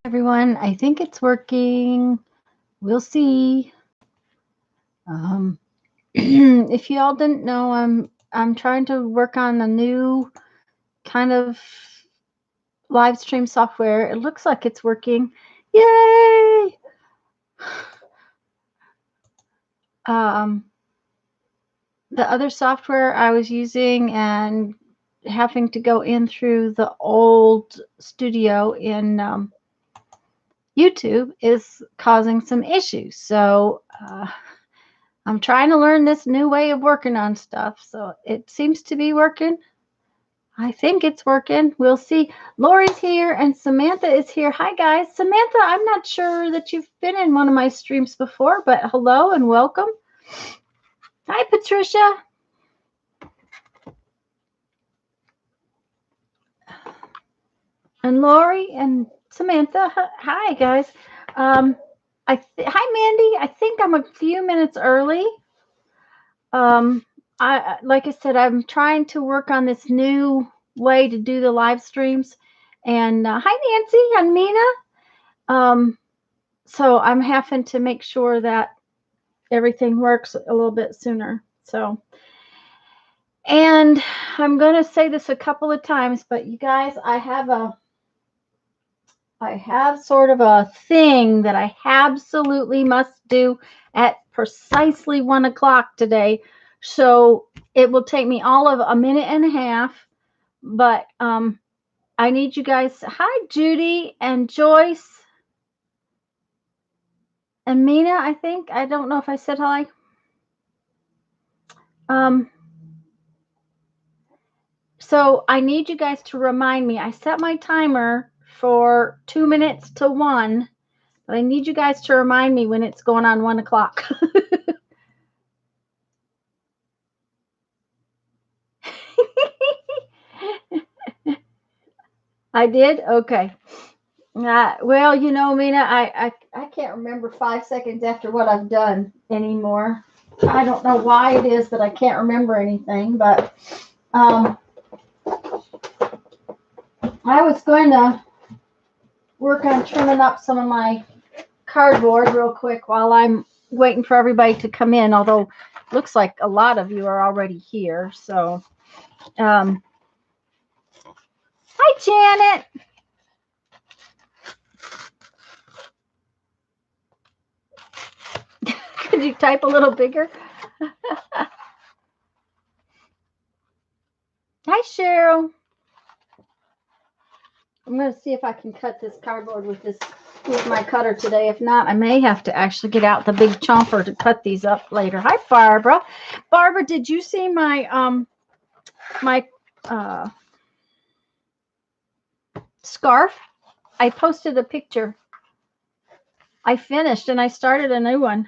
Everyone. I think it's working. We'll see. Um, if y'all didn't know, I'm trying to work on a new kind of live stream software. It looks like it's working. Yay! Um, the other software I was using and having to go in through the old studio in YouTube is causing some issues. So I'm trying to learn this new way of working on stuff. So it seems to be working. I think it's working. We'll see. Lori's here and Samantha is here. Hi, guys. Samantha, I'm not sure that you've been in one of my streams before, but hello and welcome. Hi, Patricia. And Lori and Samantha. Hi, guys. Hi, Mandy. I think I'm a few minutes early. Like I said, I'm trying to work on this new way to do the live streams. And hi, Nancy and Mina. So I'm having to make sure that everything works a little bit sooner. So, and I'm going to say this a couple of times, but you guys, I have sort of a thing that I absolutely must do at precisely 1 o'clock today. So it will take me all of a minute and a half, but I need you guys. Hi, Judy and Joyce and Mina. I think I don't know if I said hi. So I need you guys to remind me. I set my timer for 2 minutes to 1, but I need you guys to remind me when it's going on 1 o'clock. I did? Okay. Well, you know, Mina, I can't remember 5 seconds after what I've done anymore. I don't know why it is that I can't remember anything, but I was going to work on trimming up some of my cardboard real quick while I'm waiting for everybody to come in, although it looks like a lot of you are already here. So, hi, Janet. Could you type a little bigger? Hi, Cheryl. I'm going to see if I can cut this cardboard with my cutter today. If not, I may have to actually get out the big chomper to cut these up later. Hi, Barbara. Barbara, did you see my scarf? I posted a picture. I finished and I started a new one.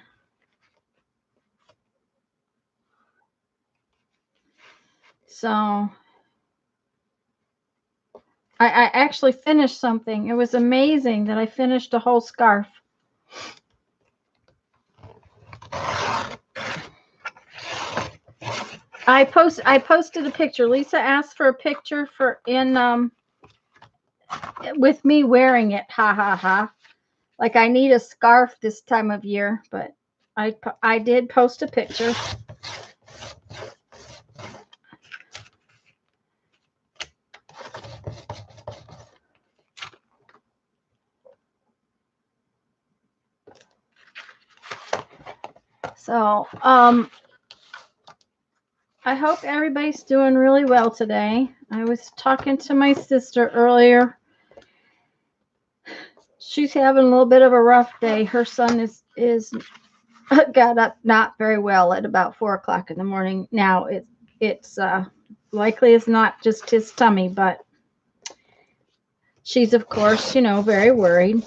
So I actually finished something. It was amazing that I finished a whole scarf. I posted a picture. Lisa asked for a picture with me wearing it. Ha ha ha. Like I need a scarf this time of year, but I did post a picture. So, I hope everybody's doing really well today. I was talking to my sister earlier. She's having a little bit of a rough day. Her son is got up not very well at about 4 o'clock in the morning. Now it's likely it's not just his tummy, but she's of course, very worried.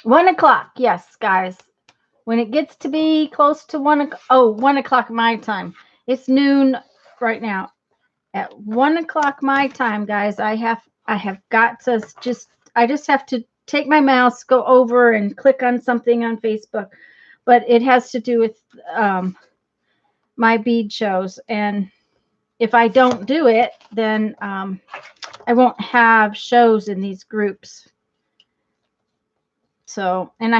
One o'clock, yes, guys. When it gets to be close to 1 o'clock my time. It's noon right now. At 1 o'clock my time, guys, I have got to I just have to take my mouse, go over and click on something on Facebook, but it has to do with my bead shows, and if I don't do it, then I won't have shows in these groups. So, and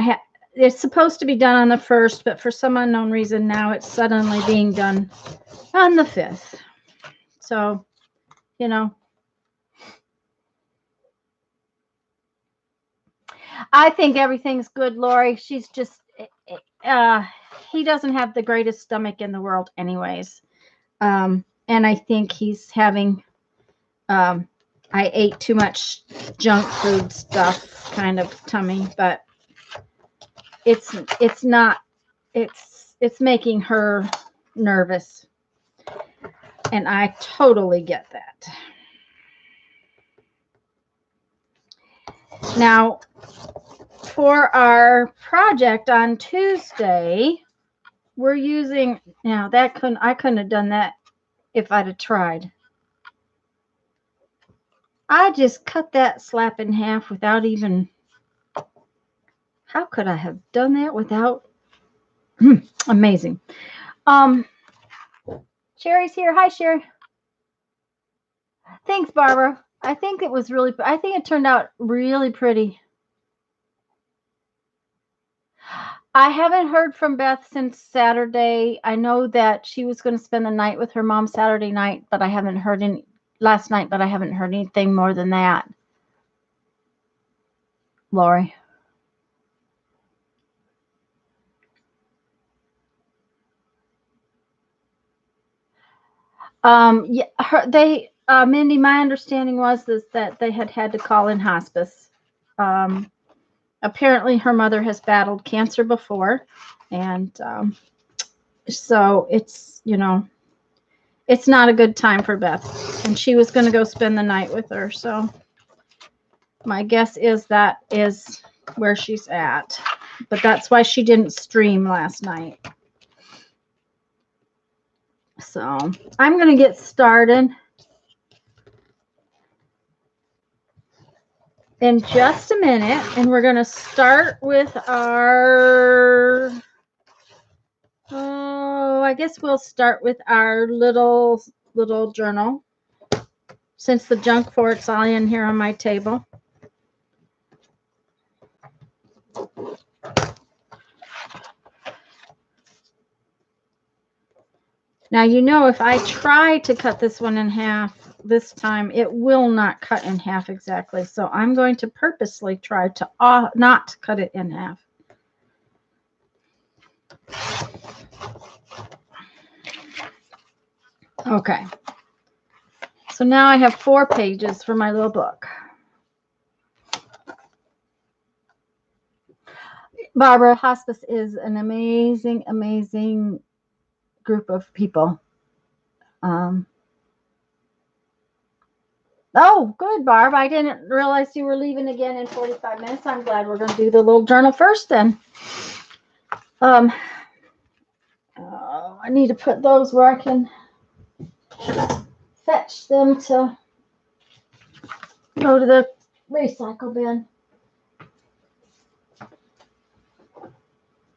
it's supposed to be done on the 1st, but for some unknown reason now it's suddenly being done on the 5th. So, you know, I think everything's good, Lori. She's just, he doesn't have the greatest stomach in the world anyways. And I think he's having, I ate too much junk food stuff kind of tummy, but it's not, it's making her nervous. And I totally get that. Now, for our project on Tuesday, we're using, now I couldn't have done that if I'd have tried. I just cut that slap in half without even, how could I have done that without, amazing. Sherry's here. Hi, Sherry. Thanks, Barbara. I think it turned out really pretty. I haven't heard from Beth since Saturday. I know that she was going to spend the night with her mom Saturday night, but I haven't heard last night, but I haven't heard anything more than that. Lori. Yeah, Mindy, my understanding was that they had to call in hospice. Apparently her mother has battled cancer before, and so it's, it's not a good time for Beth, and she was going to go spend the night with her. So my guess is that is where she's at, but that's why she didn't stream last night. So I'm going to get started in just a minute, and we're going to start with our, I guess we'll start with our little journal, since the junk fort's all in here on my table. Now, if I try to cut this one in half this time, it will not cut in half exactly. So I'm going to purposely try to not cut it in half. Okay. So now I have 4 pages for my little book. Barbara, hospice is an amazing, amazing group of people. Oh, good, Barb. I didn't realize you were leaving again in 45 minutes. I'm glad we're going to do the little journal first then. I need to put those where I can fetch them to go to the recycle bin.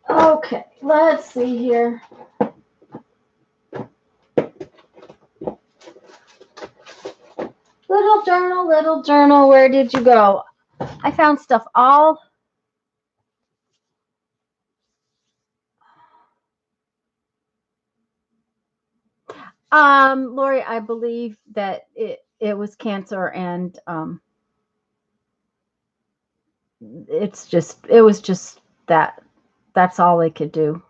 Okay, let's see here. Little journal, where did you go? I found stuff all. Lori, I believe that it was cancer, and it was just that. That's all they could do.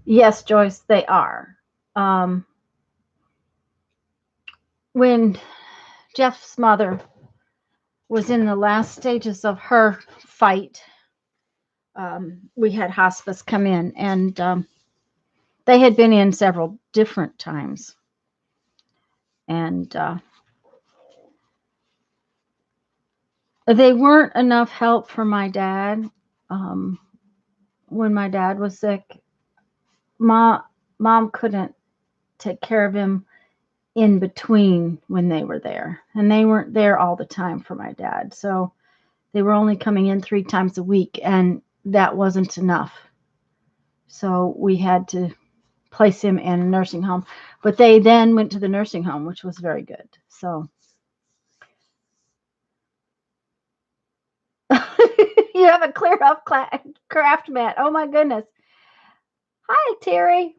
Yes, Joyce, they are. When Jeff's mother was in the last stages of her fight, we had hospice come in, and they had been in several different times. And they weren't enough help for my dad. When my dad was sick, mom couldn't take care of him in between when they were there, and they weren't there all the time for my dad. So they were only coming in 3 times a week, and that wasn't enough. So we had to place him in a nursing home. But they then went to the nursing home, which was very good. So you have a clear off craft mat. Oh my goodness. Hi, Terry.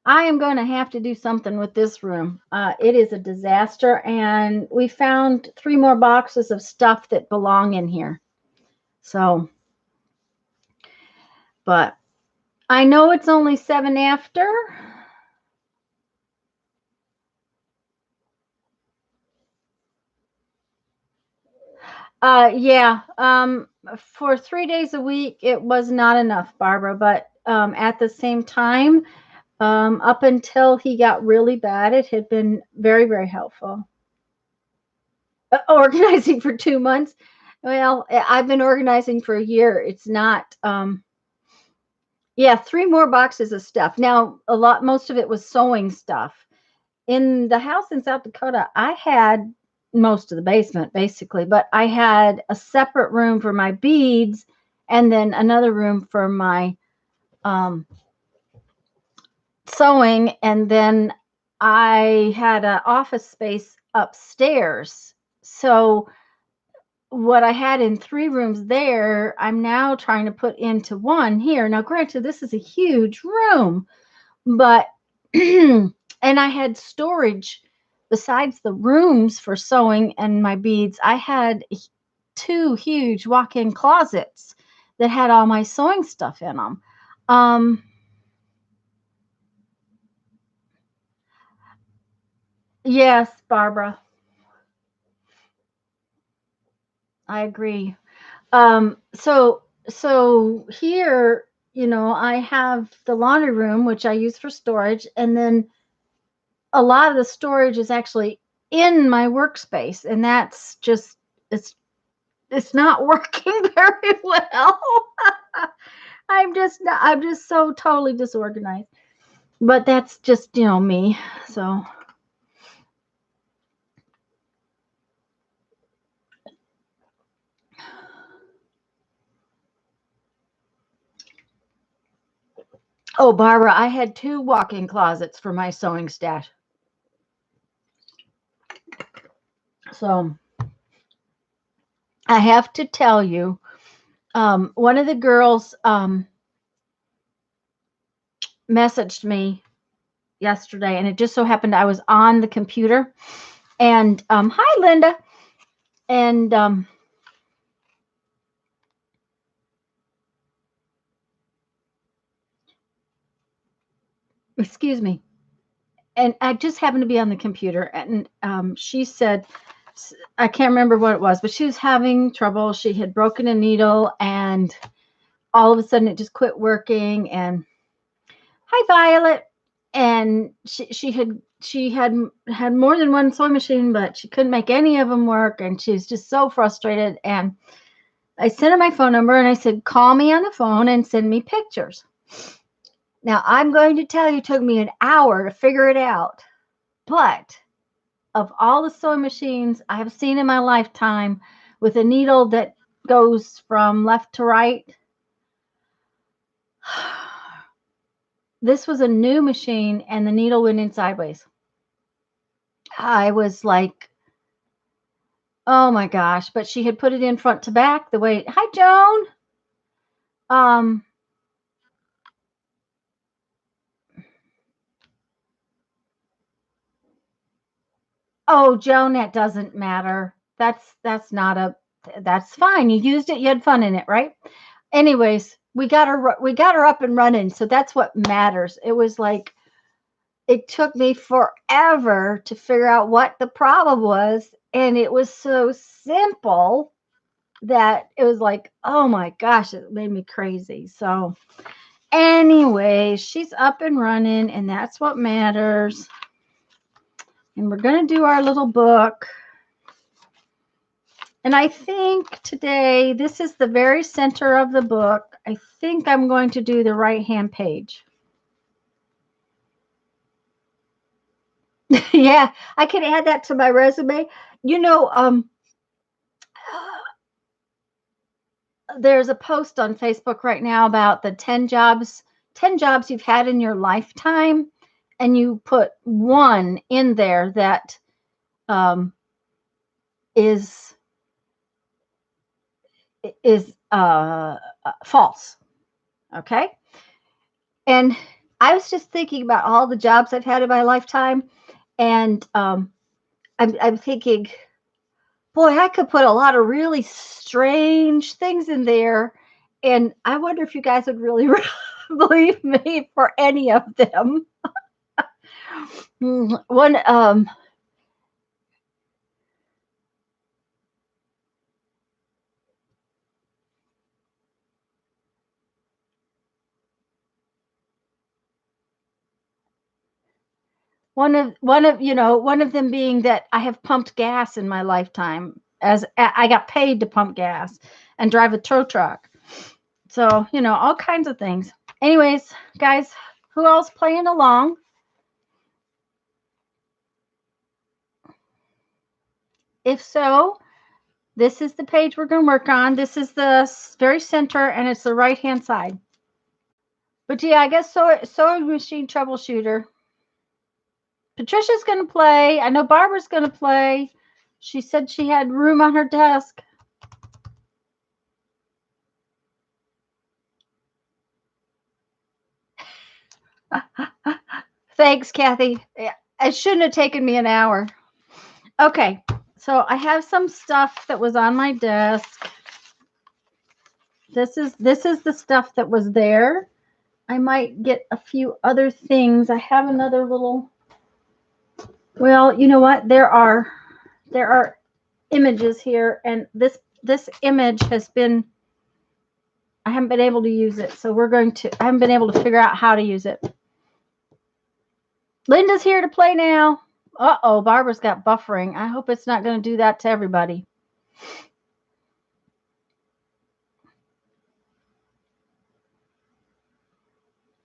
I am going to have to do something with this room. It is a disaster, and we found 3 more boxes of stuff that belong in here. So, but I know it's only 7 after. Yeah. For 3 days a week, it was not enough, Barbara. But at the same time, up until he got really bad, it had been very, very helpful. Organizing for 2 months. Well, I've been organizing for a year. It's not. Yeah, 3 more boxes of stuff. Now, most of it was sewing stuff. In the house in South Dakota, I had most of the basement basically, but I had a separate room for my beads and then another room for my um, sewing. And then I had an office space upstairs. So what I had in 3 rooms there, I'm now trying to put into one here. Now, granted, this is a huge room, but and I had storage besides the rooms for sewing and my beads. I had 2 huge walk-in closets that had all my sewing stuff in them. Um, yes, Barbara, I agree. So here, I have the laundry room, which I use for storage, and then a lot of the storage is actually in my workspace, and that's just it's not working very well. I'm just so totally disorganized. But that's just, me. So, oh, Barbara, I had 2 walk-in closets for my sewing stash. So, I have to tell you, one of the girls messaged me yesterday, and it just so happened I was on the computer. And hi, Linda. And excuse me. And I just happened to be on the computer, and she said, I can't remember what it was, but she was having trouble. She had broken a needle, and all of a sudden it just quit working. And hi, Violet. And she had more than one sewing machine, but she couldn't make any of them work, and she was just so frustrated. And I sent her my phone number, and I said, call me on the phone and send me pictures. Now, I'm going to tell you, it took me an hour to figure it out. But of all the sewing machines I have seen in my lifetime with a needle that goes from left to right, this was a new machine and the needle went in sideways. I was like, oh my gosh. But she had put it in front to back the way. Hi, Joan. Um, oh, Joan, that doesn't matter. That's not a that's fine. You used it, you had fun in it, right? Anyways, we got her up and running. So that's what matters. It was like it took me forever to figure out what the problem was. And it was so simple that it was like, oh my gosh, it made me crazy. So, anyway, she's up and running, and that's what matters. And we're going to do our little book. And I think today, this is the very center of the book. I think I'm going to do the right hand page. Yeah, I can add that to my resume. You know, there's a post on Facebook right now about the 10 jobs you've had in your lifetime, and you put one in there that um, is false. Okay. And I was just thinking about all the jobs I've had in my lifetime, and I'm thinking, boy, I could put a lot of really strange things in there, and I wonder if you guys would really believe me for any of them. One one of them being that I have pumped gas in my lifetime, as I got paid to pump gas and drive a tow truck. So, all kinds of things. Anyways, guys, who else playing along? If so, this is the page we're going to work on. This is the very center, and it's the right-hand side. But yeah, I guess sewing machine troubleshooter. Patricia's going to play. I know Barbara's going to play. She said she had room on her desk. Thanks, Kathy. It shouldn't have taken me an hour. Okay, so I have some stuff that was on my desk. This is the stuff that was there. I might get a few other things. I have another little. Well, you know what? There are images here, and this image has been. I haven't been able to use it, so I haven't been able to figure out how to use it. Linda's here to play now. Uh-oh, Barbara's got buffering. I hope it's not going to do that to everybody.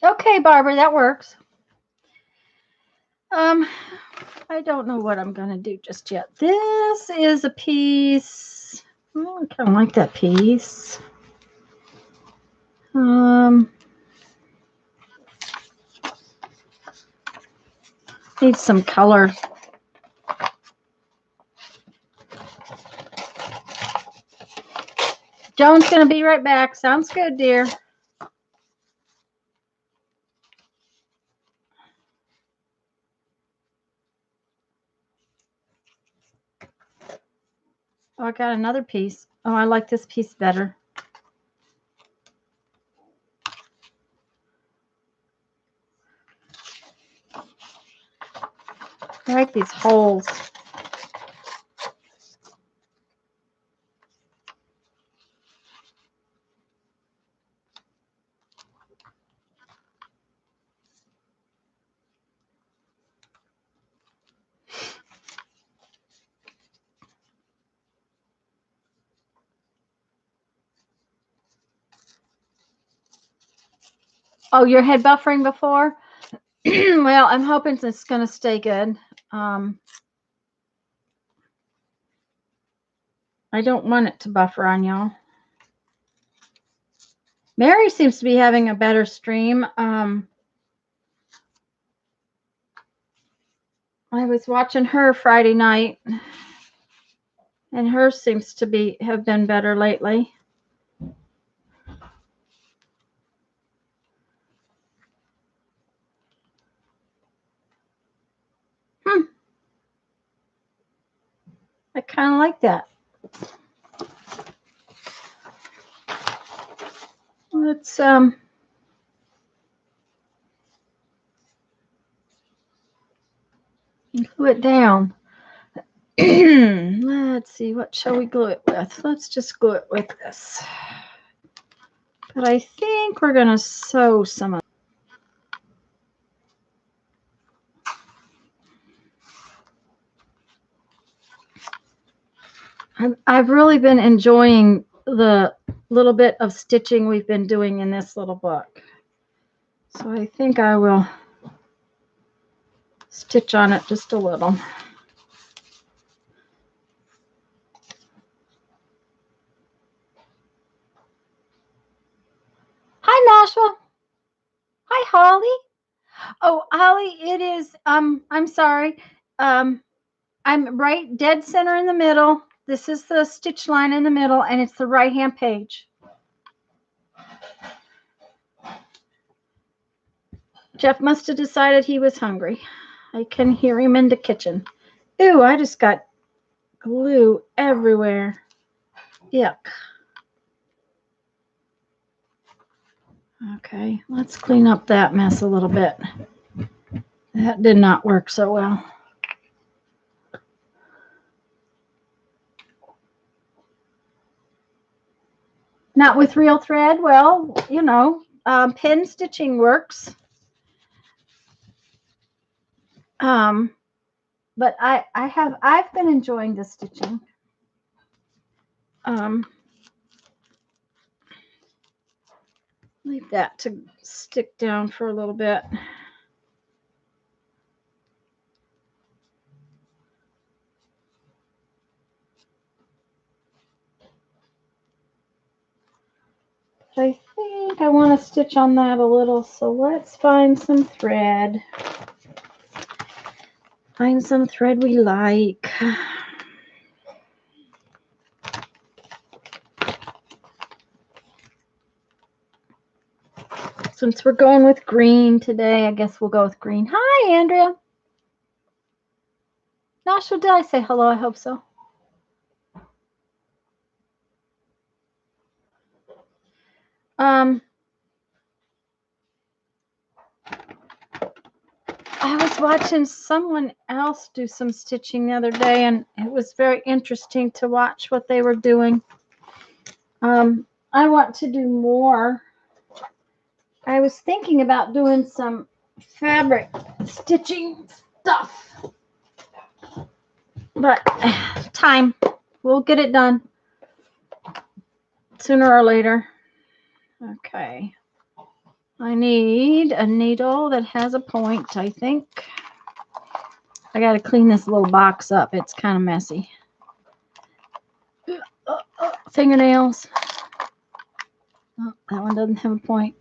Okay, Barbara, that works. I don't know what I'm going to do just yet. This is a piece. Oh, I kind of like that piece. Needs some color. Joan's going to be right back. Sounds good, dear. Oh, I got another piece. Oh, I like this piece better. I like these holes. Oh, your head buffering before? Well, I'm hoping it's going to stay good. I don't want it to buffer on y'all. Mary seems to be having a better stream. I was watching her Friday night, and hers seems to have been better lately. I kind of like that. Let's glue it down. Let's see, what shall we glue it with? Let's just glue it with this. But I think we're going to sew some of it. I've really been enjoying the little bit of stitching we've been doing in this little book. So I think I will stitch on it just a little. Oh, Holly, it is. I'm sorry. Um, I'm right dead center in the middle. This is the stitch line in the middle, and it's the right hand page. Jeff must have decided he was hungry. I can hear him in the kitchen. Ooh, I just got glue everywhere. Yuck. Okay, let's clean up that mess a little bit. That did not work so well. Not with real thread. Well, you know, pin stitching works. But I've been enjoying the stitching. Leave that to stick down for a little bit. I think I want to stitch on that a little, so let's find some thread. Find some thread we like. Since we're going with green today, I guess we'll go with green. Hi, Andrea. Nashua, did I say hello? I hope so. I was watching someone else do some stitching the other day, and it was very interesting to watch what they were doing. I want to do more. I was thinking about doing some fabric stitching stuff, but time. We'll get it done sooner or later. Okay. I need a needle that has a point, I think. I got to clean this little box up. It's kind of messy. Fingernails. Oh, that one doesn't have a point.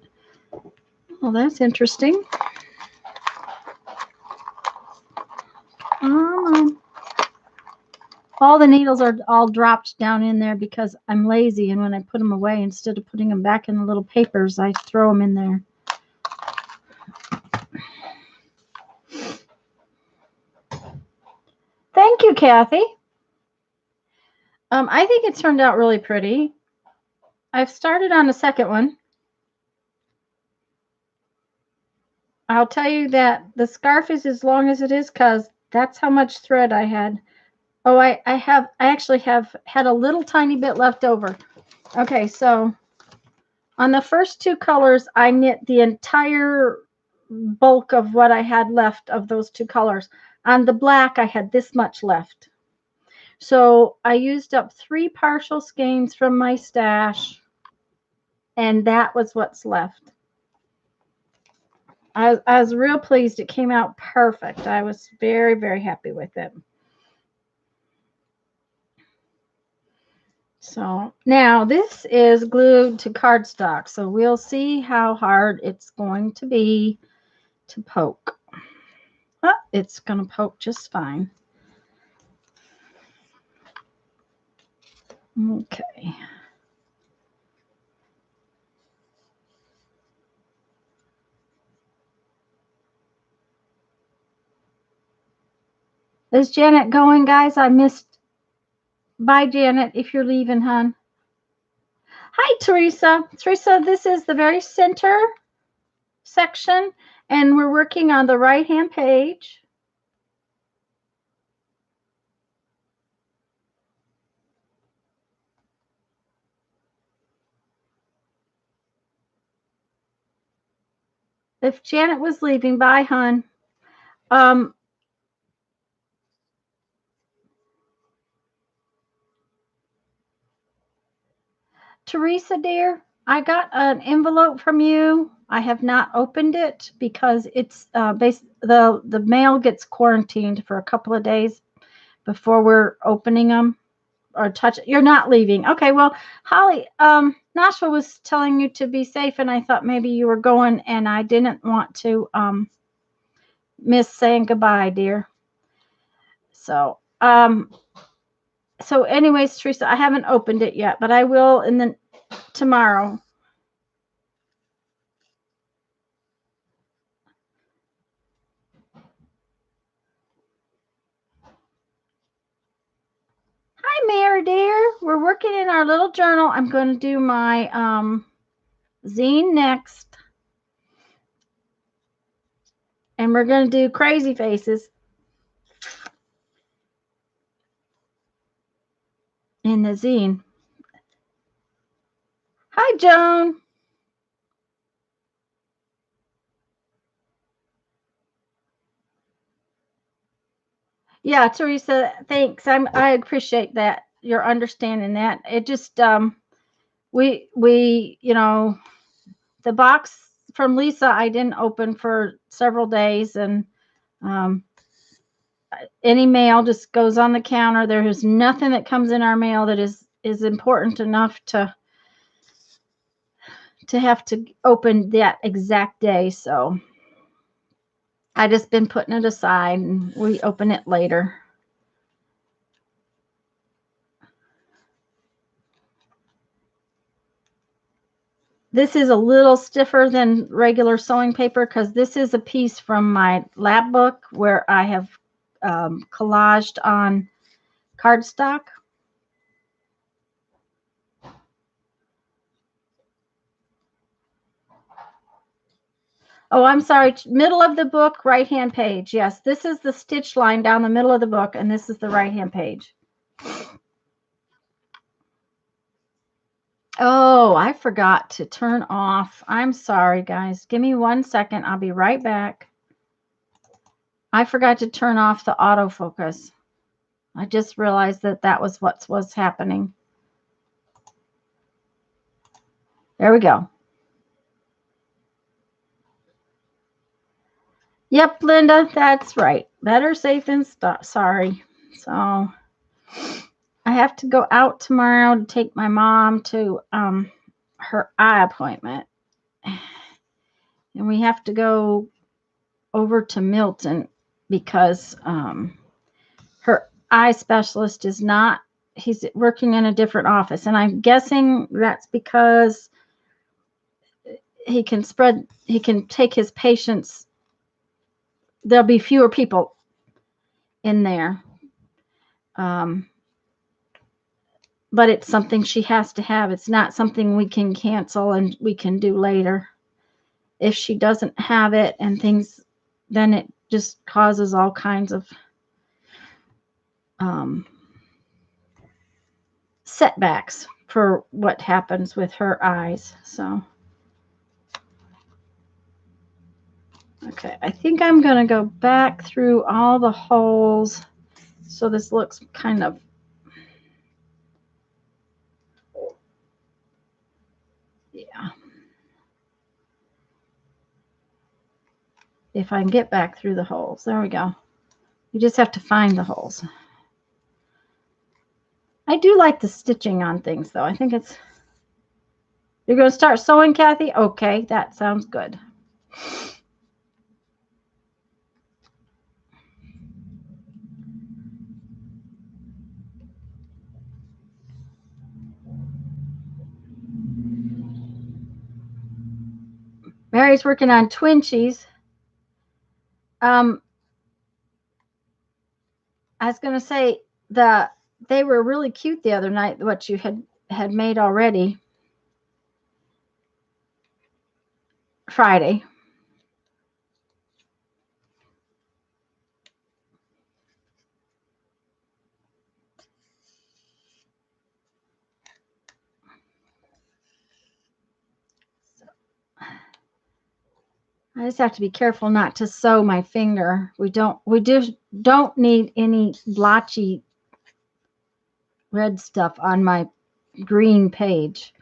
Oh, that's interesting. All the needles are all dropped down in there because I'm lazy, and when I put them away, instead of putting them back in the little papers, I throw them in there. Thank you, Kathy. I think it turned out really pretty. I've started on the second one. I'll tell you that the scarf is as long as it is because that's how much thread I had. Oh, I actually have had a little tiny bit left over. Okay, so on the first two colors, I knit the entire bulk of what I had left of those two colors. On the black, I had this much left. So I used up 3 partial skeins from my stash, and that was what's left. I was real pleased. It came out perfect. I was very, very happy with it. So now this is glued to cardstock, so we'll see how hard it's going to be to poke. Oh, it's going to poke just fine. Okay. Is Janet going, guys? I missed. Bye, Janet, if you're leaving, hon. Hi, Teresa. Teresa, this is the very center section, and we're working on the right-hand page. If Janet was leaving, bye, hon. Teresa, dear, I got an envelope from you. I have not opened it because it's the mail gets quarantined for a couple of days before we're opening them or touch it. You're not leaving. Okay, well, Holly, Nashua was telling you to be safe, and I thought maybe you were going, and I didn't want to miss saying goodbye, dear. So, so anyways, Teresa, I haven't opened it yet, but I will in the tomorrow. Hi, Mary dear. We're working in our little journal. I'm going to do my zine next. And we're going to do crazy faces in the zine. Hi, Joan. Yeah, Teresa, thanks. I appreciate that. You're understanding that. It just we you know, the box from Lisa I didn't open for several days, and um any mail just goes on the counter. There is nothing that comes in our mail that is important enough to have to open that exact day. So I just been putting it aside and we open it later. This is a little stiffer than regular sewing paper because this is a piece from my lab book where I have collaged on cardstock. Oh, I'm sorry. Middle of the book, right-hand page. Yes, this is the stitch line down the middle of the book, and this is the right-hand page. Oh, I forgot to turn off. I'm sorry, guys. Give me 1 second. I'll be right back. I forgot to turn off the autofocus. I just realized that that was what was happening. There we go. Yep, Linda, that's right. Better safe than sorry. So I have to go out tomorrow to take my mom to her eye appointment. And we have to go over to Milton because her eye specialist is not, he's working in a different office. And I'm guessing that's because he can take his patients. There'll be fewer people in there. But it's something she has to have. It's not something we can cancel and we can do later. If she doesn't have it and things, then it just causes all kinds of setbacks for what happens with her eyes. So, okay, I think I'm going to go back through all the holes so this looks kind of, yeah. If I can get back through the holes. There we go. You just have to find the holes. I do like the stitching on things, though. I think it's... You're going to start sewing, Kathy? Okay, that sounds good. Mary's working on Twinchies. I was going to say they were really cute the other night, what you had made already. Friday. I just have to be careful not to sew my finger. We just don't need any blotchy red stuff on my green page.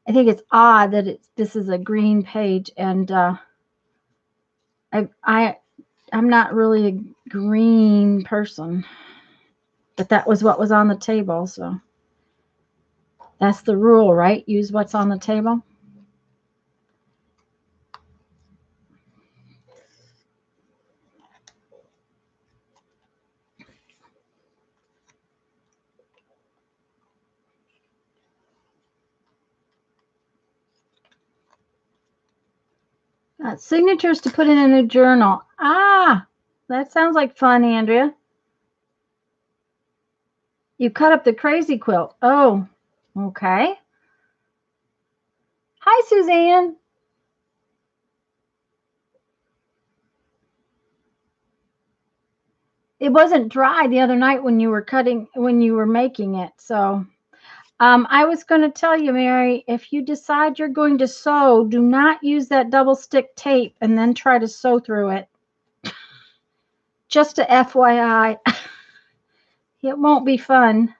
I think it's odd that this is a green page, and I'm not really a green person, but that was what was on the table, so that's the rule, right? Use what's on the table. Signatures to put in a new journal. Ah, that sounds like fun, Andrea. You cut up the crazy quilt. Oh, okay. Hi, Suzanne. It wasn't dry the other night when you were making it. So I was going to tell you, Mary, if you decide you're going to sew, do not use that double stick tape and then try to sew through it. Just a FYI. It won't be fun.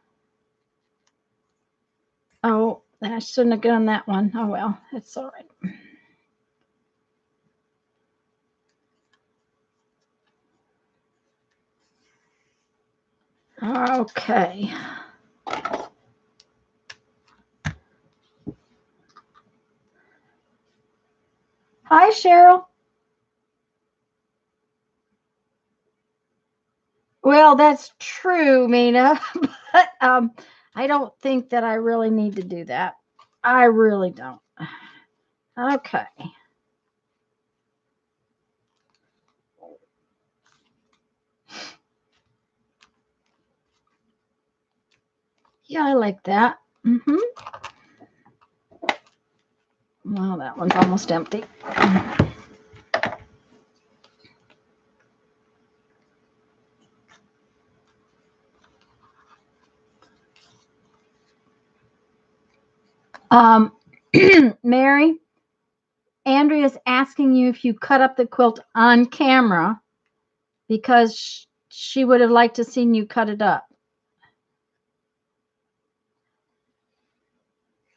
Oh, I shouldn't have done that one. Oh, well, it's all right. Okay. Hi, Cheryl. Well, that's true, Mina, but I don't think that I really need to do that. I really don't. Okay. Yeah, I like that. Well, that one's almost empty. Mary, Andrea's asking you if you cut up the quilt on camera because she would have liked to seen you cut it up.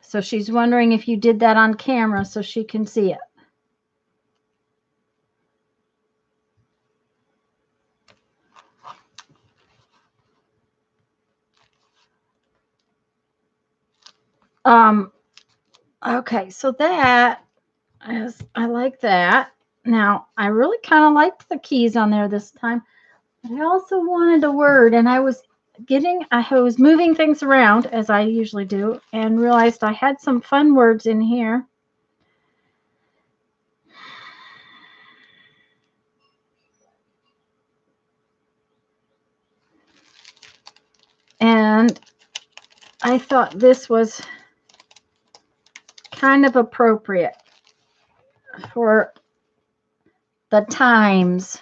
So she's wondering if you did that on camera so she can see it. Okay, so that is, I like that. Now, I really kind of liked the keys on there this time, but I also wanted a word, and I was moving things around as I usually do, and realized I had some fun words in here. And I thought this was kind of appropriate for the times.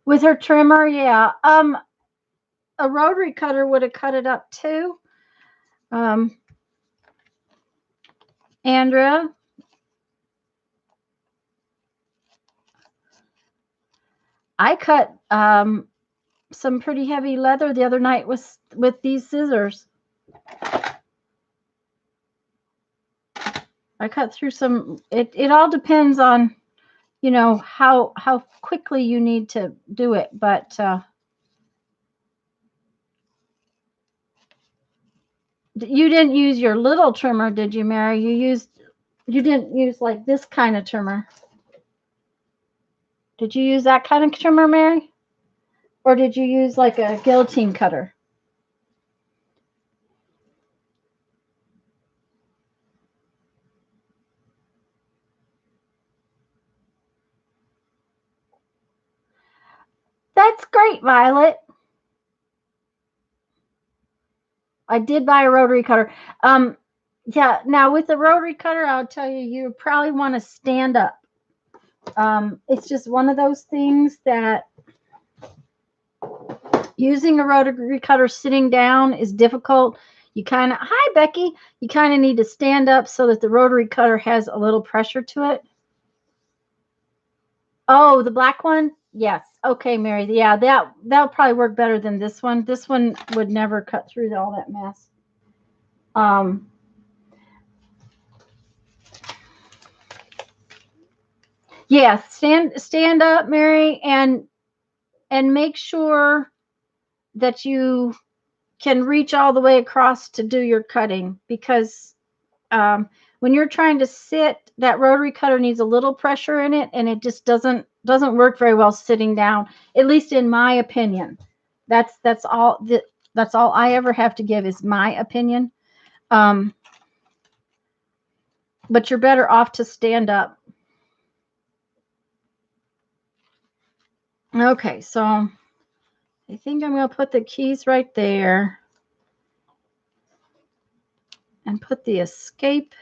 With her trimmer, yeah. A rotary cutter would have cut it up too. Andrea, I cut some pretty heavy leather the other night with these scissors. I cut through some. It all depends on, you know, how quickly you need to do it, but you didn't use your little trimmer, did you, Mary? You didn't use like this kind of trimmer. Did you use that kind of trimmer, Mary? Or did you use like a guillotine cutter? That's great, Violet. I did buy a rotary cutter. Yeah, now with the rotary cutter, I'll tell you, you probably want to stand up. It's just one of those things that using a rotary cutter sitting down is difficult. You kind of, hi, Becky, you kind of need to stand up so that the rotary cutter has a little pressure to it. Oh, the black one? Yes. Okay, Mary. Yeah, that'll probably work better than this one. This one would never cut through all that mess. Yeah, stand up, Mary, and make sure that you can reach all the way across to do your cutting, because when you're trying to sit, that rotary cutter needs a little pressure in it, and it just doesn't work very well sitting down, at least in my opinion. That's all that's all I ever have to give is my opinion. Um, but you're better off to stand up. Okay, so I think I'm going to put the keys right there and put the escape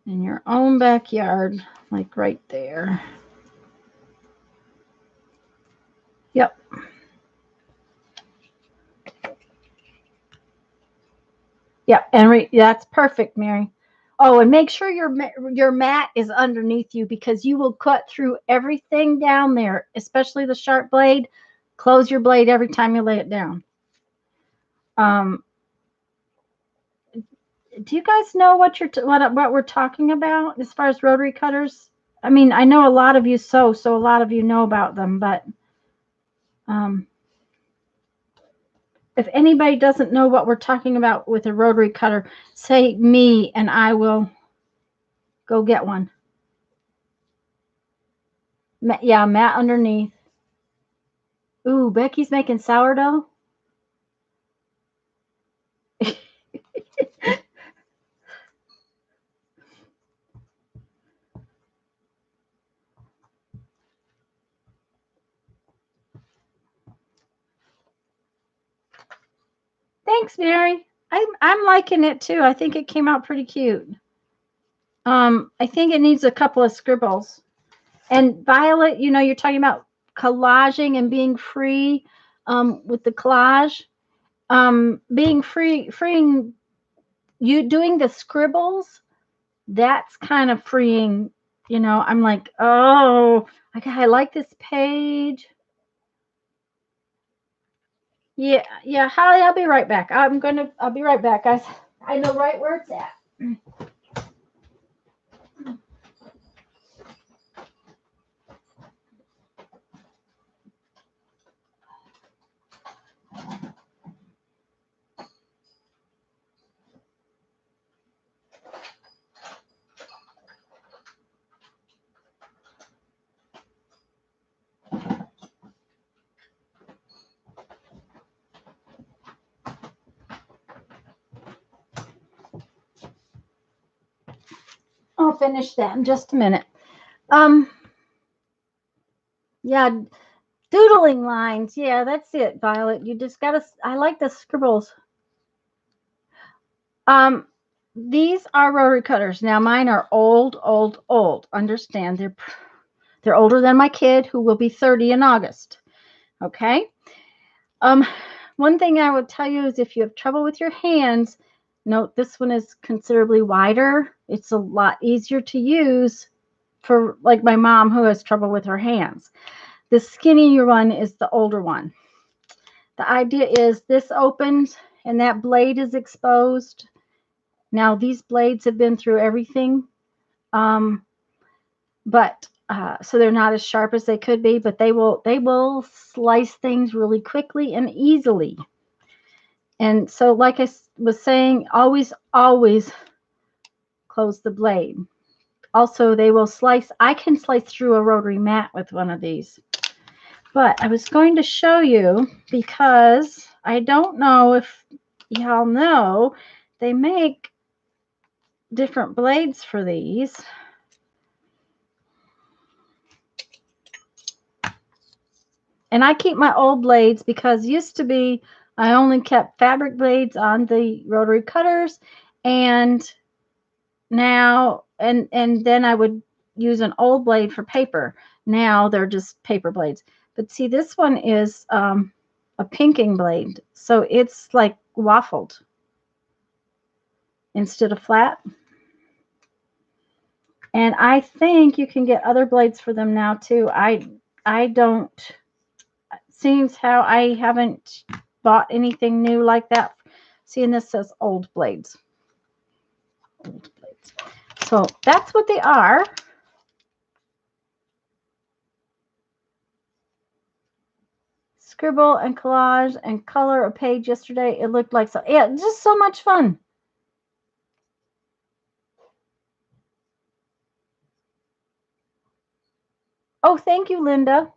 in your own backyard, like right there. Yep. Yep, and that's perfect, Mary. Oh, and make sure your mat is underneath you because you will cut through everything down there, especially the sharp blade. Close your blade every time you lay it down. Do you guys know what what we're talking about as far as rotary cutters? I mean, I know a lot of you so a lot of you know about them, but if anybody doesn't know what we're talking about with a rotary cutter, say me and I will go get one. Yeah, mat underneath. Ooh, Becky's making sourdough. Thanks, Mary. I'm liking it too. I think it came out pretty cute. I think it needs a couple of scribbles. And Violet, you know, you're talking about collaging and being free with the collage. Being freeing you doing the scribbles, that's kind of freeing. You know, I'm like, oh, I like this page. Yeah, yeah, Holly, I'll be right back. I'll be right back, guys. I know right where it's at. I'll finish that in just a minute. Um, yeah, doodling lines. Yeah, that's it, Violet. You just gotta. I like the scribbles. Um, these are rotary cutters. Now mine are old, old, old. Understand? They're older than my kid, who will be 30 in August. Okay. Um, one thing I would tell you is if you have trouble with your hands, note this one is considerably wider. It's a lot easier to use for like my mom who has trouble with her hands. The skinnier one is the older one. The idea is this opens and that blade is exposed. Now these blades have been through everything, but so they're not as sharp as they could be, but they will slice things really quickly and easily. And so, like I was saying, always close the blade. Also, they will slice. I can slice through a rotary mat with one of these. But I was going to show you because I don't know if y'all know they make different blades for these. And I keep my old blades because used to be I only kept fabric blades on the rotary cutters, and now and then I would use an old blade for paper. Now they're just paper blades. But see, this one is a pinking blade, so it's like waffled instead of flat. And I think you can get other blades for them now too. I don't. Seems how I haven't bought anything new like that. See, and this says old blades. Old blades. So that's what they are. Scribble and collage and color a page yesterday. It looked like so. Yeah, just so much fun. Oh, thank you, Linda.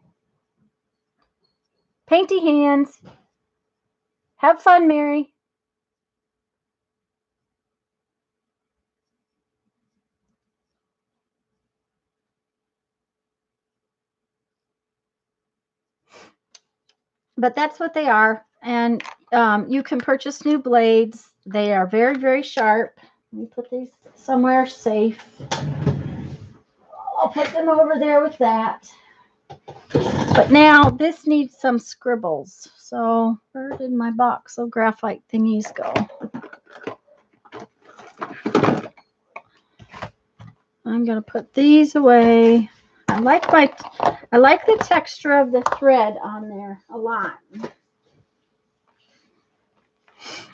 Painty hands. Have fun, Mary. But that's what they are. And you can purchase new blades. They are very, very sharp. Let me put these somewhere safe. I'll put them over there with that. But now this needs some scribbles. So where did my box of graphite thingies go? I'm gonna put these away. I like the texture of the thread on there a lot.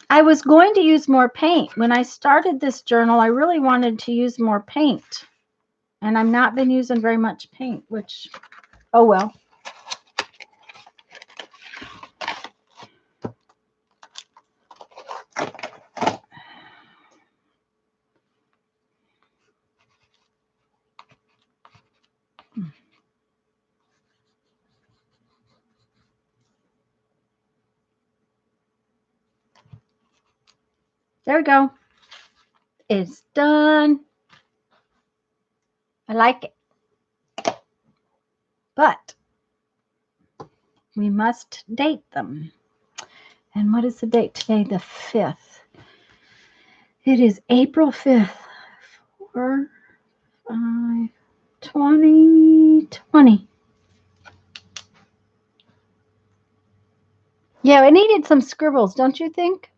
I was going to use more paint. When I started this journal, I really wanted to use more paint. And I've not been using very much paint, which, oh well. There we go. It's done. I like it. But we must date them. And what is the date today? The 5th. It is April 5th. 4, 5, 2020. Yeah, it needed some scribbles, don't you think?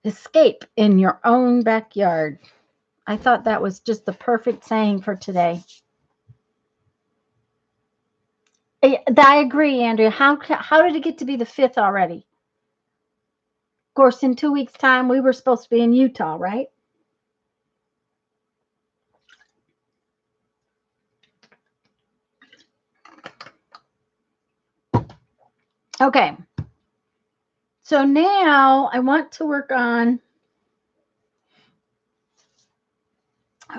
Escape in your own backyard. I thought that was just the perfect saying for today. I agree, Andrea. How did it get to be the 5th already? Of course, in 2 weeks' time, we were supposed to be in Utah, right? Okay. So now I want to work on,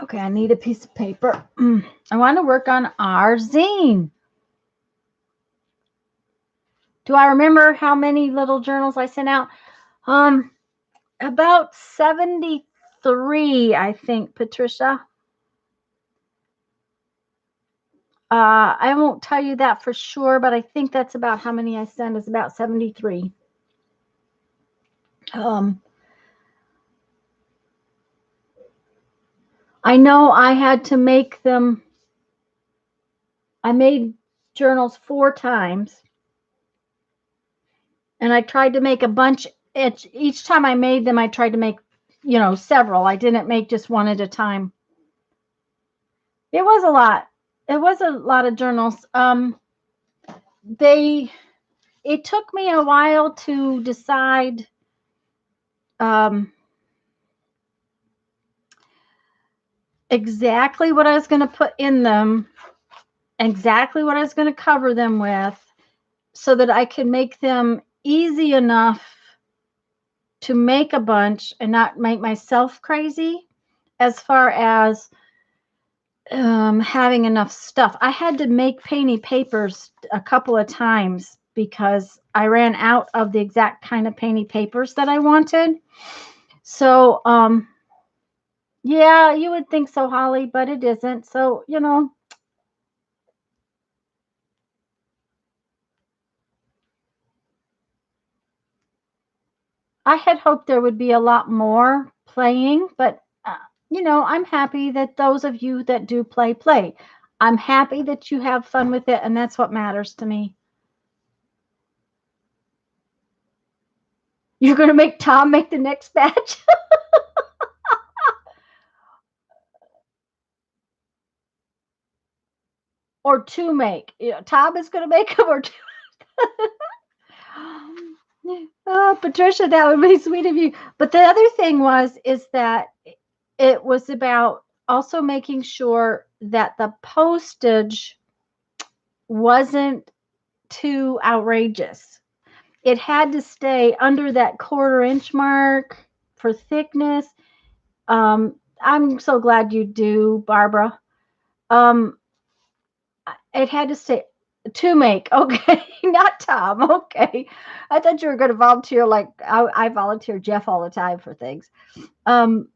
okay, I need a piece of paper. I want to work on our zine. Do I remember how many little journals I sent out? About 73, I think, Patricia. I won't tell you that for sure, but I think that's about how many I sent, is about 73. I know I had to make them. I made journals 4 times, and I tried to make a bunch. Each time I made them, I tried to make, several. I didn't make just one at a time. It was a lot. It was a lot of journals. It took me a while to decide exactly what I was going to put in them, exactly what I was going to cover them with, so that I could make them easy enough to make a bunch and not make myself crazy as far as having enough stuff. I had to make painty papers a couple of times because I ran out of the exact kind of painty papers that I wanted. So, yeah, you would think so, Holly, but it isn't. So, I had hoped there would be a lot more playing, but I'm happy that those of you that do play. I'm happy that you have fun with it, and that's what matters to me. You're going to make Tom make the next batch? Or to make. Tom is going to make them or two. Oh, Patricia, that would be sweet of you. But the other thing is that it was about also making sure that the postage wasn't too outrageous. It had to stay under that 1/4 inch mark for thickness. I'm so glad you do, Barbara. Um, it had to stay to make. Okay, not Tom. Okay, I thought you were going to volunteer. Like I volunteer Jeff all the time for things. Um,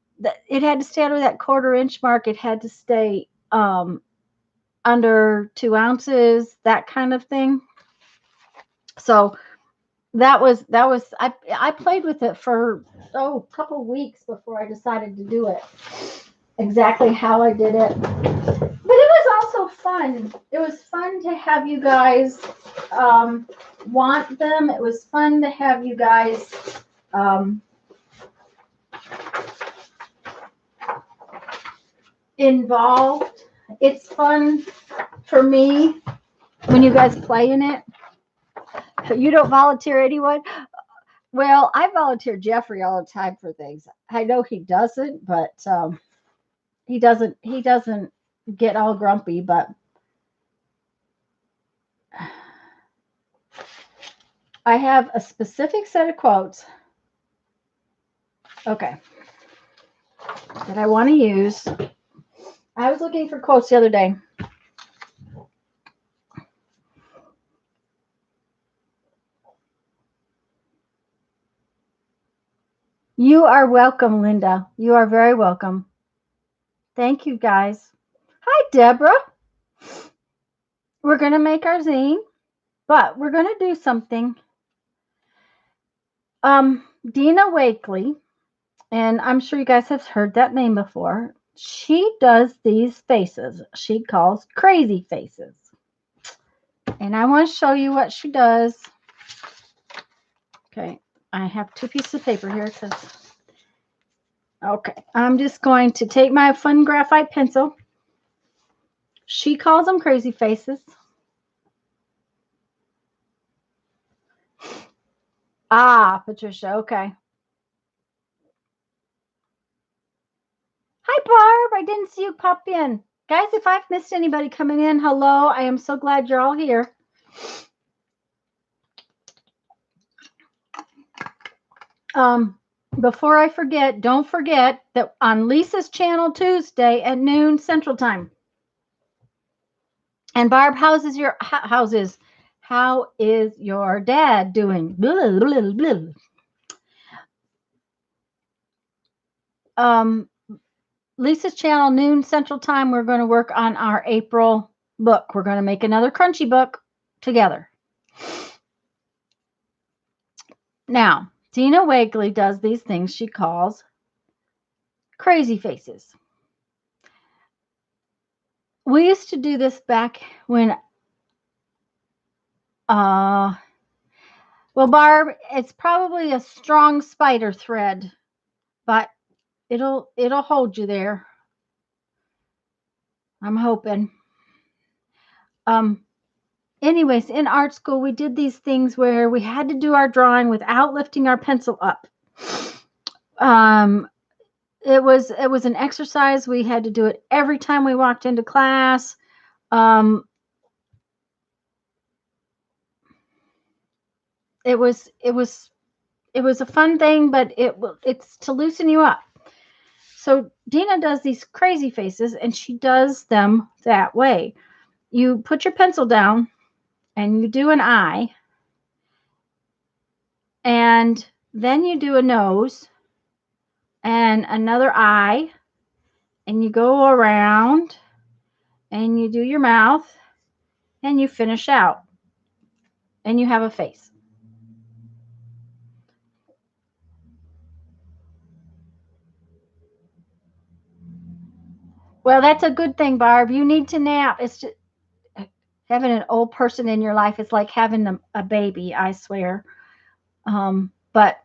it had to stay under that 1/4 inch mark. It had to stay under 2 ounces, that kind of thing. So I played with it for a couple weeks before I decided to do it exactly how I did it. But it was also fun. It was fun to have you guys want them. It was fun to have you guys involved. It's fun for me when you guys play in it. You don't volunteer anyone? Well, I volunteer Jeffrey all the time for things. I know he doesn't, but he doesn't get all grumpy, but I have a specific set of quotes. Okay. That I want to use. I was looking for quotes the other day. You are welcome, Linda. You are very welcome. Thank you, guys. Hi, Deborah. We're going to make our zine, but we're going to do something. Dina Wakely, and I'm sure you guys have heard that name before. She does these faces. She calls crazy faces. And I want to show you what she does. Okay, I have 2 pieces of paper here. Okay, I'm just going to take my fun graphite pencil. She calls them crazy faces. Ah, Patricia, okay. Hi, Barb. I didn't see you pop in. Guys, if I've missed anybody coming in, hello. I am so glad you're all here. Before I forget, don't forget that on Lisa's channel Tuesday at noon Central Time. And Barb, how is your dad doing? Blah, blah, blah. Lisa's channel noon Central Time. We're going to work on our April book. We're going to make another crunchy book together. Now, Dina Wakely does these things she calls crazy faces. We used to do this back when well, Barb, it's probably a strong spider thread, but it'll hold you there. I'm hoping. Anyways, in art school, we did these things where we had to do our drawing without lifting our pencil up. It was an exercise. We had to do it every time we walked into class. It was a fun thing, but it's to loosen you up. So Dina does these crazy faces, and she does them that way. You put your pencil down, and you do an eye, and then you do a nose, and another eye, and you go around, and you do your mouth, and you finish out, and you have a face. Well, that's a good thing, Barb. You need to nap. It's just having an old person in your life is like having a baby, I swear. But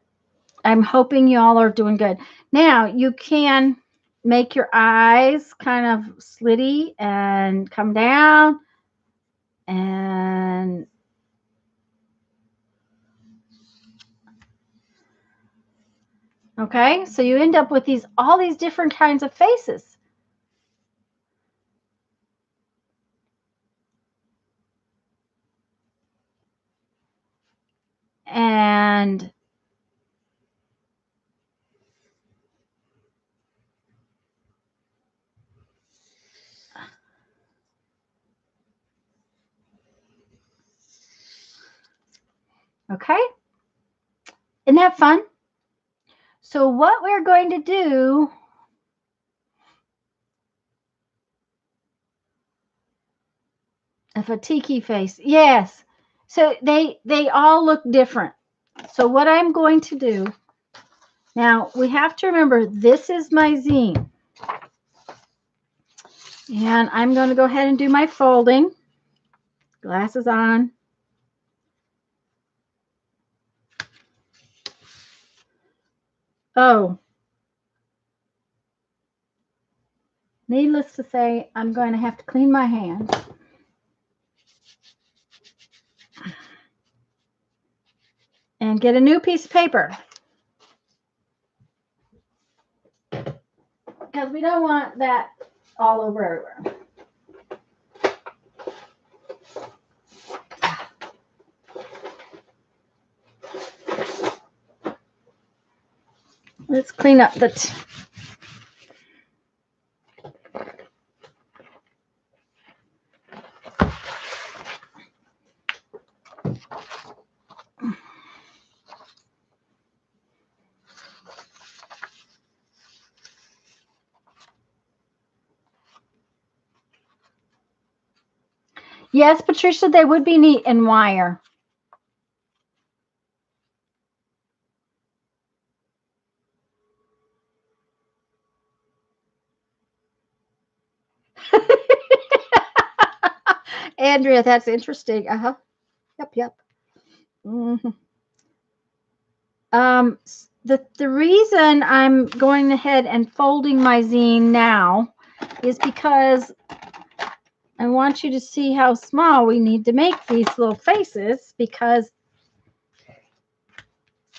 I'm hoping you all are doing good. Now, you can make your eyes kind of slitty and come down. And okay, so you end up with all these different kinds of faces. And Okay? Isn't that fun? So what we're going to do, if a tiki face, yes. So they all look different. So what I'm going to do, now we have to remember this is my zine. And I'm going to go ahead and do my folding. Glasses on. Oh, needless to say, I'm going to have to clean my hands. And get a new piece of paper. Because we don't want that all over everywhere. Let's clean up the... Yes, Patricia, they would be neat in wire. Andrea, that's interesting. Uh-huh. Yep. Mm-hmm. The reason I'm going ahead and folding my zine now is because I want you to see how small we need to make these little faces, because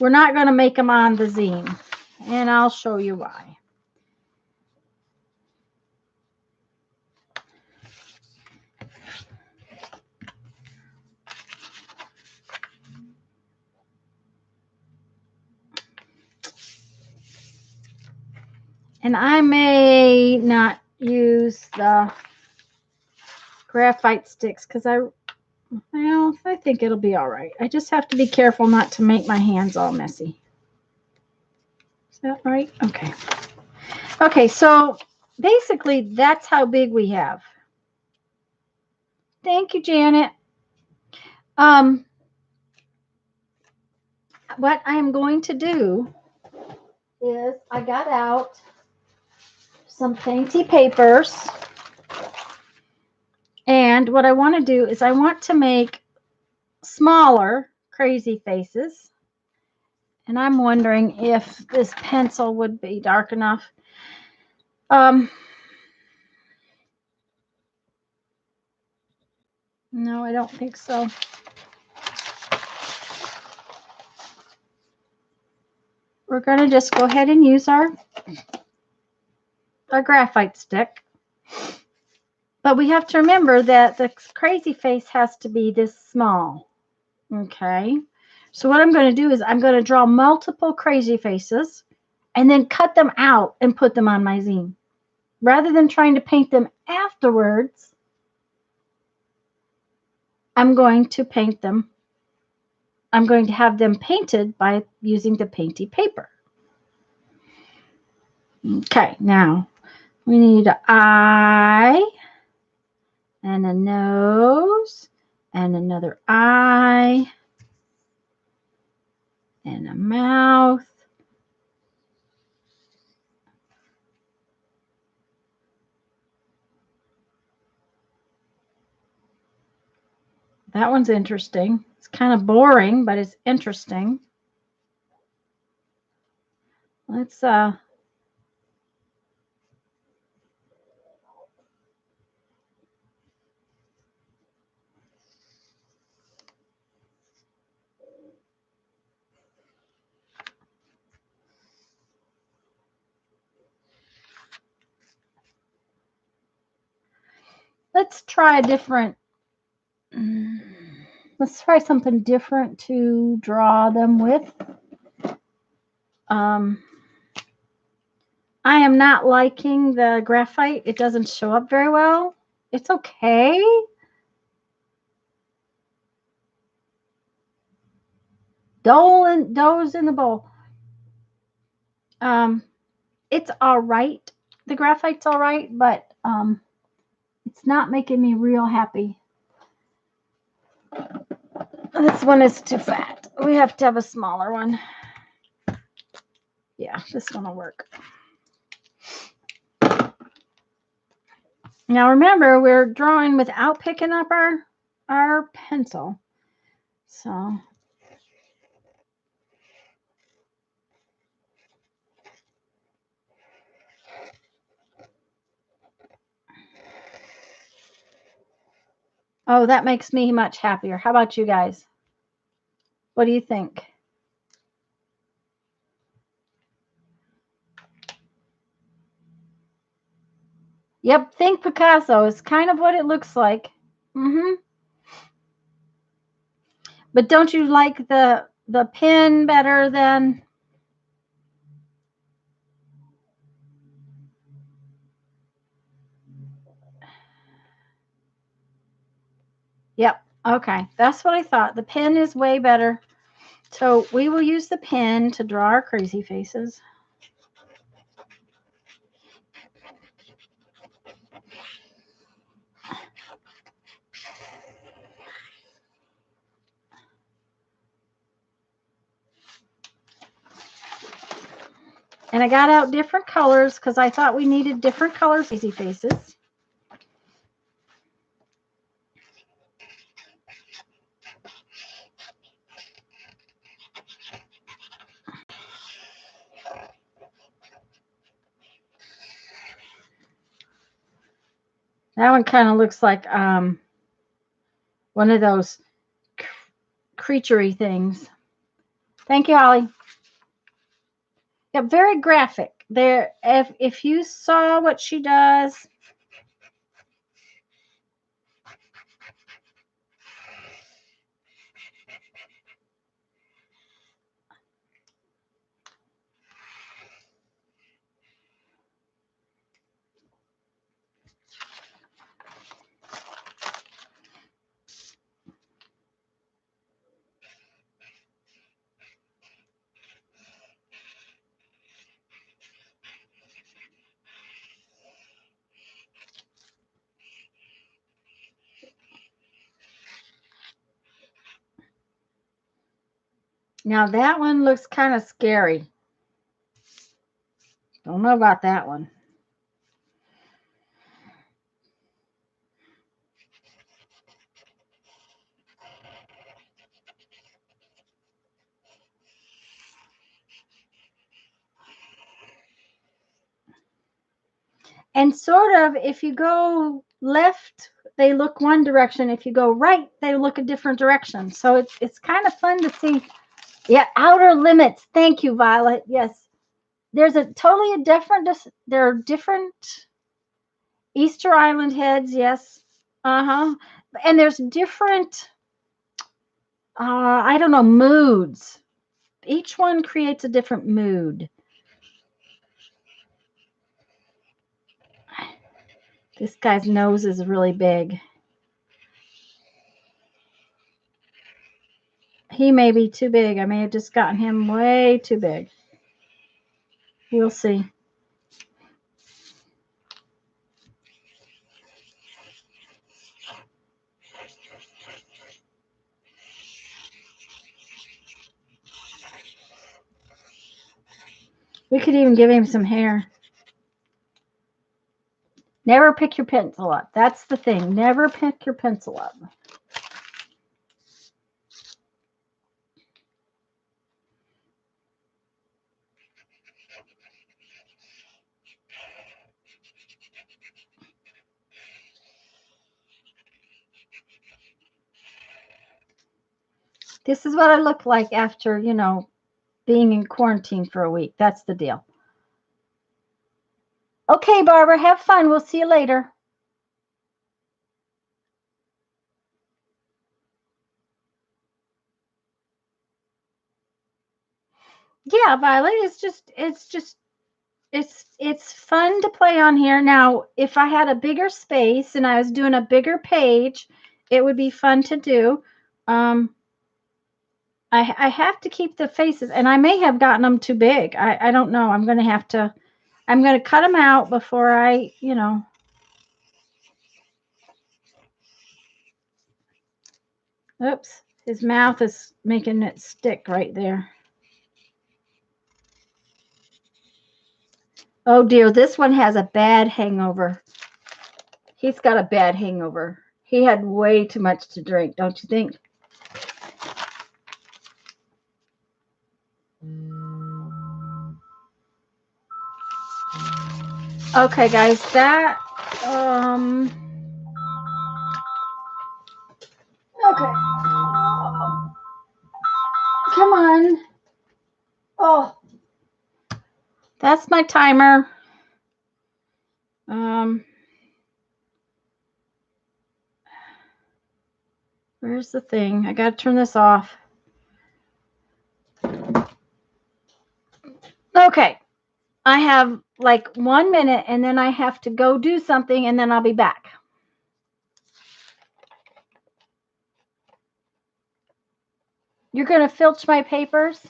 we're not going to make them on the zine. And I'll show you why. And I may not use the graphite sticks because I think it'll be all right. I just have to be careful not to make my hands all messy. Is that right? Okay. Okay, so basically that's how big we have. Thank you, Janet. What I'm going to do is I got out some painty papers. And what I want to do is I want to make smaller crazy faces. And I'm wondering if this pencil would be dark enough. No, I don't think so. We're going to just go ahead and use our graphite stick. But we have to remember that the crazy face has to be this small. Okay. So what I'm going to do is I'm going to draw multiple crazy faces and then cut them out and put them on my zine. Rather than trying to paint them afterwards, I'm going to paint them. I'm going to have them painted by using the painty paper. Okay, now we need an eye and a nose and another eye and a mouth. That one's interesting. It's kind of boring, but it's interesting. Let's try a different, let's try something different to draw them with. I am not liking the graphite. It doesn't show up very well. It's okay. Doughs in the bowl. It's all right. The graphite's all right, but it's not making me real happy. This one is too fat. We have to have a smaller one. Yeah, this one will work. Now remember, we're drawing without picking up our pencil. So oh, that makes me much happier. How about you guys? What do you think? Yep, think Picasso is kind of what it looks like. But don't you like the pen better than? Yep. Okay, that's what I thought. The pen is way better. So we will use the pen to draw our crazy faces. And I got out different colors because I thought we needed different colors crazy faces. That one kind of looks like one of those creature-y things. Thank you, Holly. Yeah, very graphic. There, if you saw what she does. Now that one looks kind of scary. Don't know about that one. And sort of, if you go left, they look one direction. If you go right, they look a different direction. So it's kind of fun to see. Yeah, outer limits. Thank you, Violet. Yes. There's a totally different, there are different Easter Island heads. Yes. Uh-huh. And there's different, I don't know, moods. Each one creates a different mood. This guy's nose is really big. He may be too big. I may have just gotten him way too big. We'll see. We could even give him some hair. Never pick your pencil up. That's the thing. Never pick your pencil up. This is what I look like after, being in quarantine for a week. That's the deal. Okay, Barbara, have fun. We'll see you later. Yeah, Violet, it's fun to play on here. Now, if I had a bigger space and I was doing a bigger page, it would be fun to do. I have to keep the faces, and I may have gotten them too big. I don't know. I'm going to have to, I'm going to cut them out before I, oops, his mouth is making it stick right there. Oh dear, this one has a bad hangover. He's got a bad hangover. He had way too much to drink, don't you think? Okay, guys, that, okay. Come on. Oh, that's my timer. Where's the thing? I got to turn this off. Okay. I have like 1 minute and then I have to go do something and then I'll be back. You're going to filch my papers?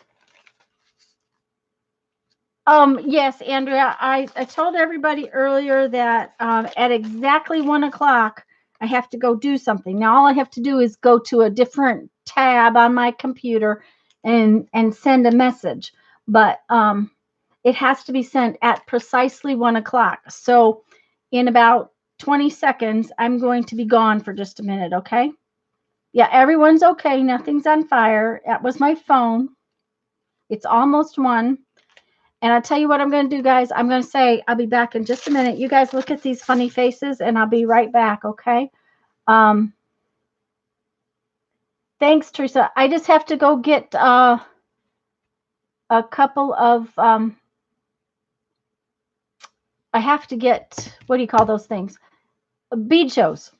Yes, Andrea, I told everybody earlier that at exactly 1 o'clock, I have to go do something. Now, all I have to do is go to a different tab on my computer and send a message. But it has to be sent at precisely 1 o'clock. So in about 20 seconds, I'm going to be gone for just a minute, okay? Yeah, everyone's okay. Nothing's on fire. That was my phone. It's almost 1. And I'll tell you what I'm going to do, guys. I'm going to say I'll be back in just a minute. You guys look at these funny faces, and I'll be right back, okay? Thanks, Teresa. I just have to go get a couple of, I have to get, what do you call those things? Bead shows.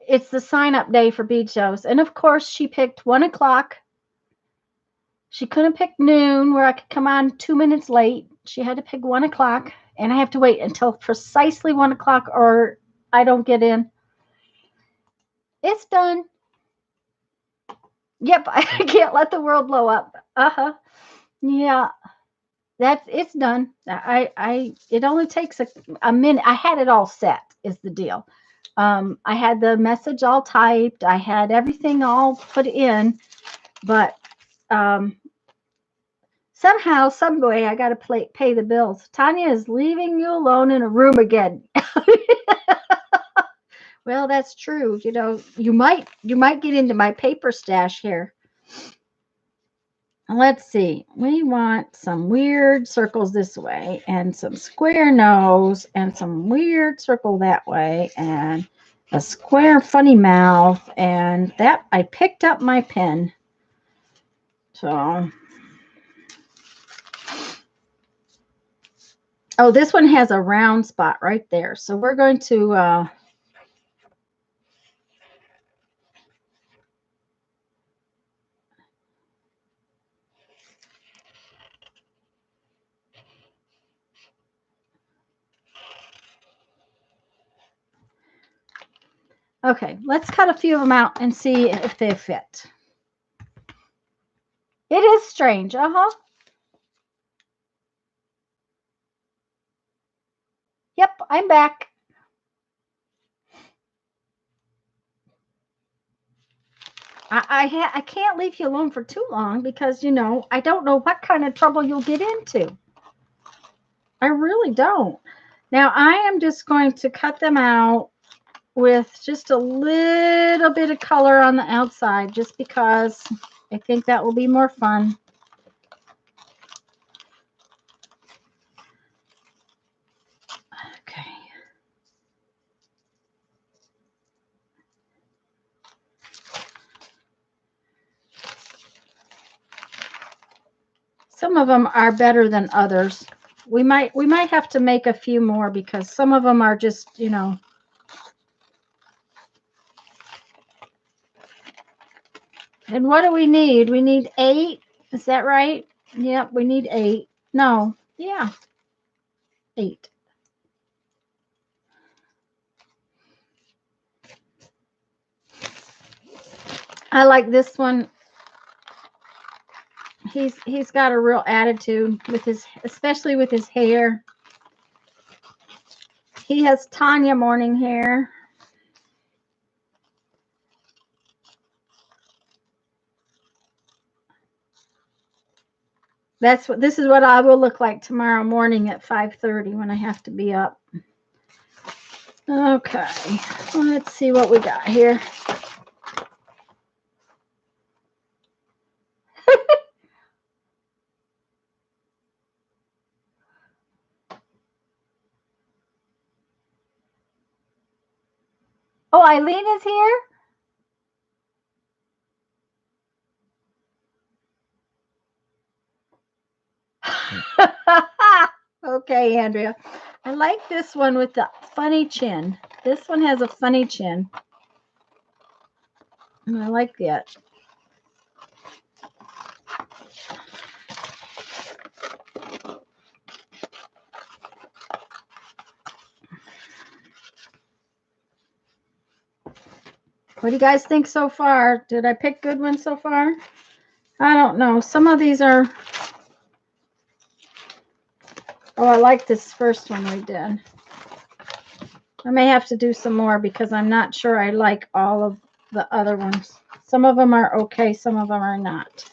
It's the sign-up day for bead shows. And, of course, she picked 1 o'clock. She couldn't pick noon where I could come on 2 minutes late. She had to pick 1 o'clock, and I have to wait until precisely 1 o'clock or I don't get in. It's done. Yep, I can't let the world blow up. Uh-huh. Yeah, it's done. It only takes a minute. I had it all set, is the deal. I had the message all typed. I had everything all put in, but somehow, some way, I got to pay the bills. Tanya is leaving you alone in a room again. Well, that's true. You might get into my paper stash here. Let's see. We want some weird circles this way and some square nose and some weird circle that way and a square funny mouth, and that I picked up my pen. So, oh, this one has a round spot right there. So we're going to okay, let's cut a few of them out and see if they fit. It is strange. Yep, I'm back. I can't leave you alone for too long because, I don't know what kind of trouble you'll get into. I really don't. Now, I am just going to cut them out with just a little bit of color on the outside just because I think that will be more fun. Okay. Some of them are better than others. We might have to make a few more because some of them are just, And what do we need? We need 8. Is that right? Yep, we need 8. No. Yeah. 8. I like this one He's got a real attitude with his, especially with his hair. He has Tanya morning hair. This is what I will look like tomorrow morning at 5:30 when I have to be up. Okay, let's see what we got here. Oh, Eileen is here? Okay, Andrea. I like this one with the funny chin. This one has a funny chin. And I like that. What do you guys think so far? Did I pick good ones so far? I don't know. Some of these are... Oh, I like this first one we did. I may have to do some more because I'm not sure I like all of the other ones. Some of them are okay, some of them are not.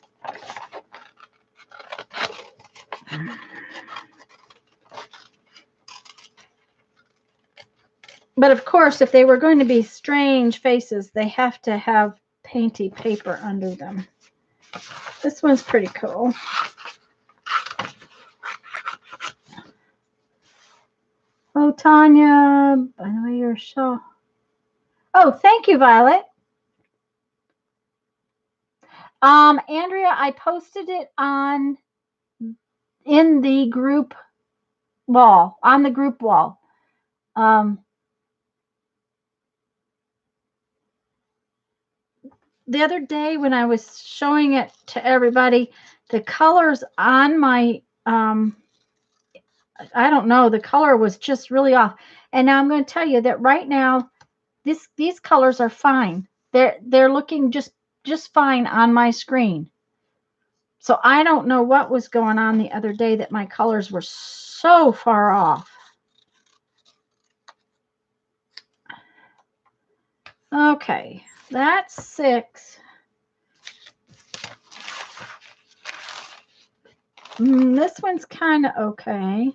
But of course, if they were going to be strange faces, they have to have painty paper under them. This one's pretty cool. Oh, Tanya, by the way, your show. Oh, thank you, Violet. Andrea, I posted it in the group wall, on the group wall. The other day when I was showing it to everybody, the colors on my, I don't know, the color was just really off. And now I'm going to tell you that right now, these colors are fine. They're looking just fine on my screen. So I don't know what was going on the other day that my colors were so far off. Okay, that's 6. This one's kind of okay.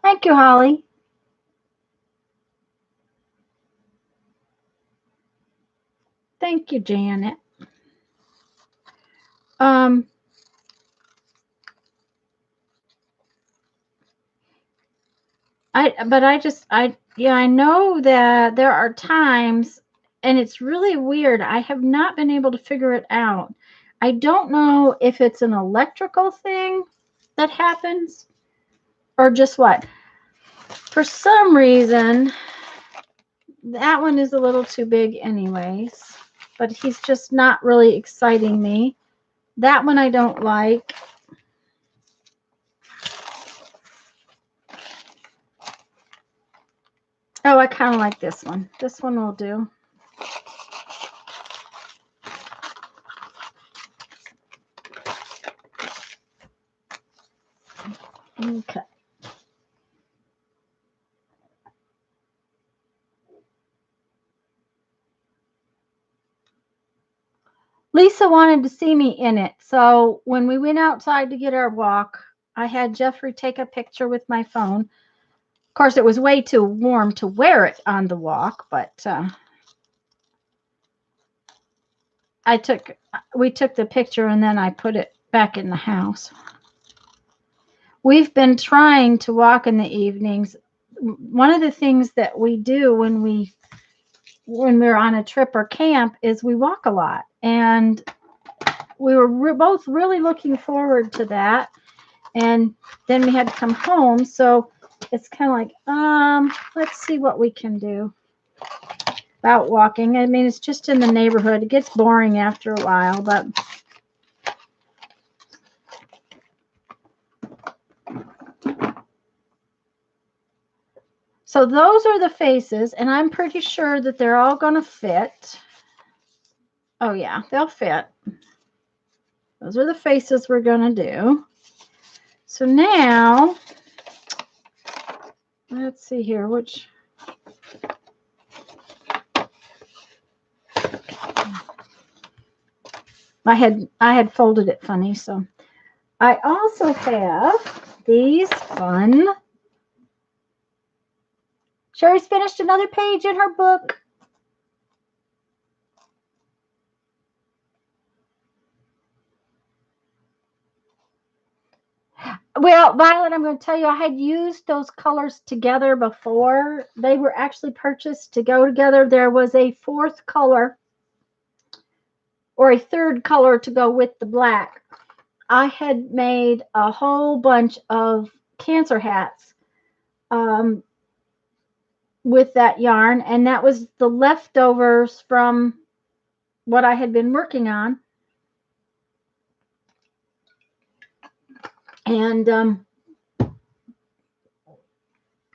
Thank you, Holly. Thank you, Janet. I know that there are times, and it's really weird. I have not been able to figure it out. I don't know if it's an electrical thing that happens or just what. For some reason, that one is a little too big anyways, but he's just not really exciting me. That one I don't like. Oh, I kind of like this one. This one will do. Okay. Lisa wanted to see me in it. So when we went outside to get our walk, I had Jeffrey take a picture with my phone. Of course, it was way too warm to wear it on the walk, but we took the picture and then I put it back in the house. We've been trying to walk in the evenings. One of the things that we do when we're on a trip or camp is we walk a lot, and we were both really looking forward to that. And then we had to come home, so it's kind of like, let's see what we can do about walking. I mean, it's just in the neighborhood. It gets boring after a while, but So those are the faces, and I'm pretty sure that they're all going to fit. Oh, yeah, they'll fit. Those are the faces we're going to do. So now, let's see here, which... I had folded it funny, so I also have these fun. Sherry's finished another page in her book. Well, Violet, I'm going to tell you, I had used those colors together before. They were actually purchased to go together. There was a fourth color or a third color to go with the black. I had made a whole bunch of cancer hats with that yarn, and that was the leftovers from what I had been working on. And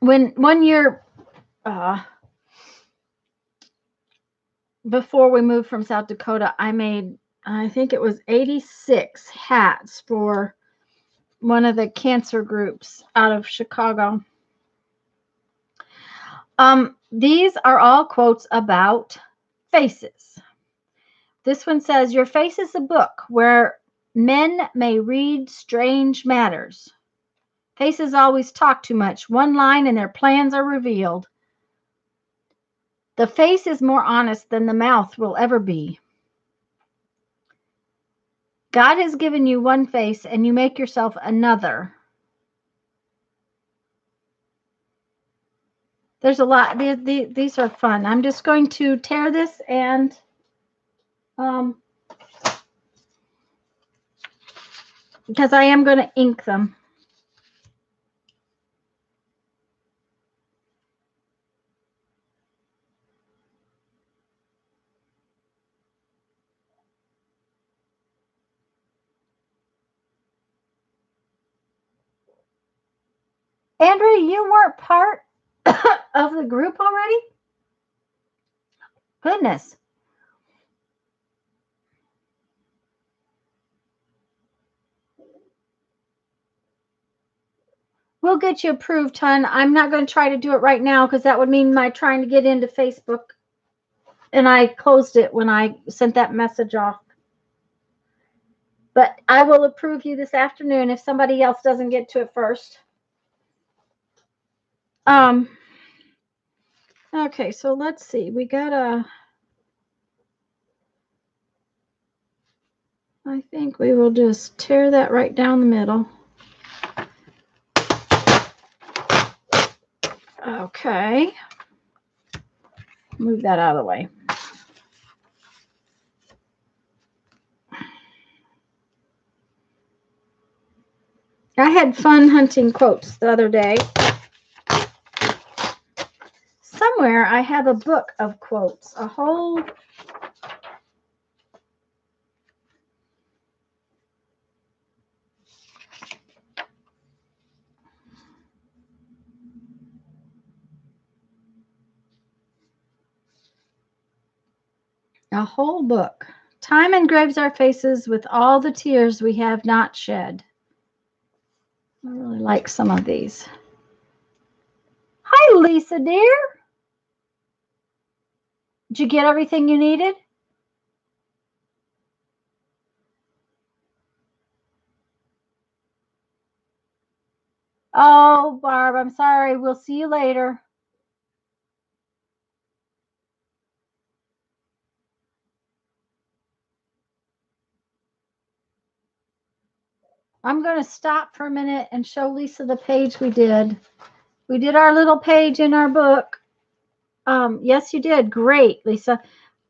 when one year before we moved from South Dakota, I made, I think it was 86 hats for one of the cancer groups out of Chicago. These are all quotes about faces. This one says, "Your face is a book where men may read strange matters. Faces always talk too much. One line and their plans are revealed. The face is more honest than the mouth will ever be. God has given you one face and you make yourself another." There's a lot. These are fun. I'm just going to tear this and because I am going to ink them. Andrea, you weren't part of the group already? Goodness. We'll get you approved, hon. I'm not going to try to do it right now because that would mean my trying to get into Facebook. And I closed it when I sent that message off. But I will approve you this afternoon if somebody else doesn't get to it first. Okay, so let's see. We got I think we will just tear that right down the middle. Okay. Move that out of the way. I had fun hunting quotes the other day. Somewhere I have a book of quotes, a whole book. Time engraves our faces with all the tears we have not shed. I really like some of these. Hi, Lisa, dear. Did you get everything you needed? Oh, Barb, I'm sorry. We'll see you later. I'm going to stop for a minute and show Lisa the page we did. We did our little page in our book. Yes, you did. Great, Lisa.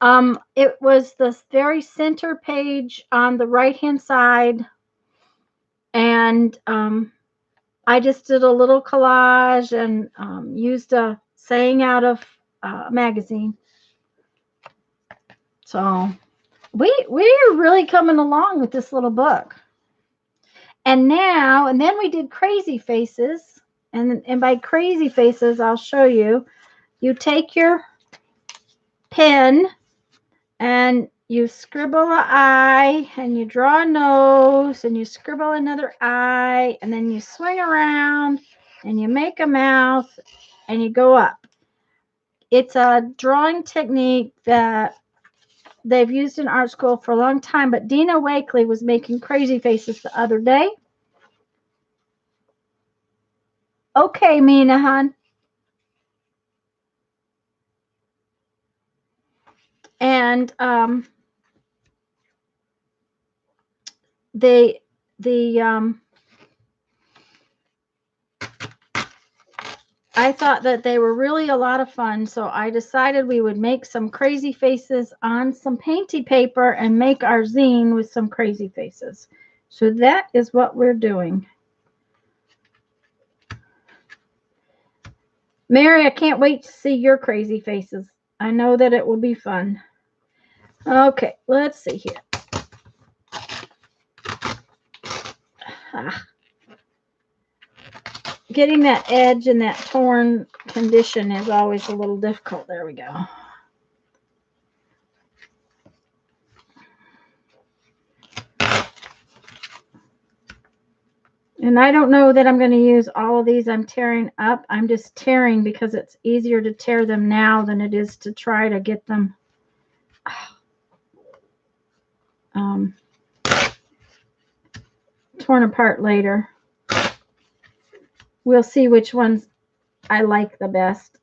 It was the very center page on the right-hand side. And I just did a little collage and used a saying out of a magazine. So we're really coming along with this little book. And then we did crazy faces. And by crazy faces, I'll show you. You take your pen and you scribble an eye and you draw a nose and you scribble another eye and then you swing around and you make a mouth and you go up. It's a drawing technique that they've used in art school for a long time, but Dina Wakely was making crazy faces the other day. Okay, Mina, hon. And the I thought that they were really a lot of fun, so I decided we would make some crazy faces on some painty paper and make our zine with some crazy faces. So that is what we're doing. Mary, I can't wait to see your crazy faces. I know that it will be fun. Okay, let's see here. Getting that edge and that torn condition is always a little difficult. There we go. And I don't know that I'm going to use all of these I'm tearing up. I'm just tearing because it's easier to tear them now than it is to try to get them torn apart later. We'll see which ones I like the best.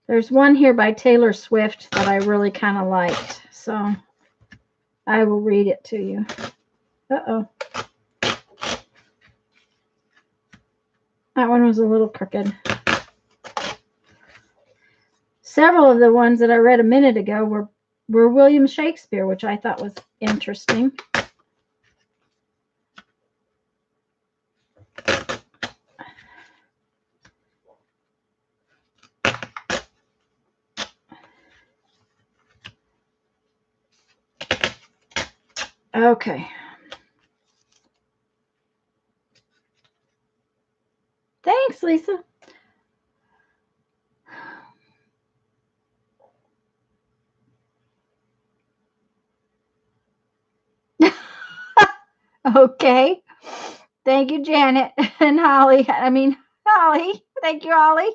There's one here by Taylor Swift that I really kind of liked, so I will read it to you. Uh-oh. That one was a little crooked. Several of the ones that I read a minute ago were William Shakespeare, which I thought was interesting. Okay. Thanks, Lisa. Okay. Thank you, Janet and Holly. Holly. Thank you, Holly.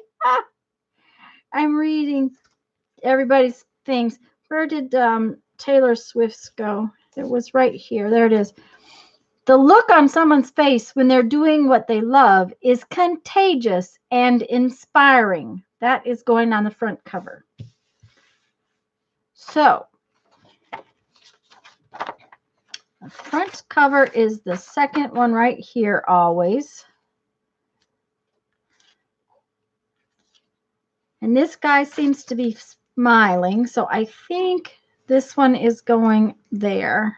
I'm reading everybody's things. Where did Taylor Swift's go? It was right here. There it is. The look on someone's face when they're doing what they love is contagious and inspiring. That is going on the front cover. So, the front cover is the second one right here always. And this guy seems to be smiling, so I think this one is going there.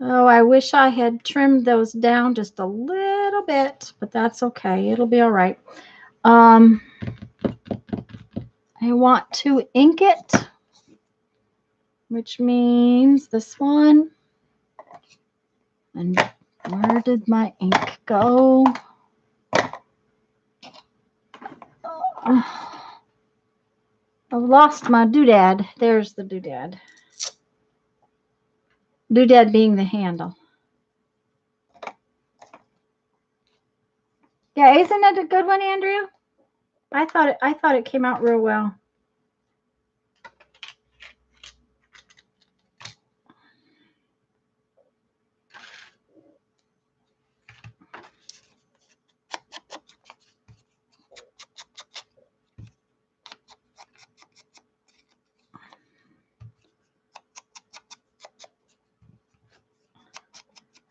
Oh, I wish I had trimmed those down just a little bit, but that's okay. It'll be all right. I want to ink it, which means this one. And where did my ink go? I've lost my doodad. There's the doodad. Doodad being the handle. Yeah, isn't that a good one, Andrea? I thought it came out real well.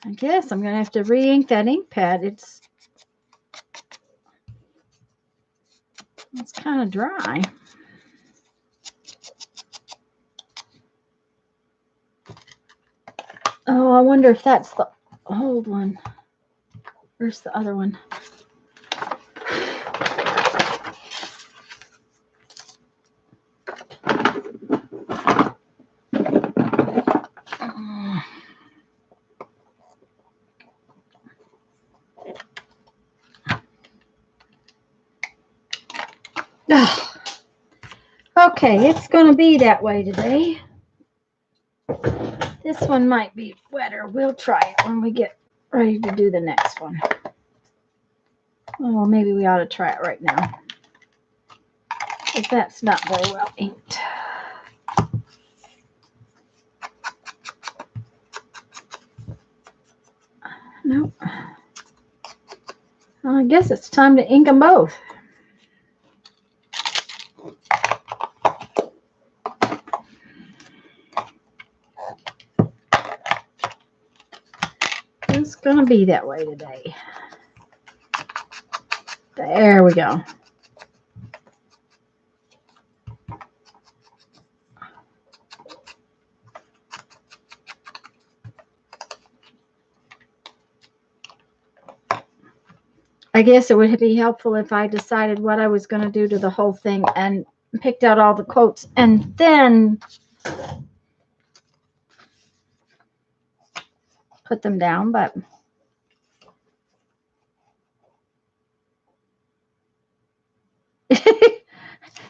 I guess I'm going to have to re-ink that ink pad. It's kind of dry. Oh, I wonder if that's the old one. Where's the other one? Okay, it's going to be that way today. This one might be wetter. We'll try it when we get ready to do the next one. Oh, maybe we ought to try it right now. If that's not very well inked. Nope. Well, I guess it's time to ink them both. It's going to be that way today. There we go. I guess it would be helpful if I decided what I was going to do to the whole thing and picked out all the quotes and then put them down, but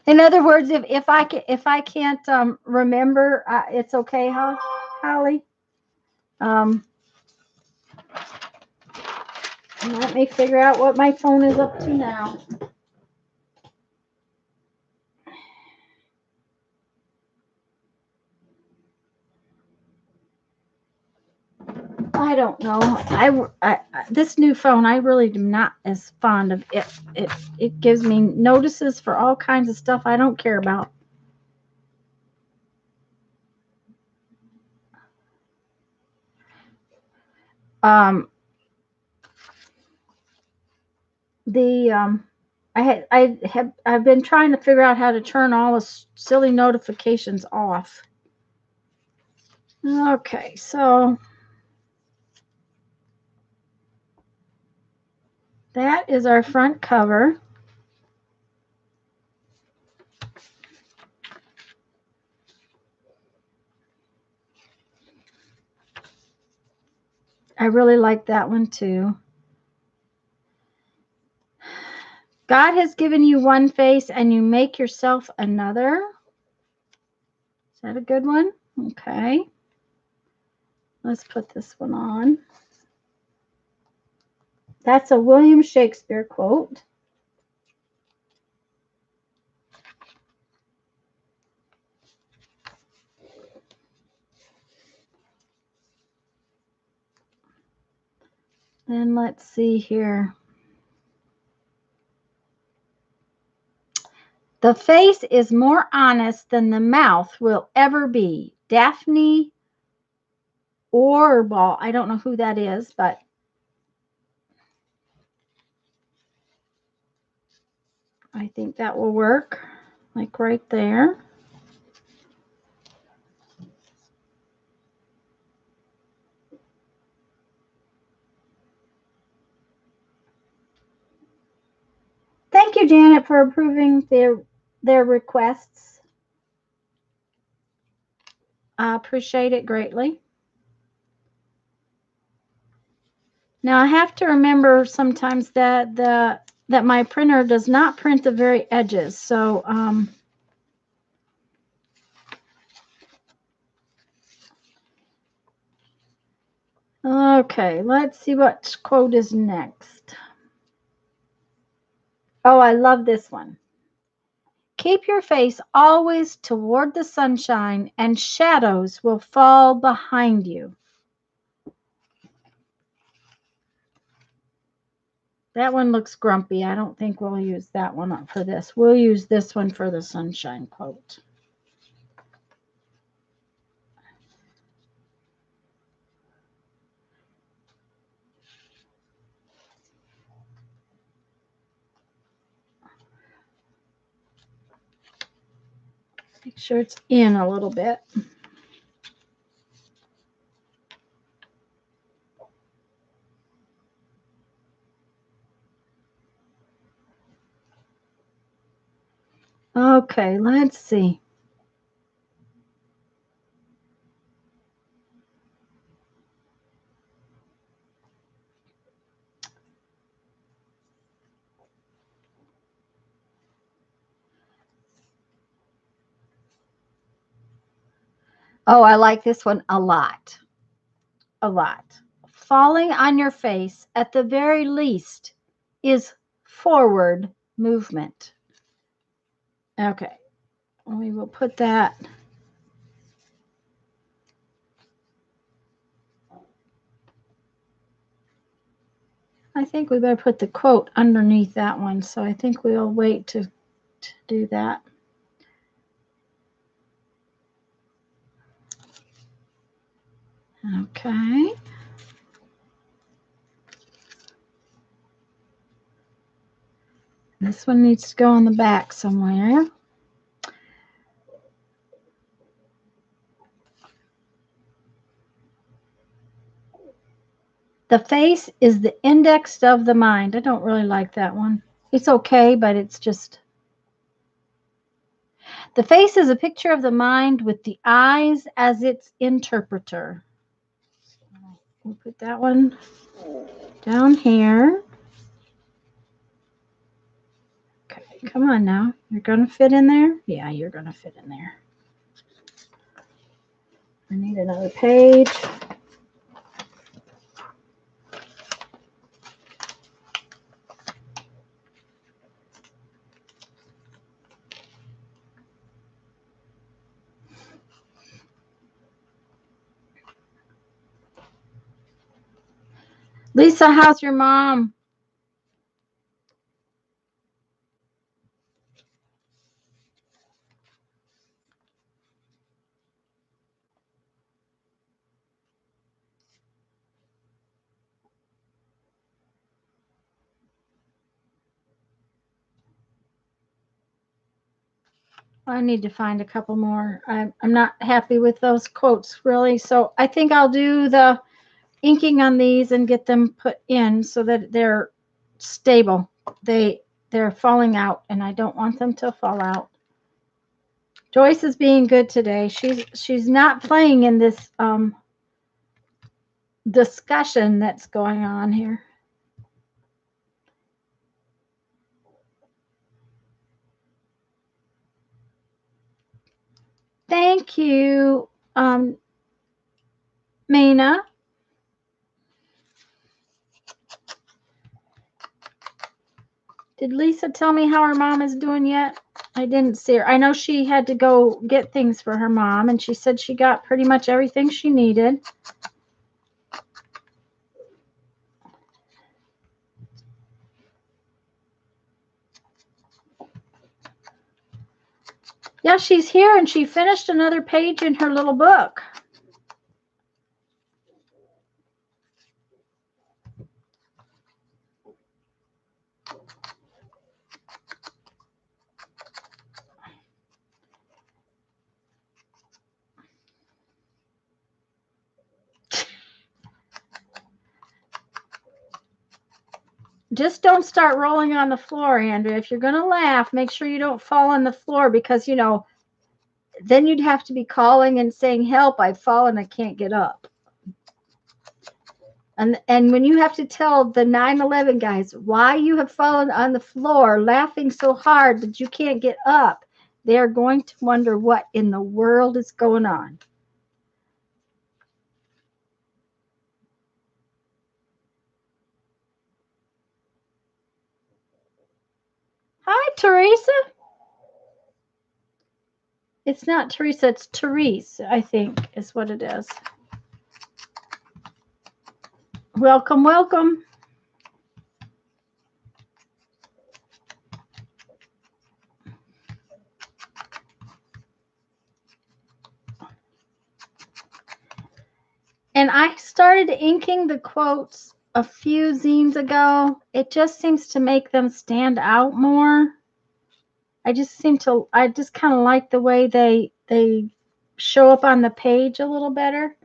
in other words, if I can't remember, it's okay, huh, Holly? Let me figure out what my phone is up to now. I don't know. This new phone, I really am not as fond of it. It gives me notices for all kinds of stuff I don't care about. I've been trying to figure out how to turn all the silly notifications off. Okay, so that is our front cover. I really like that one too. God has given you one face and you make yourself another. Is that a good one? Okay. Let's put this one on. That's a William Shakespeare quote. And let's see here. The face is more honest than the mouth will ever be. Daphne Orball. I don't know who that is, but I think that will work. Like right there. Thank you, Janet, for approving their requests. I appreciate it greatly. Now I have to remember sometimes that that my printer does not print the very edges. So okay, let's see what quote is next. Oh, I love this one. Keep your face always toward the sunshine, and shadows will fall behind you. That one looks grumpy. I don't think we'll use that one up for this. We'll use this one for the sunshine quote. Make sure it's in a little bit. Okay, let's see. Oh, I like this one a lot. A lot. Falling on your face at the very least is forward movement. Okay, we will put that. I think we better put the quote underneath that one, so I think we'll wait to do that. Okay. This one needs to go on the back somewhere. The face is the index of the mind. I don't really like that one. It's okay, but it's just. The face is a picture of the mind with the eyes as its interpreter. We'll put that one down here. Okay, come on now. You're going to fit in there? Yeah, you're going to fit in there. I need another page. Lisa, how's your mom? I need to find a couple more. I'm not happy with those quotes, really. So I think I'll do the inking on these and get them put in so that they're stable. They're falling out, and I don't want them to fall out. Joyce is being good today. She's not playing in this discussion that's going on here. Thank you, Mina. Did Lisa tell me how her mom is doing yet? I didn't see her. I know she had to go get things for her mom, and she said she got pretty much everything she needed. Yeah, she's here, and she finished another page in her little book. Just don't start rolling on the floor, Andrea. If you're going to laugh, make sure you don't fall on the floor because, then you'd have to be calling and saying, help, I've fallen, I can't get up. And when you have to tell the 9/11 guys why you have fallen on the floor laughing so hard that you can't get up, they're going to wonder what in the world is going on. Hi, Teresa. It's not Teresa, it's Therese, I think is what it is. Welcome, welcome. And I started inking the quotes a few zines ago. It just seems to make them stand out more. I just kind of like the way they show up on the page a little better.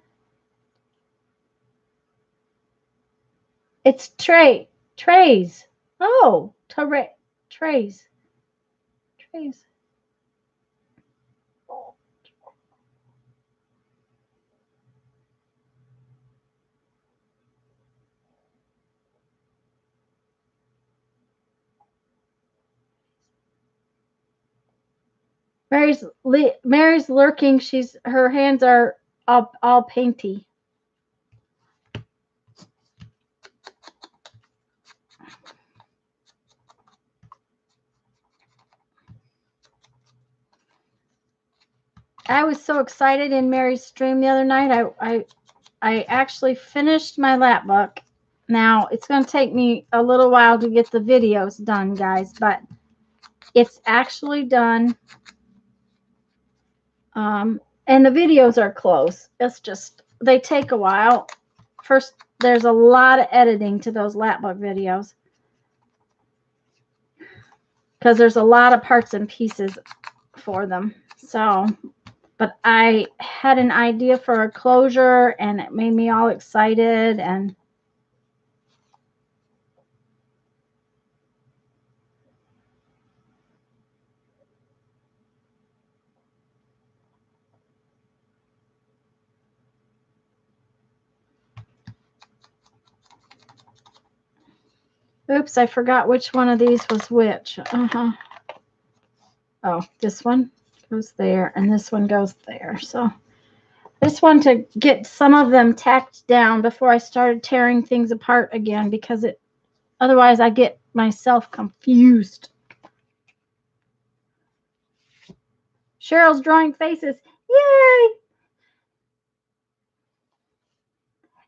It's trays. Oh, trays. Trays. Mary's lurking. Her hands are all painty. I was so excited in Mary's stream the other night. I actually finished my lap book. Now it's going to take me a little while to get the videos done, guys, but it's actually done. And the videos are close. It's just, they take a while. First, there's a lot of editing to those lap book videos because there's a lot of parts and pieces for them. So, but I had an idea for a closure and it made me all excited. And oops, I forgot which one of these was which. Oh, this one goes there and this one goes there. So I just wanted to get some of them tacked down before I started tearing things apart again, because otherwise I get myself confused. Cheryl's drawing faces. Yay!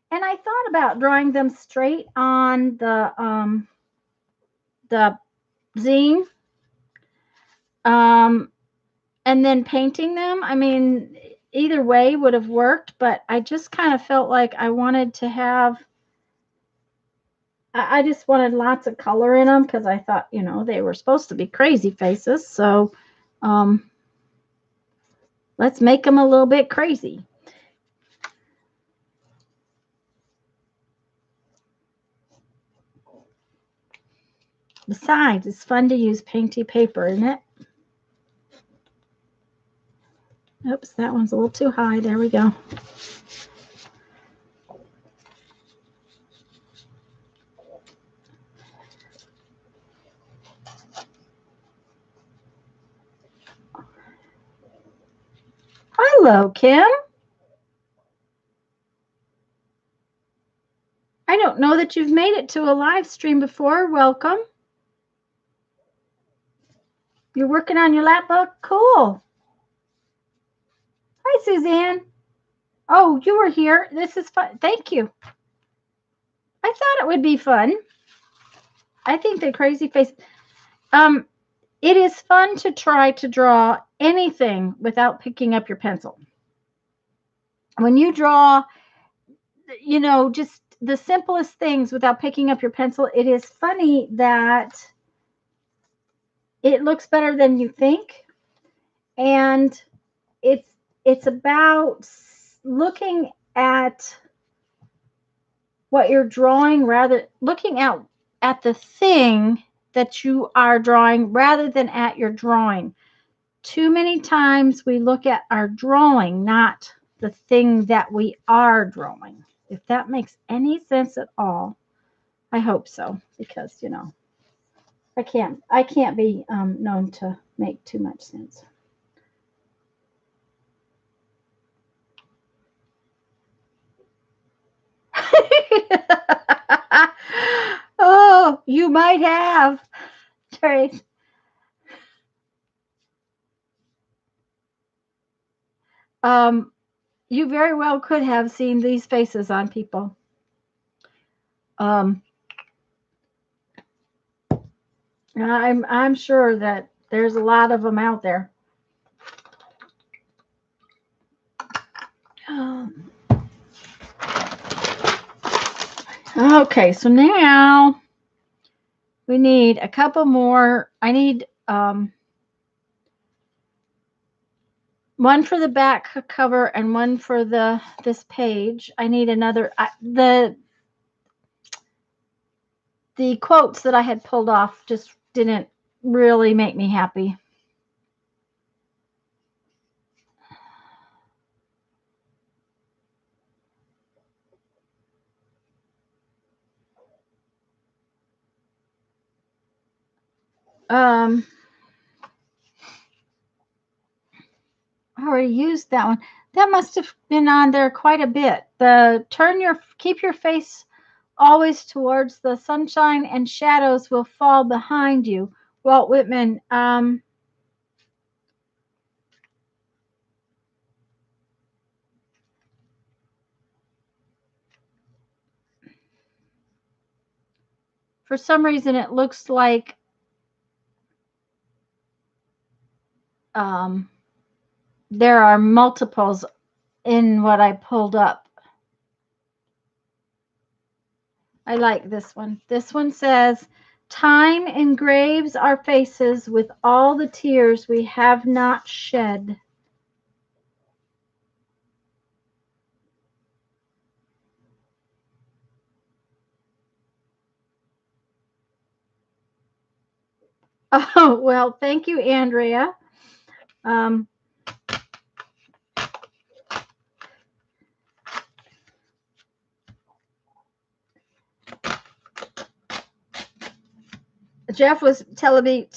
And I thought about drawing them straight on the zine, and then painting them. I mean, either way would have worked, but I just kind of felt like I wanted to have, I just wanted lots of color in them because I thought, you know, they were supposed to be crazy faces. So let's make them a little bit crazy. Besides, it's fun to use painty paper, isn't it? Oops, that one's a little too high. There we go. Hello, Kim. I don't know that you've made it to a live stream before. Welcome. You're working on your lap book? Cool. Hi, Suzanne. Oh, you were here. This is fun. Thank you. I thought it would be fun. I think the crazy face. It is fun to try to draw anything without picking up your pencil. When you draw, you know, just the simplest things without picking up your pencil, it is funny that it looks better than you think. And it's about looking at what you're drawing, rather looking at the thing that you are drawing rather than at your drawing. Too many times we look at our drawing, not the thing that we are drawing. If that makes any sense at all, I hope so, because, you know, I can't be known to make too much sense. Oh, you might have, Trace. You very well could have seen these faces on people. I'm sure that there's a lot of them out there. Okay, so now we need a couple more. I need one for the back cover and one for this page. I need another. The quotes that I had pulled off just didn't really make me happy. I already used that one. That must have been on there quite a bit. Keep your face always towards the sunshine and shadows will fall behind you. Walt Whitman. For some reason, it looks like um, there are multiples in what I pulled up. I like this one. This one says, time engraves our faces with all the tears we have not shed. Oh, well, thank you, Andrea. Um, Jeff was telling me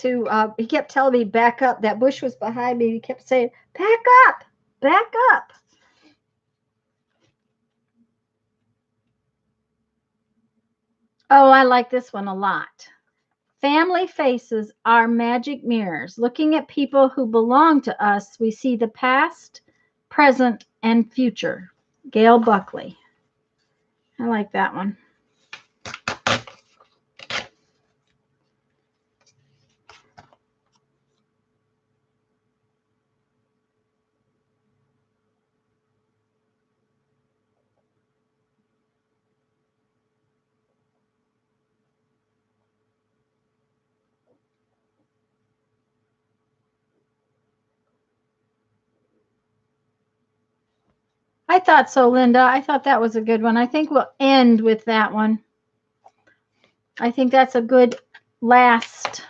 he kept telling me back up. That bush was behind me. He kept saying, back up, back up. Oh, I like this one a lot. Family faces are magic mirrors. Looking at people who belong to us, we see the past, present, and future. Gail Buckley. I like that one. I thought so, Linda. I thought that was a good one. I think we'll end with that one. I think that's a good last.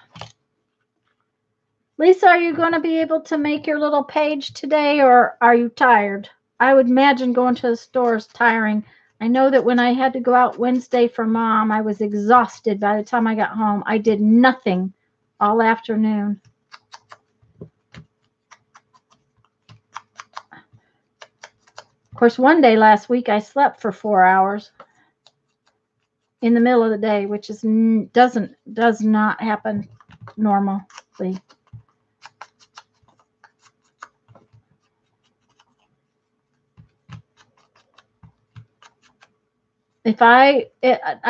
Lisa, are you going to be able to make your little page today, or are you tired? I would imagine going to the store is tiring. I know that when I had to go out Wednesday for Mom, I was exhausted by the time I got home. I did nothing all afternoon. Of course, one day last week I slept for 4 hours in the middle of the day, which does not happen normally. I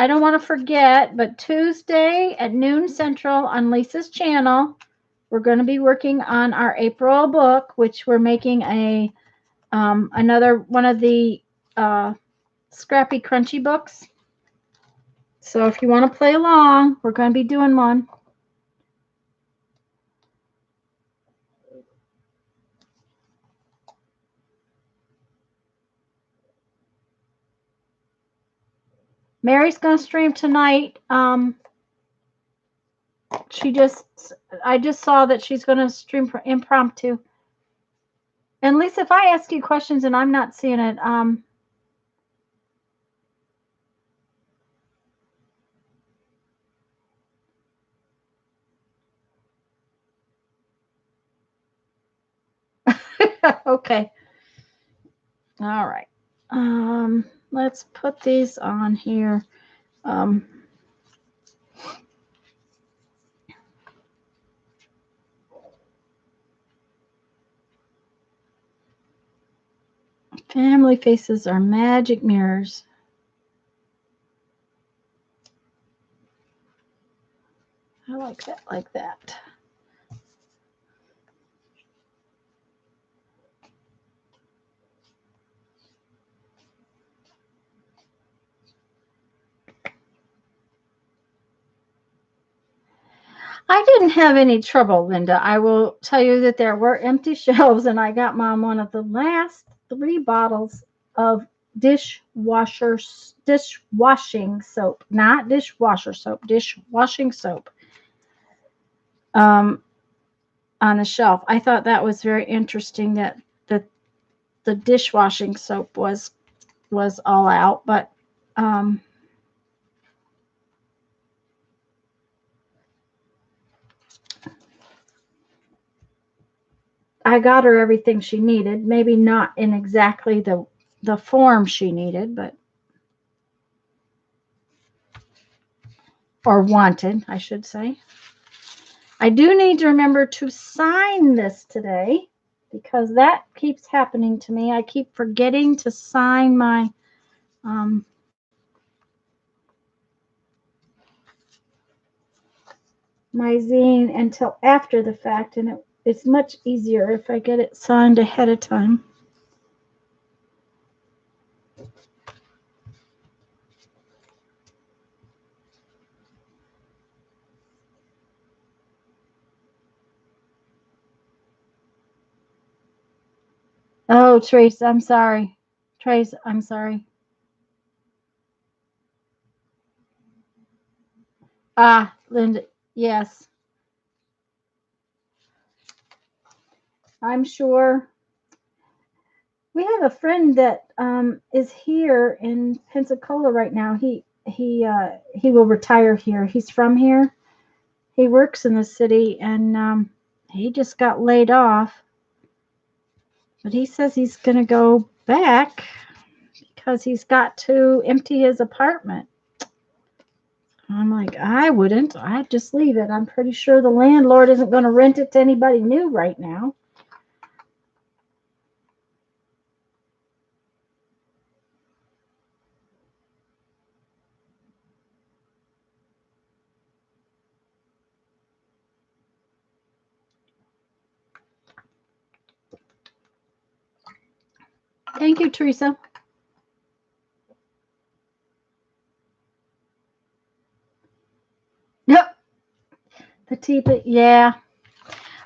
don't want to forget, but Tuesday at noon Central on Lisa's channel, we're going to be working on our April book, which we're making another one of the Scrappy Crunchy books. So if you want to play along, we're going to be doing one. Mary's going to stream tonight. I just saw that she's going to stream for impromptu. And Lisa, if I ask you questions and I'm not seeing it, okay. All right. Let's put these on here. Family faces are magic mirrors. I like that, like that. I didn't have any trouble, Linda. I will tell you that there were empty shelves, and I got Mom one of the last 3 bottles of dishwashing soap, not dishwasher soap, dishwashing soap on the shelf. I thought that was very interesting that the dishwashing soap was all out, but I got her everything she needed. Maybe not in exactly the form she needed, but or wanted, I should say. I do need to remember to sign this today because that keeps happening to me. I keep forgetting to sign my my zine until after the fact, and it's much easier if I get it signed ahead of time. Oh, Trace, I'm sorry. Trace, I'm sorry. Ah, Linda, yes. I'm sure. We have a friend that is here in Pensacola right now. He will retire here. He's from here. He works in the city, and he just got laid off. But he says he's going to go back because he's got to empty his apartment. I'm like, I wouldn't. I'd just leave it. I'm pretty sure the landlord isn't going to rent it to anybody new right now. Thank you, Teresa. Yep. The teepee. Yeah.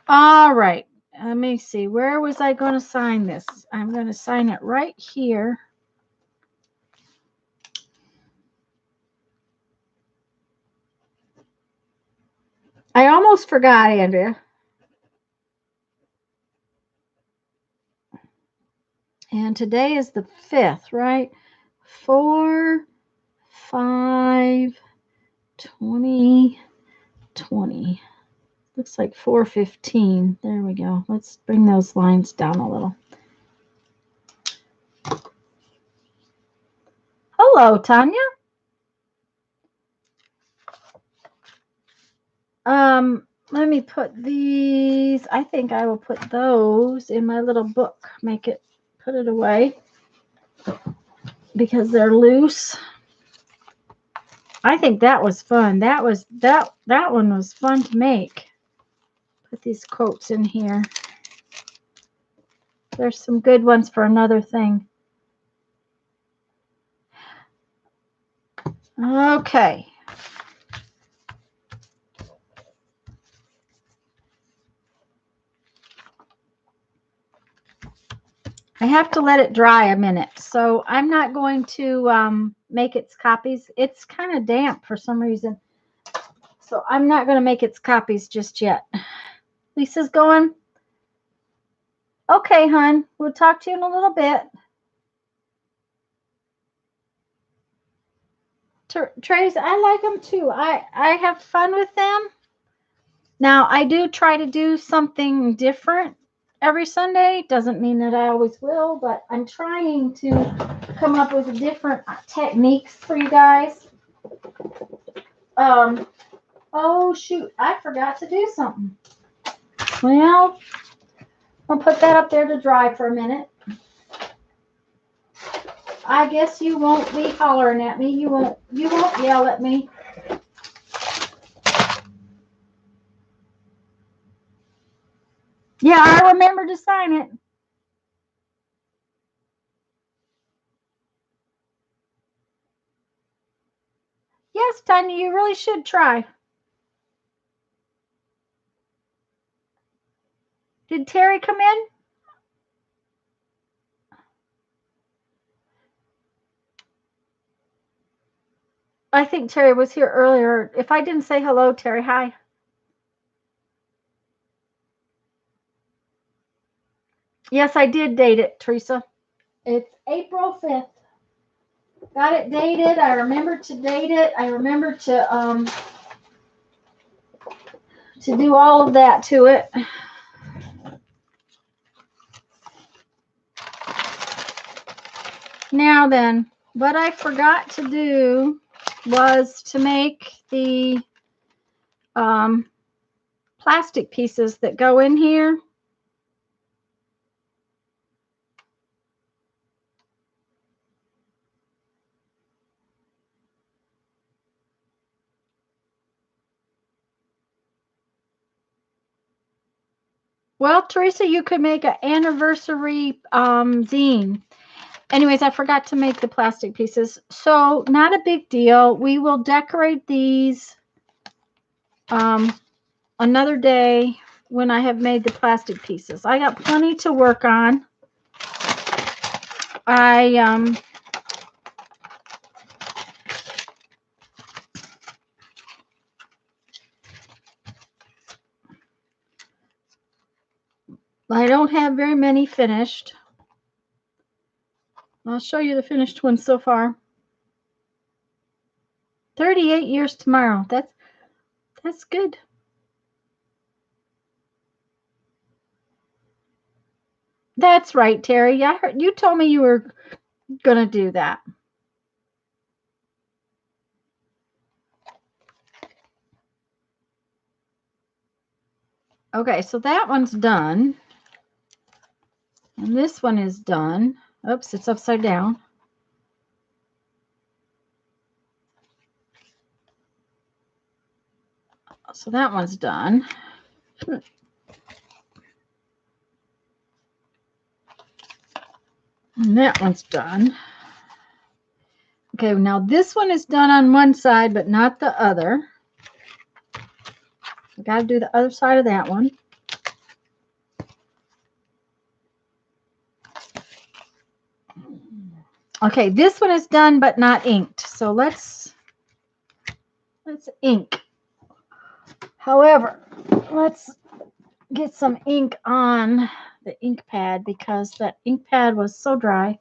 All right. Let me see. Where was I going to sign this? I'm going to sign it right here. I almost forgot, Andrea. And today is the 5th, right? 4, 5, 20, 20. Looks like 4:15. There we go. Let's bring those lines down a little. Hello, Tanya. Let me put these. I think I will put those in my little book. Put it away because they're loose. I think that was fun. That one was fun to make. Put these quotes in here. There's some good ones for another thing. Okay. I have to let it dry a minute, so I'm not going to make its copies. It's kind of damp for some reason, so I'm not going to make its copies just yet. Lisa's going. Okay, hon. We'll talk to you in a little bit. Trace, I like them too. I have fun with them. Now, I do try to do something different every Sunday. Doesn't mean that I always will, but I'm trying to come up with different techniques for you guys. Oh, shoot. I forgot to do something. Well, I'll put that up there to dry for a minute. I guess you won't be hollering at me. You won't yell at me. Yeah, I remember to sign it. Yes, Tanya, you really should try. Did Terry come in? I think Terry was here earlier. If I didn't say hello, Terry, hi. Yes, I did date it, Teresa. It's April 5th. Got it dated. I remember to date it. I remember to do all of that to it. Now then, what I forgot to do was to make the plastic pieces that go in here. Well, Teresa, you could make an anniversary zine. Anyways, I forgot to make the plastic pieces. So not a big deal. We will decorate these another day when I have made the plastic pieces. I got plenty to work on. I don't have very many finished. I'll show you the finished ones so far. 38 years tomorrow. That's good. That's right, Terry. I heard you told me you were going to do that. Okay, so that one's done. And this one is done. Oops, it's upside down. So that one's done. And that one's done. Okay, now this one is done on one side, but not the other. I got to do the other side of that one. Okay, this one is done, but not inked. So let's ink. However, let's get some ink on the ink pad because that ink pad was so dry.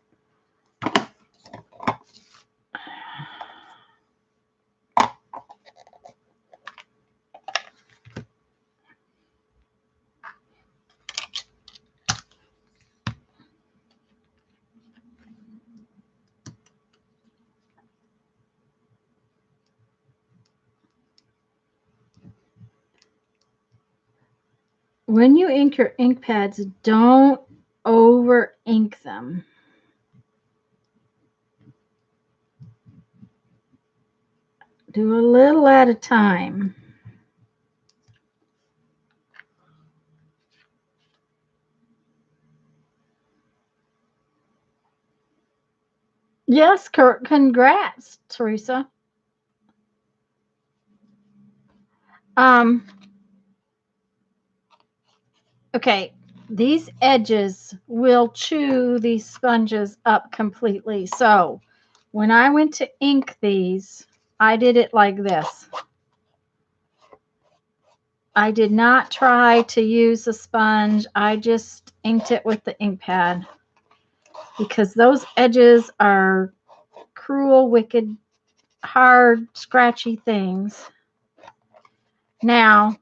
When you ink your ink pads, don't over ink them. Do a little at a time. Yes, congrats, Teresa. Okay, these edges will chew these sponges up completely. So when I went to ink these, I did it like this. I did not try to use a sponge. I just inked it with the ink pad because those edges are cruel, wicked, hard, scratchy things. Now,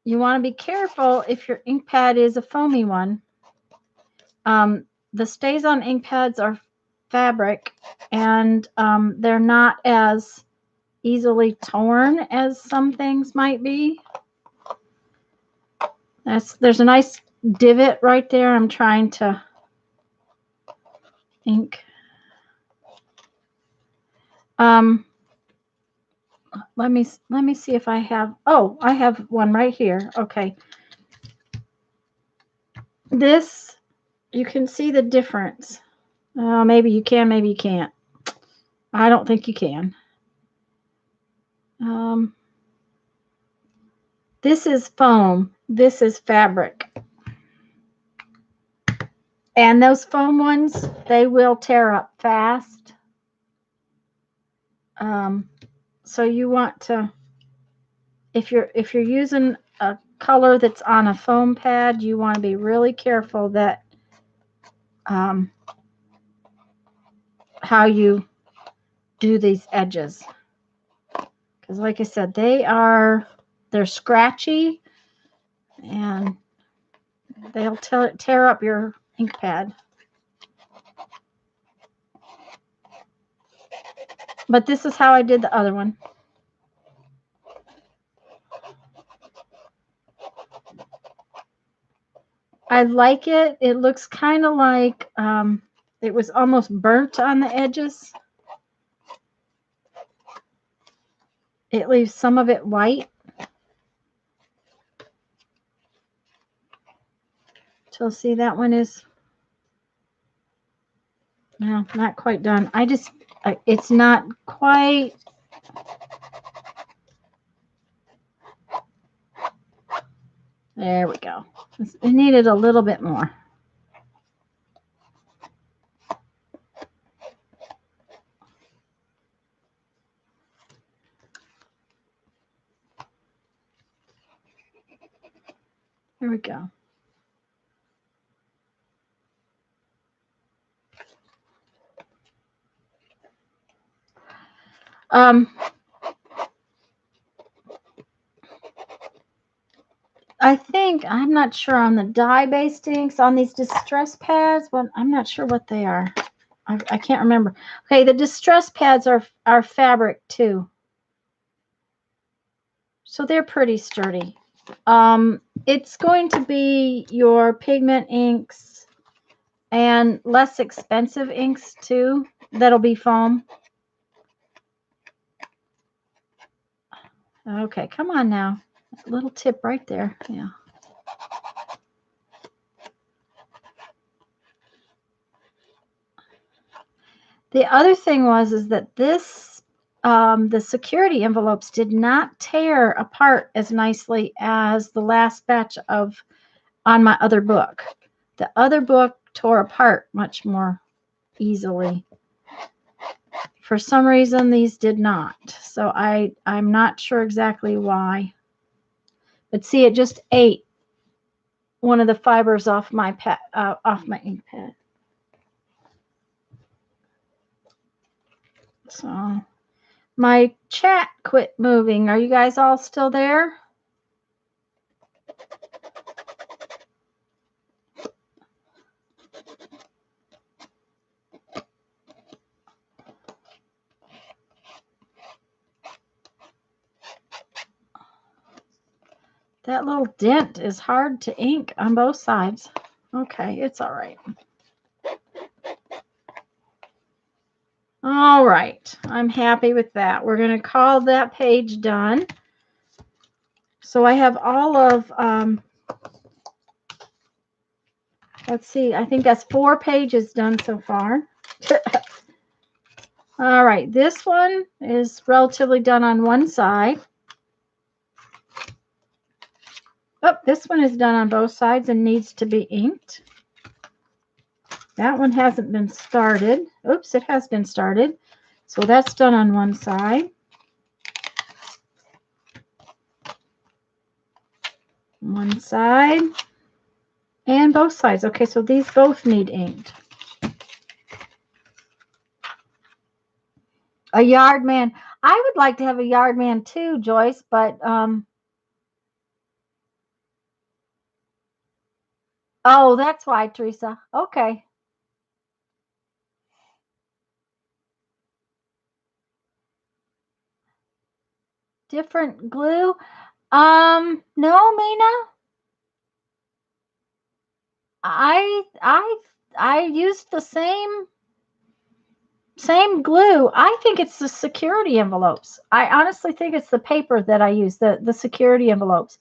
you want to be careful if your ink pad is a foamy one. The stays on ink pads are fabric and they're not as easily torn as some things might be. There's a nice divot right there. I'm trying to ink. Let me see if I have. Oh, I have one right here. Okay. This, you can see the difference. Maybe you can, maybe you can't. I don't think you can. This is foam. This is fabric. And those foam ones, they will tear up fast. So you want to, if you're using a color that's on a foam pad, you want to be really careful that how you do these edges. Because like I said, they're scratchy and they'll tear up your ink pad. But this is how I did the other one. I like it. It looks kind of like it was almost burnt on the edges. It leaves some of it white. So see, that one is, no, not quite done. It's not quite. There we go. It needed a little bit more. There we go. I think, I'm not sure on the dye-based inks, on these distress pads, but I'm not sure what they are. I can't remember. Okay, the distress pads are fabric too. So they're pretty sturdy. It's going to be your pigment inks and less expensive inks too. That'll be foam. Okay, come on now. A little tip right there. Yeah. The other thing is that this, the security envelopes did not tear apart as nicely as the last batch of on my other book. The other book tore apart much more easily. For some reason, these did not. So I'm not sure exactly why. But see, it just ate one of the fibers off my ink pad. So my chat quit moving. Are you guys all still there? That little dent is hard to ink on both sides. Okay, it's all right. All right, I'm happy with that. We're going to call that page done. So I have all of, let's see, I think that's 4 pages done so far. All right, this one is relatively done on one side. Oh, this one is done on both sides and needs to be inked. That one hasn't been started. Oops, it has been started. So that's done on one side. One side. And both sides. Okay, so these both need inked. A yard man. I would like to have a yard man too, Joyce, but oh, that's why, Teresa. Okay. Different glue. No, Mina. I used the same glue. I think it's the security envelopes. I honestly think it's the paper that I use, the security envelopes.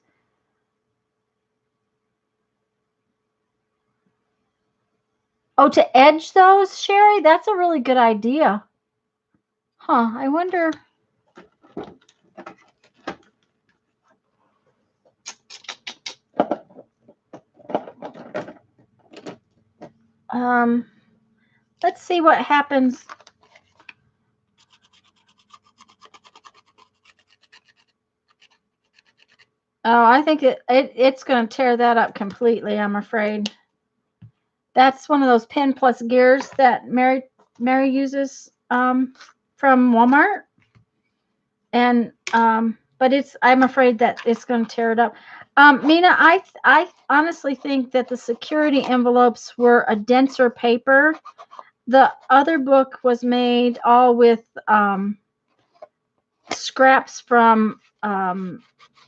Oh, to edge those, Sherry? That's a really good idea. Huh, I wonder. Let's see what happens. Oh, I think it's going to tear that up completely, I'm afraid. That's one of those pin plus gears that Mary uses from Walmart. And but I'm afraid that it's going to tear it up. Mina, I honestly think that the security envelopes were a denser paper. the other book was made all with scraps from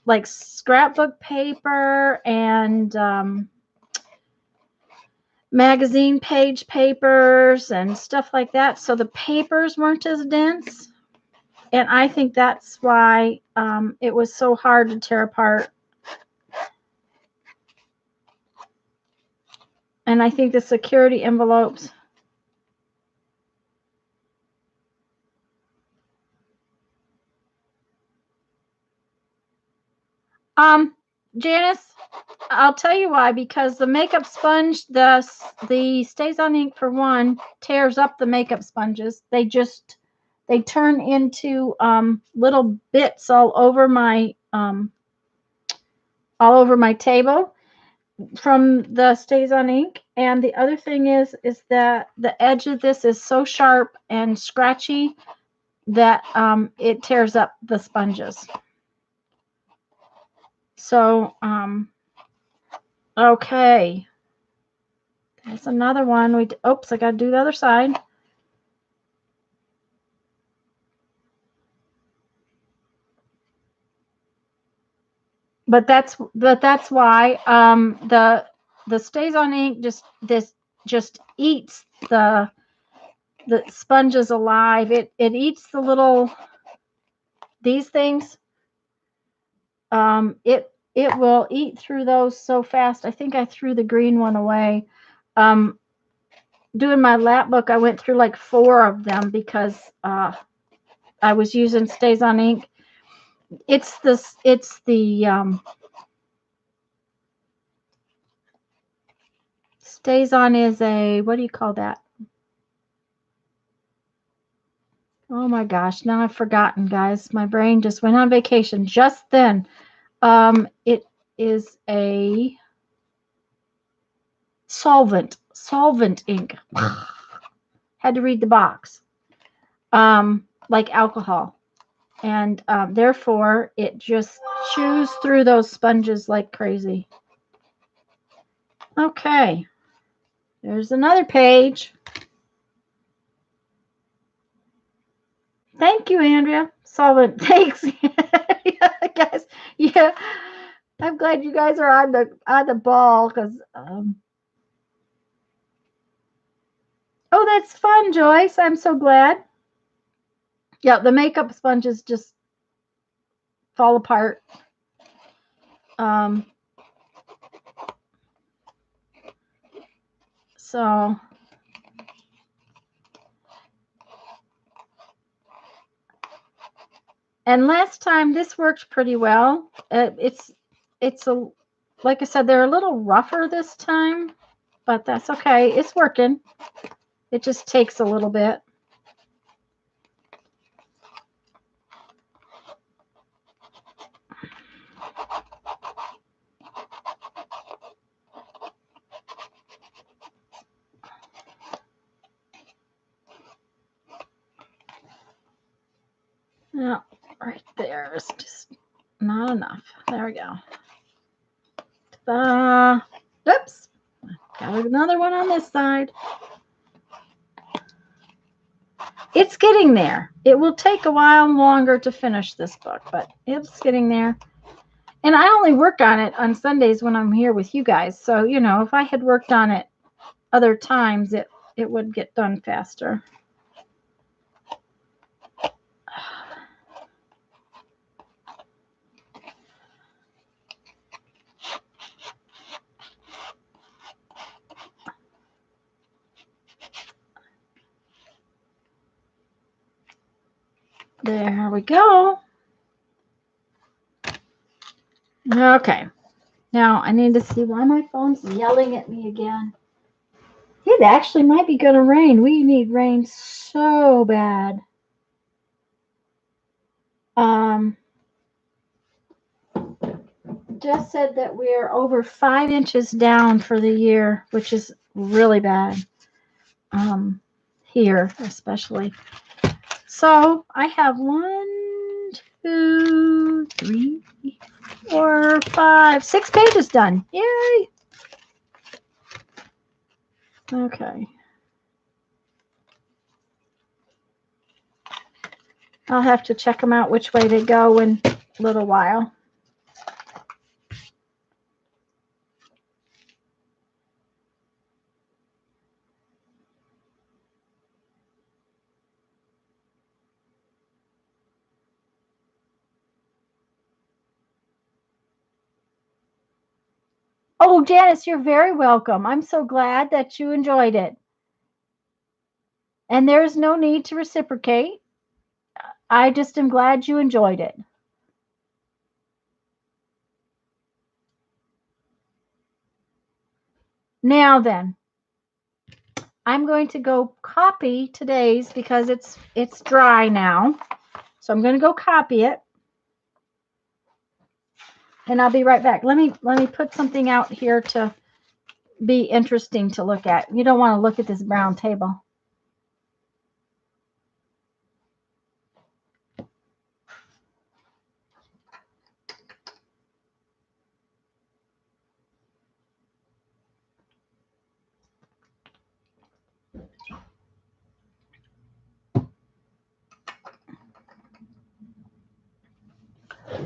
like scrapbook paper and magazine page papers and stuff like that. So the papers weren't as dense. And I think that's why it was so hard to tear apart. And I think the security envelopes. Janice, I'll tell you why. Because the makeup sponge, the Stays on ink for one, tears up the makeup sponges. They turn into little bits all over my table from the Stays on ink. And the other thing is that the edge of this is so sharp and scratchy that it tears up the sponges. So okay, there's another one. Oops, I got to do the other side. But that's why the Stays on ink just eats the sponges alive. It eats the little these things. It will eat through those so fast. I think I threw the green one away. Doing my lap book, I went through like 4 of them because I was using Stays on ink. It's the Stays on is a, what do you call that? Oh my gosh, now I've forgotten, guys. My brain just went on vacation just then. It is a solvent ink. Had to read the box. Like alcohol. And therefore, it just chews through those sponges like crazy. Okay. There's another page. Thank you, Andrea. Solvent. Thanks. Yeah, guys. Yeah. I'm glad you guys are on the ball because oh, that's fun, Joyce. I'm so glad. Yeah, the makeup sponges just fall apart. So and last time this worked pretty well. It's a, like I said, they're a little rougher this time, but that's okay. It's working. It just takes a little bit. Yeah, right there is just not enough. There we go. Oops. Got another one on this side. It's getting there. It will take a while longer to finish this book, but it's getting there. And I only work on it on Sundays when I'm here with you guys. So, you know, if I had worked on it other times, it would get done faster. There we go. Okay. Now I need to see why my phone's yelling at me again. It actually might be going to rain. We need rain so bad. Jess said that we're over 5 inches down for the year, which is really bad. Here especially. So I have 1, 2, 3, 4, 5, 6 pages done. Yay! Okay. I'll have to check them out which way they go in a little while. Oh, Janice, you're very welcome. I'm so glad that you enjoyed it. And there's no need to reciprocate. I just am glad you enjoyed it. Now then, I'm going to go copy today's because it's dry now. So I'm going to go copy it. And I'll be right back. Let me put something out here to be interesting to look at. You don't want to look at this brown table.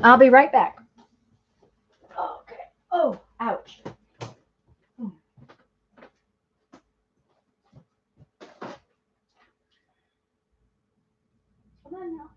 I'll be right back. Okay. Oh, ouch. Come on now.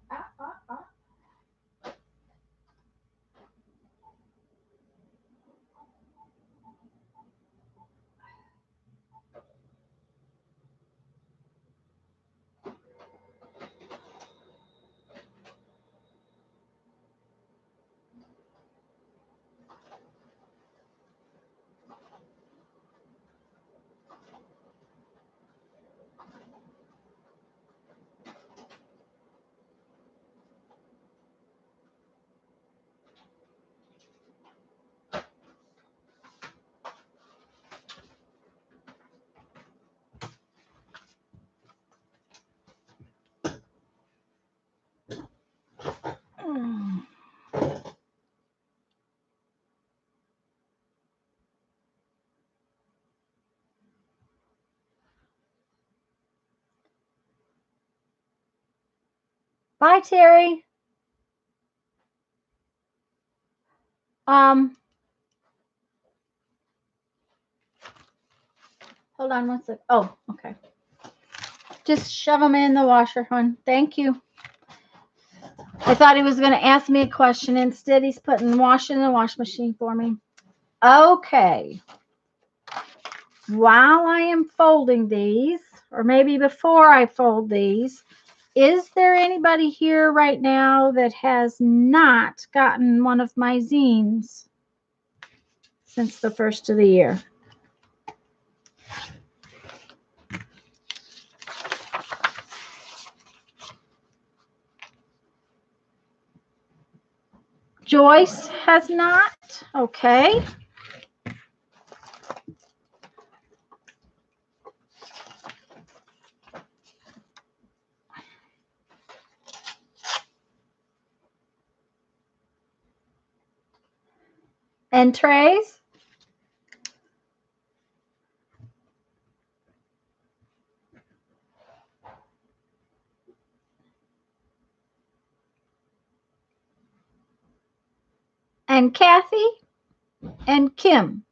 Bye, Terry. Hold on one sec. Oh, okay. Just shove them in the washer, hon. Thank you. I thought he was going to ask me a question. Instead, he's putting wash in the wash machine for me. Okay. While I am folding these, or maybe before I fold these, is there anybody here right now that has not gotten one of my zines since the first of the year? Joyce has not. Okay. And Trace? And Kathy? And Kim?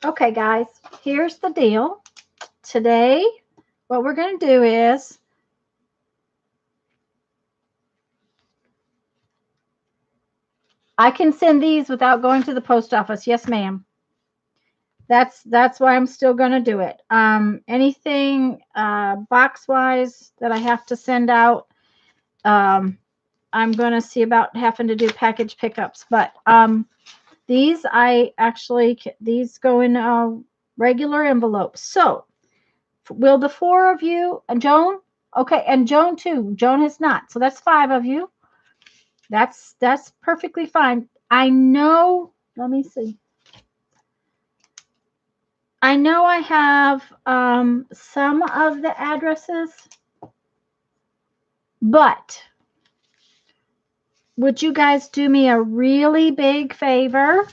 Okay, guys, here's the deal. Today, what we're going to do is I can send these without going to the post office. Yes, ma'am. That's why I'm still going to do it. Anything box-wise that I have to send out, I'm going to see about having to do package pickups. But these these go in regular envelopes. So will the 4 of you, and Joan? Okay, and Joan too. Joan has not. So that's 5 of you. That's perfectly fine. I know, let me see. I know I have some of the addresses, but would you guys do me a really big favor?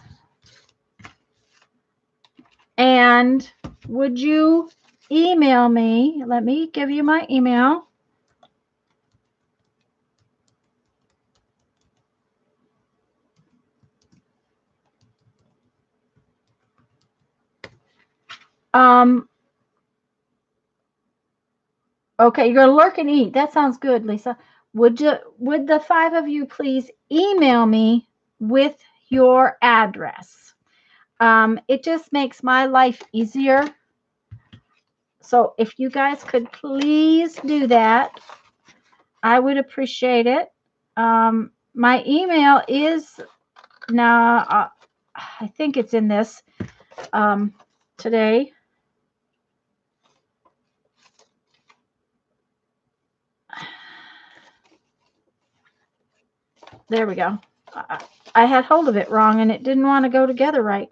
And would you email me? Let me give you my email. Okay, you're gonna lurk and eat. That sounds good, Lisa. Would the five of you please email me with your address? It just makes my life easier. So if you guys could please do that, I would appreciate it. My email is now, I think it's in this today. There we go. I had hold of it wrong and it didn't want to go together right.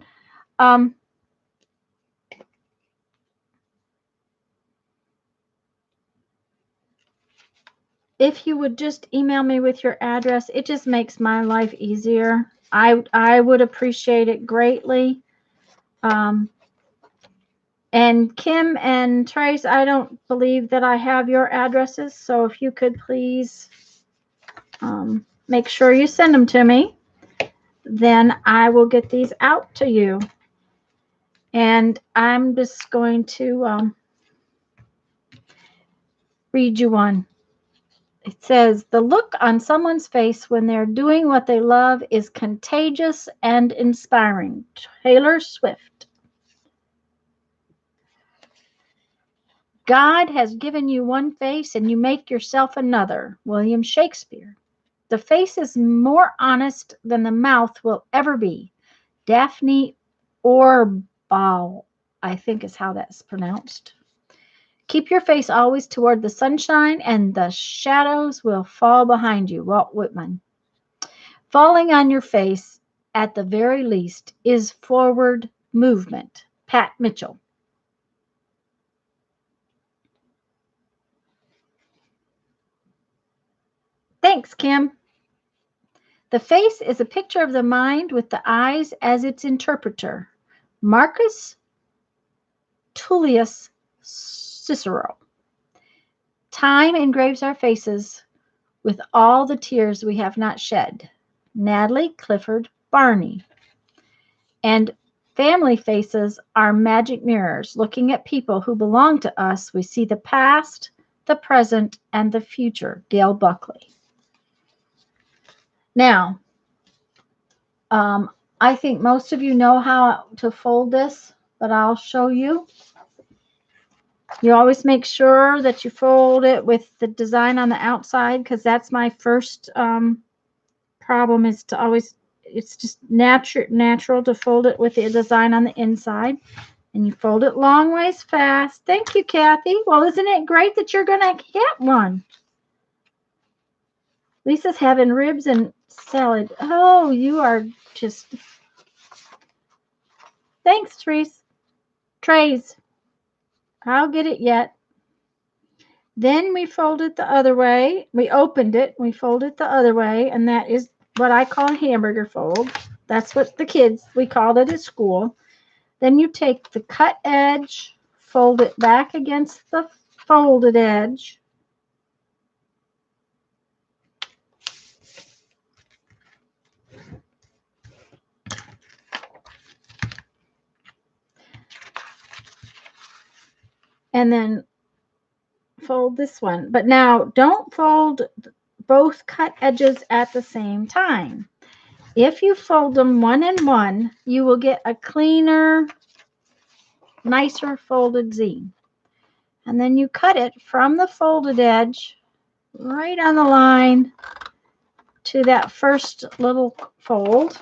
If you would just email me with your address, it just makes my life easier. I would appreciate it greatly. And Kim and Trace, I don't believe that I have your addresses, so if you could please make sure you send them to me, then I will get these out to you. And I'm just going to read you one. It says, the look on someone's face when they're doing what they love is contagious and inspiring. Taylor Swift. God has given you one face and you make yourself another. William Shakespeare. The face is more honest than the mouth will ever be. Daphne Orbaugh, I think is how that's pronounced. Keep your face always toward the sunshine and the shadows will fall behind you. Walt Whitman. Falling on your face, at the very least, is forward movement. Pat Mitchell. Thanks, Kim. The face is a picture of the mind with the eyes as its interpreter. Marcus Tullius Cicero. Time engraves our faces with all the tears we have not shed. Natalie Clifford Barney. And family faces are magic mirrors. Looking at people who belong to us, we see the past, the present, and the future. Gail Buckley. Now, I think most of you know how to fold this, but I'll show you. You always make sure that you fold it with the design on the outside because that's my first problem is to always, it's just natural to fold it with the design on the inside. And you fold it long ways fast. Thank you, Kathy. Well, isn't it great that you're going to get one? Lisa's having ribs and salad. Oh, you are just... Thanks, Trays. I'll get it yet. Then we fold it the other way. We opened it. We fold it the other way. And that is what I call a hamburger fold. That's what the kids, we called it at school. Then you take the cut edge, fold it back against the folded edge. And then fold this one. But now don't fold both cut edges at the same time. If you fold them one and one, you will get a cleaner, nicer folded zine. And then you cut it from the folded edge right on the line to that first little fold.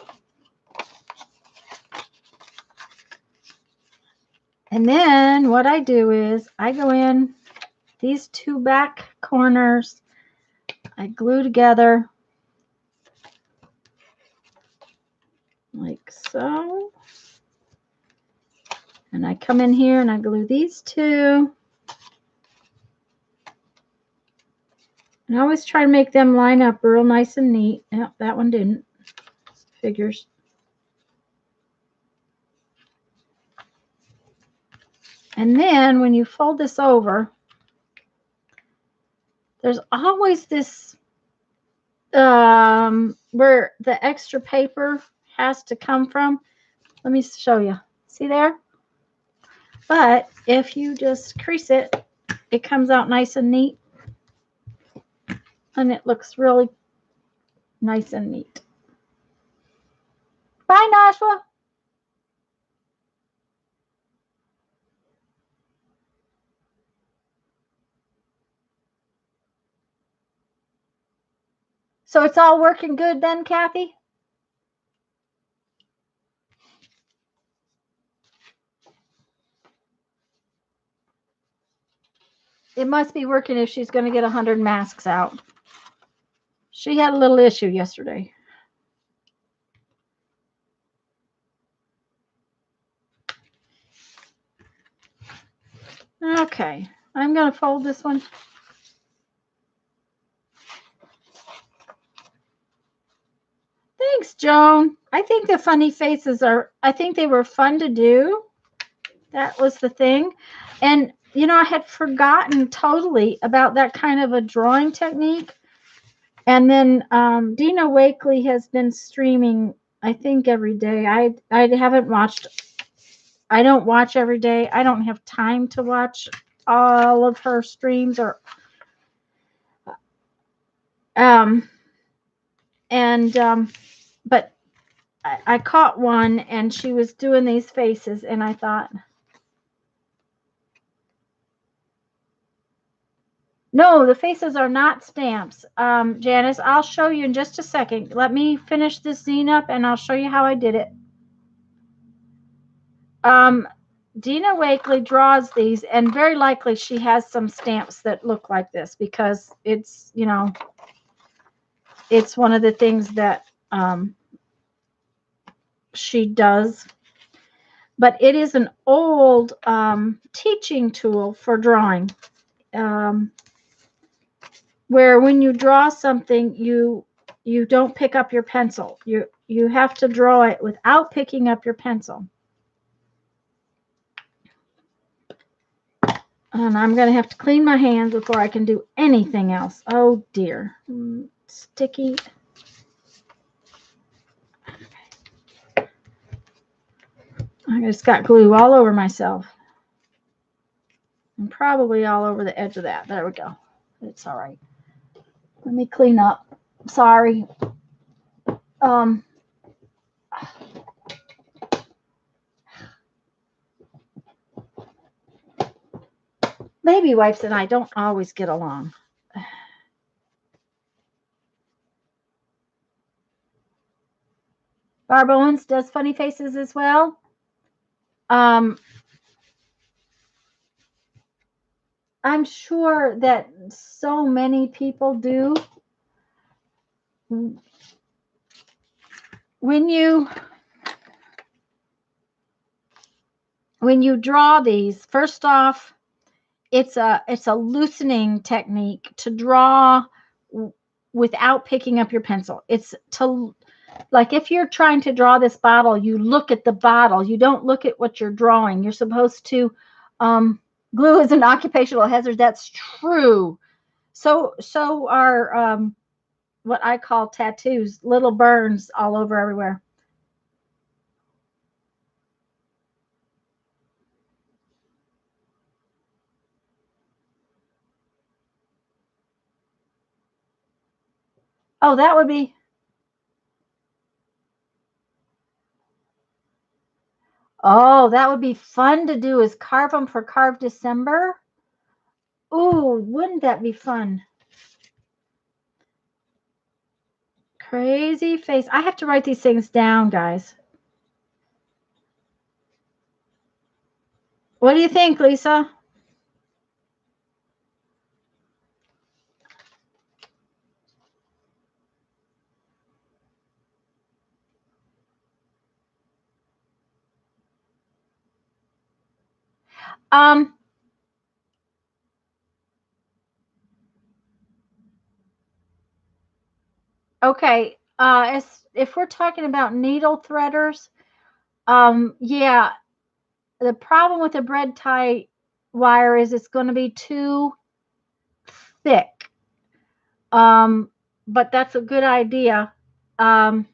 And then what I do is I go in these two back corners, I glue together like so. And I come in here and I glue these two. And I always try to make them line up real nice and neat. Yep, that one didn't. Figures. And then when you fold this over, there's always this where the extra paper has to come from. Let me show you. See there? But if you just crease it, it comes out nice and neat. And it looks really nice and neat. Bye, Nashua. So it's all working good then, Kathy? It must be working if she's going to get 100 masks out. She had a little issue yesterday. Okay, I'm going to fold this one. Thanks, Joan. I think the funny faces I think they were fun to do. That was the thing. And, you know, I had forgotten totally about that kind of a drawing technique. And then Dina Wakely has been streaming, I think, every day. I haven't watched. I don't watch every day. I don't have time to watch all of her streams but I caught one and she was doing these faces and I thought, no, the faces are not stamps. Janice, I'll show you in just a second. Let me finish this zine up and I'll show you how I did it. Dina Wakely draws these, and very likely she has some stamps that look like this because it's, you know, it's one of the things that she does. But it is an old teaching tool for drawing, where when you draw something, you don't pick up your pencil. You have to draw it without picking up your pencil. And I'm going to have to clean my hands before I can do anything else. Oh, dear. Sticky. I just got glue all over myself. And probably all over the edge of that. There we go. It's all right. Let me clean up. Sorry. Baby wipes and I don't always get along. Barb Owens does funny faces as well. I'm sure that so many people do. When you draw these, first off, it's a loosening technique to draw without picking up your pencil. It's to, like, if you're trying to draw this bottle, you look at the bottle. You don't look at what you're drawing. You're supposed to, glue is an occupational hazard. That's true. So are what I call tattoos, little burns all over everywhere. Oh, that would be. Oh, that would be fun to do, is carve them for Carve December. Ooh, wouldn't that be fun? Crazy face. I have to write these things down, guys. What do you think, Lisa? Um, okay. If we're talking about needle threaders, yeah, the problem with a bread tie wire is it's going to be too thick. Um, but that's a good idea. Um,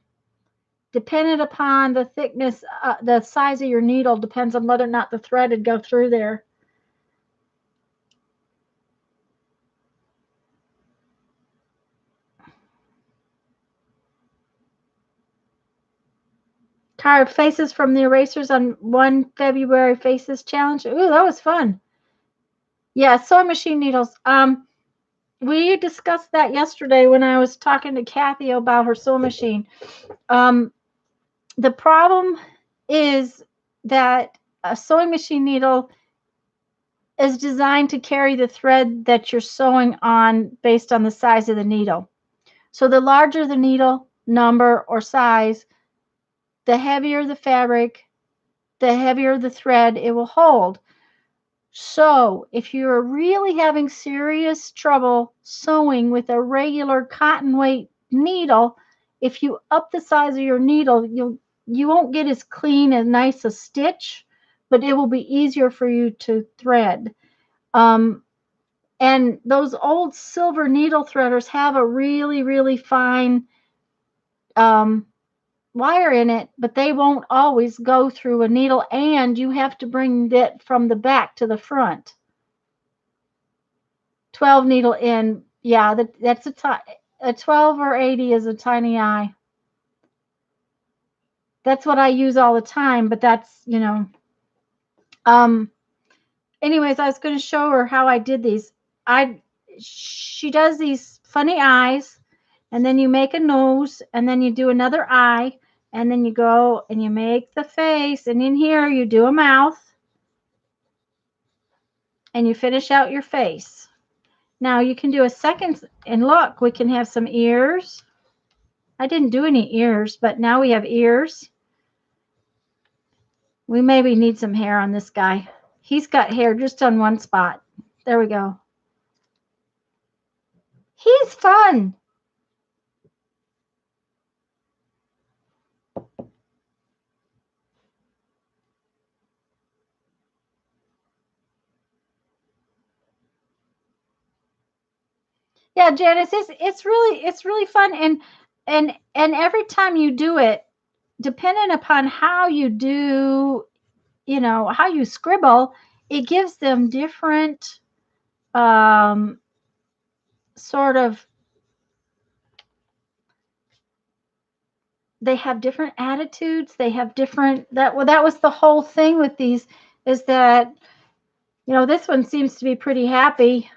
Dependent upon the thickness, the size of your needle depends on whether or not the thread would go through there. Carved faces from the erasers on one February faces challenge. Ooh, that was fun. Yeah, sewing machine needles. We discussed that yesterday when I was talking to Kathy about her sewing machine. Um, the problem is that a sewing machine needle is designed to carry the thread that you're sewing on based on the size of the needle. So the larger the needle number or size, the heavier the fabric, the heavier the thread it will hold. So if you're really having serious trouble sewing with a regular cotton weight needle, if you up the size of your needle, you won't get as clean and nice a stitch, but it will be easier for you to thread. Um, and those old silver needle threaders have a really, really fine um, wire in it, but they won't always go through a needle, and you have to bring it from the back to the front. 12 needle in, yeah, that's a 12 or 80 is a tiny eye. That's what I use all the time, but that's, um, anyways, I was going to show her how I did these. She does these funny eyes, and then you make a nose, and then you do another eye, and then you go and you make the face, and in here you do a mouth, and you finish out your face. Now you can do a second, and look, we can have some ears. I didn't do any ears, but now we have ears. We maybe need some hair on this guy. He's got hair just on one spot. There we go. He's fun. Yeah, Janice, it's really fun, and every time you do it, depending upon how you do, how you scribble, it gives them different um, sort of. They have different attitudes. They have different that was the whole thing with these is that this one seems to be pretty happy.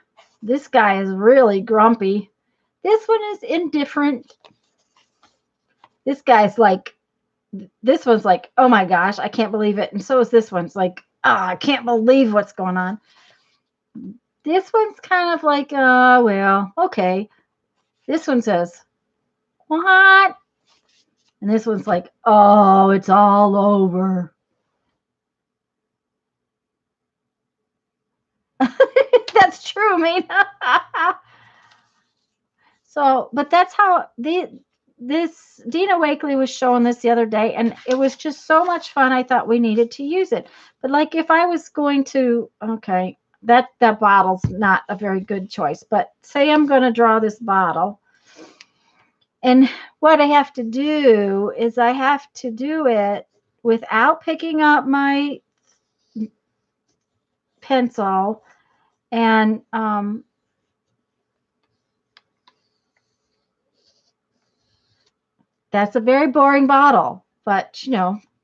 This guy is really grumpy. This one is indifferent. This guy's like, this one's like, oh my gosh, I can't believe it. And so is this one's like, I can't believe what's going on. This one's kind of like, well, okay. This one says, what? And this one's like, oh, it's all over. That's true, man. So, but that's how this Dina Wakely was showing this the other day, and it was just so much fun. I thought we needed to use it. But like if I was going to, okay, that bottle's not a very good choice. But say I'm going to draw this bottle, and what I have to do is I have to do it without picking up my pencil, and that's a very boring bottle, but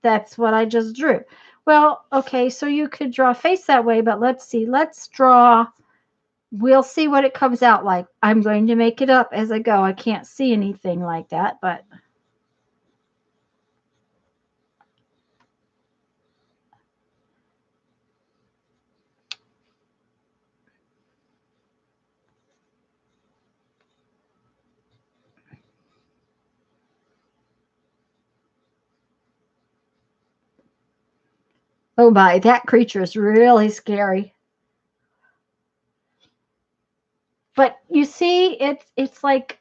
that's what I just drew. Well, okay, so you could draw a face that way, but let's see. Let's draw. We'll see what it comes out like. I'm going to make it up as I go. I can't see anything like that, but Oh my, that creature is really scary. But you see, it's like,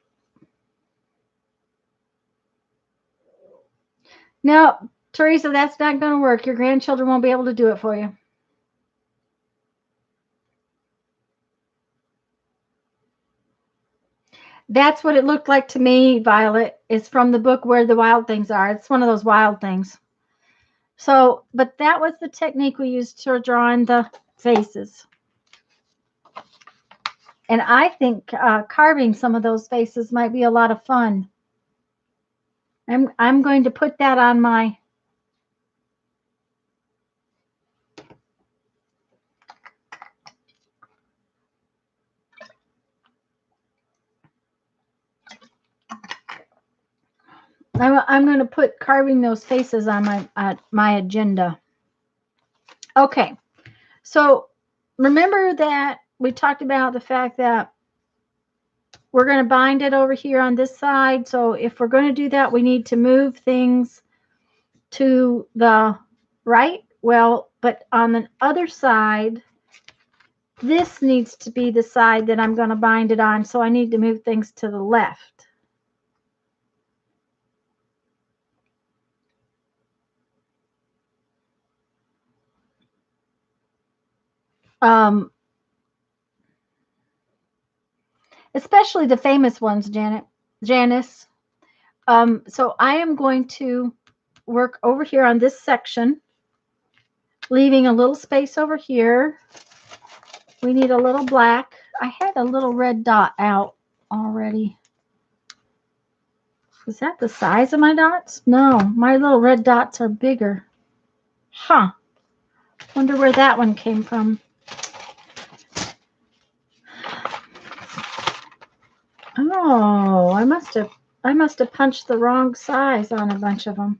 no, Teresa, that's not going to work. Your grandchildren won't be able to do it for you. That's what it looked like to me, Violet. It's from the book Where the Wild Things Are. It's one of those wild things. So, but that was the technique we used for drawing the faces. And I think carving some of those faces might be a lot of fun. I'm going to put that on my. I'm going to put carving those faces on my agenda. Okay, so remember that we talked about the fact that we're going to bind it over here on this side. So if we're going to do that, we need to move things to the right. Well, but on the other side, this needs to be the side that I'm going to bind it on. So I need to move things to the left. Especially the famous ones, Janice. So I am going to work over here on this section, leaving a little space over here. We need a little black. I had a little red dot out already. Is that the size of my dots? No, my little red dots are bigger. Huh. Wonder where that one came from. Oh, I must have punched the wrong size on a bunch of them.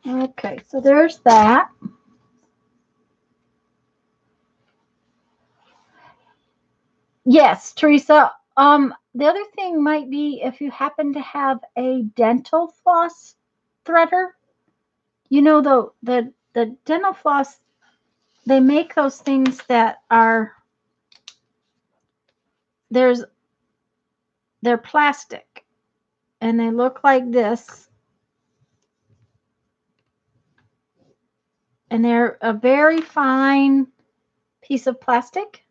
Okay, so there's that. Yes, Teresa. The other thing might be if you happen to have a dental floss threader. You know, the dental floss, they make those things that are they're plastic and they look like this. And they're a very fine piece of plastic.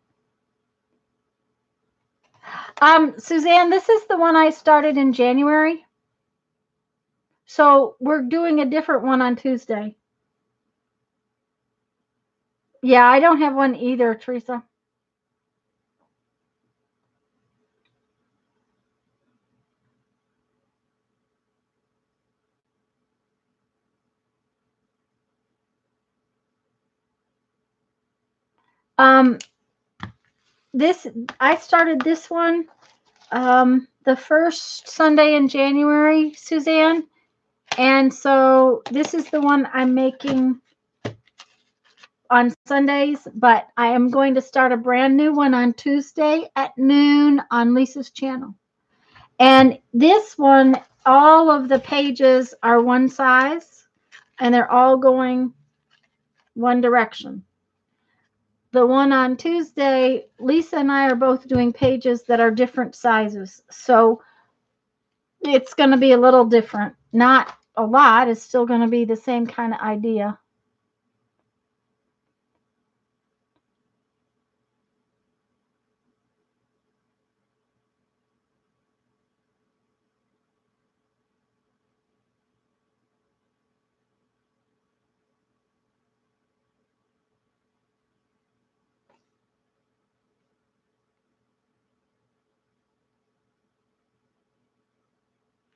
Suzanne, this is the one I started in January. So we're doing a different one on Tuesday. Yeah, I don't have one either, Teresa. I started this one the first Sunday in January, Suzanne. And so this is the one I'm making on Sundays, but I am going to start a brand new one on Tuesday at noon on Lisa's channel. And this one, all of the pages are one size and they're all going one direction. The one on Tuesday, Lisa and I are both doing pages that are different sizes. So it's going to be a little different. Not a lot. It's still going to be the same kind of idea.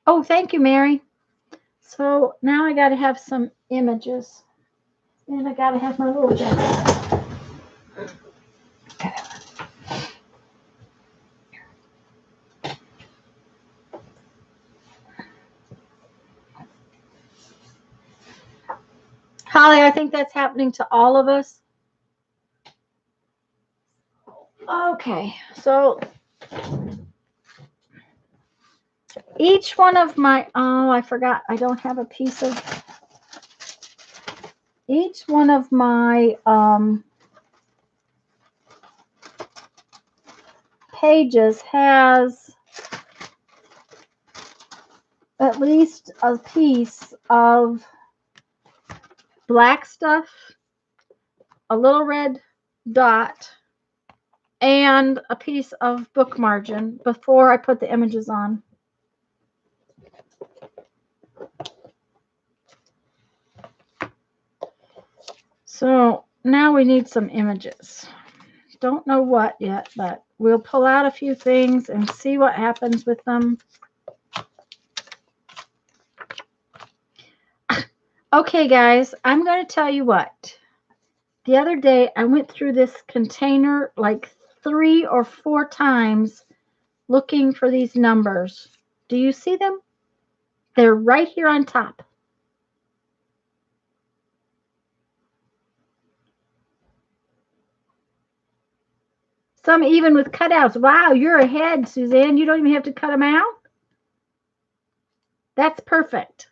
Oh, thank you, Mary. So now I got to have some images. And I got to have my little jacket. Holly, I think that's happening to all of us. Okay, so each one of my, oh, I forgot, I don't have a piece of, each one of my pages has at least a piece of black stuff, a little red dot, and a piece of book margin before I put the images on. So now we need some images. Don't know what yet, but we'll pull out a few things and see what happens with them. Okay, guys, I'm going to tell you what. The other day, I went through this container like 3 or 4 times looking for these numbers. Do you see them? They're right here on top. Some even with cutouts. Wow, you're ahead, Suzanne. You don't even have to cut them out. That's perfect.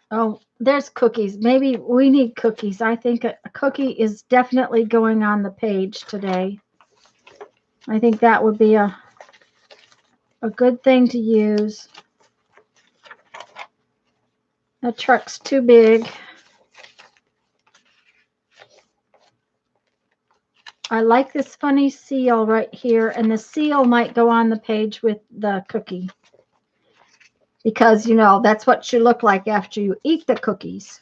Oh, there's cookies. Maybe we need cookies. I think a cookie is definitely going on the page today. I think that would be a good thing to use. That truck's too big. I like this funny seal right here, and the seal might go on the page with the cookie. Because, you know, that's what you look like after you eat the cookies.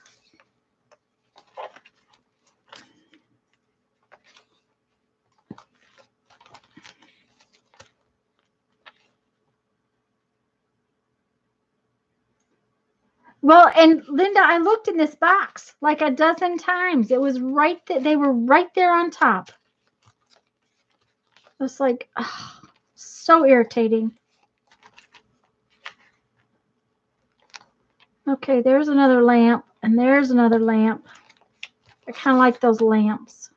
Well, and Linda, I looked in this box like a dozen times. It was right there. They were right there on top. It was like, oh, so irritating. Okay, there's another lamp, and there's another lamp. I kind of like those lamps.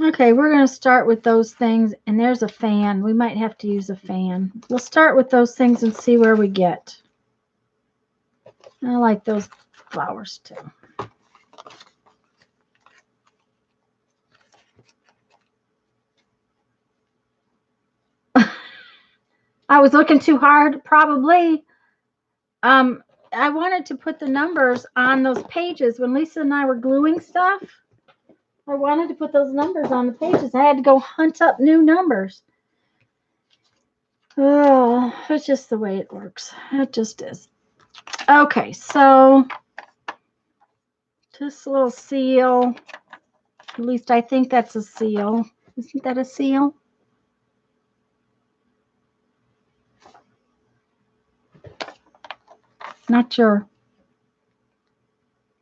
Okay, we're going to start with those things, and there's a fan. We might have to use a fan. We'll start with those things and see where we get. I like those flowers too. I was looking too hard, probably. I wanted to put the numbers on those pages. When Lisa and I were gluing stuff, I wanted to put those numbers on the pages. I had to go hunt up new numbers. Oh, it's just the way it works. It just is. Okay, so this little seal, at least I think that's a seal. Isn't that a seal? Not sure.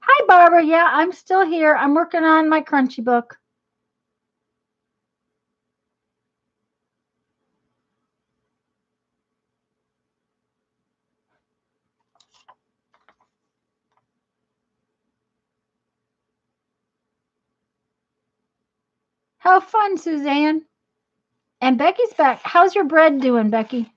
Hi, Barbara. Yeah, I'm still here. I'm working on my crunchy book. How fun, Suzanne. And Becky's back. How's your bread doing, Becky?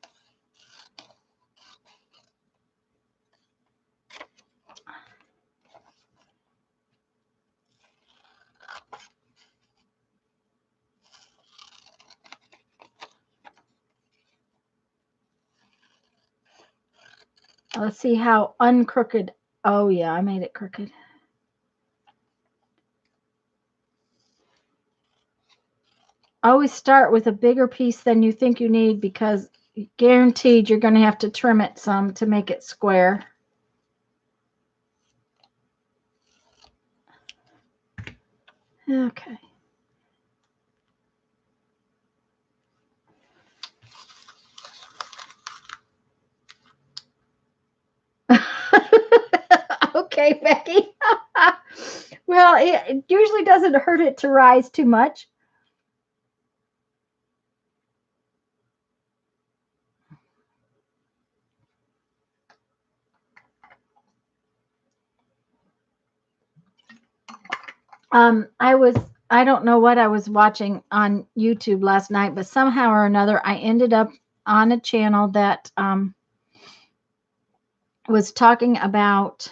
Let's see how uncrooked. Oh, yeah, I made it crooked. Always start with a bigger piece than you think you need, because guaranteed you're going to have to trim it some to make it square. Okay. Okay, Becky. Well, it usually doesn't hurt it to rise too much. I don't know what I was watching on YouTube last night, but somehow or another I ended up on a channel that was talking about,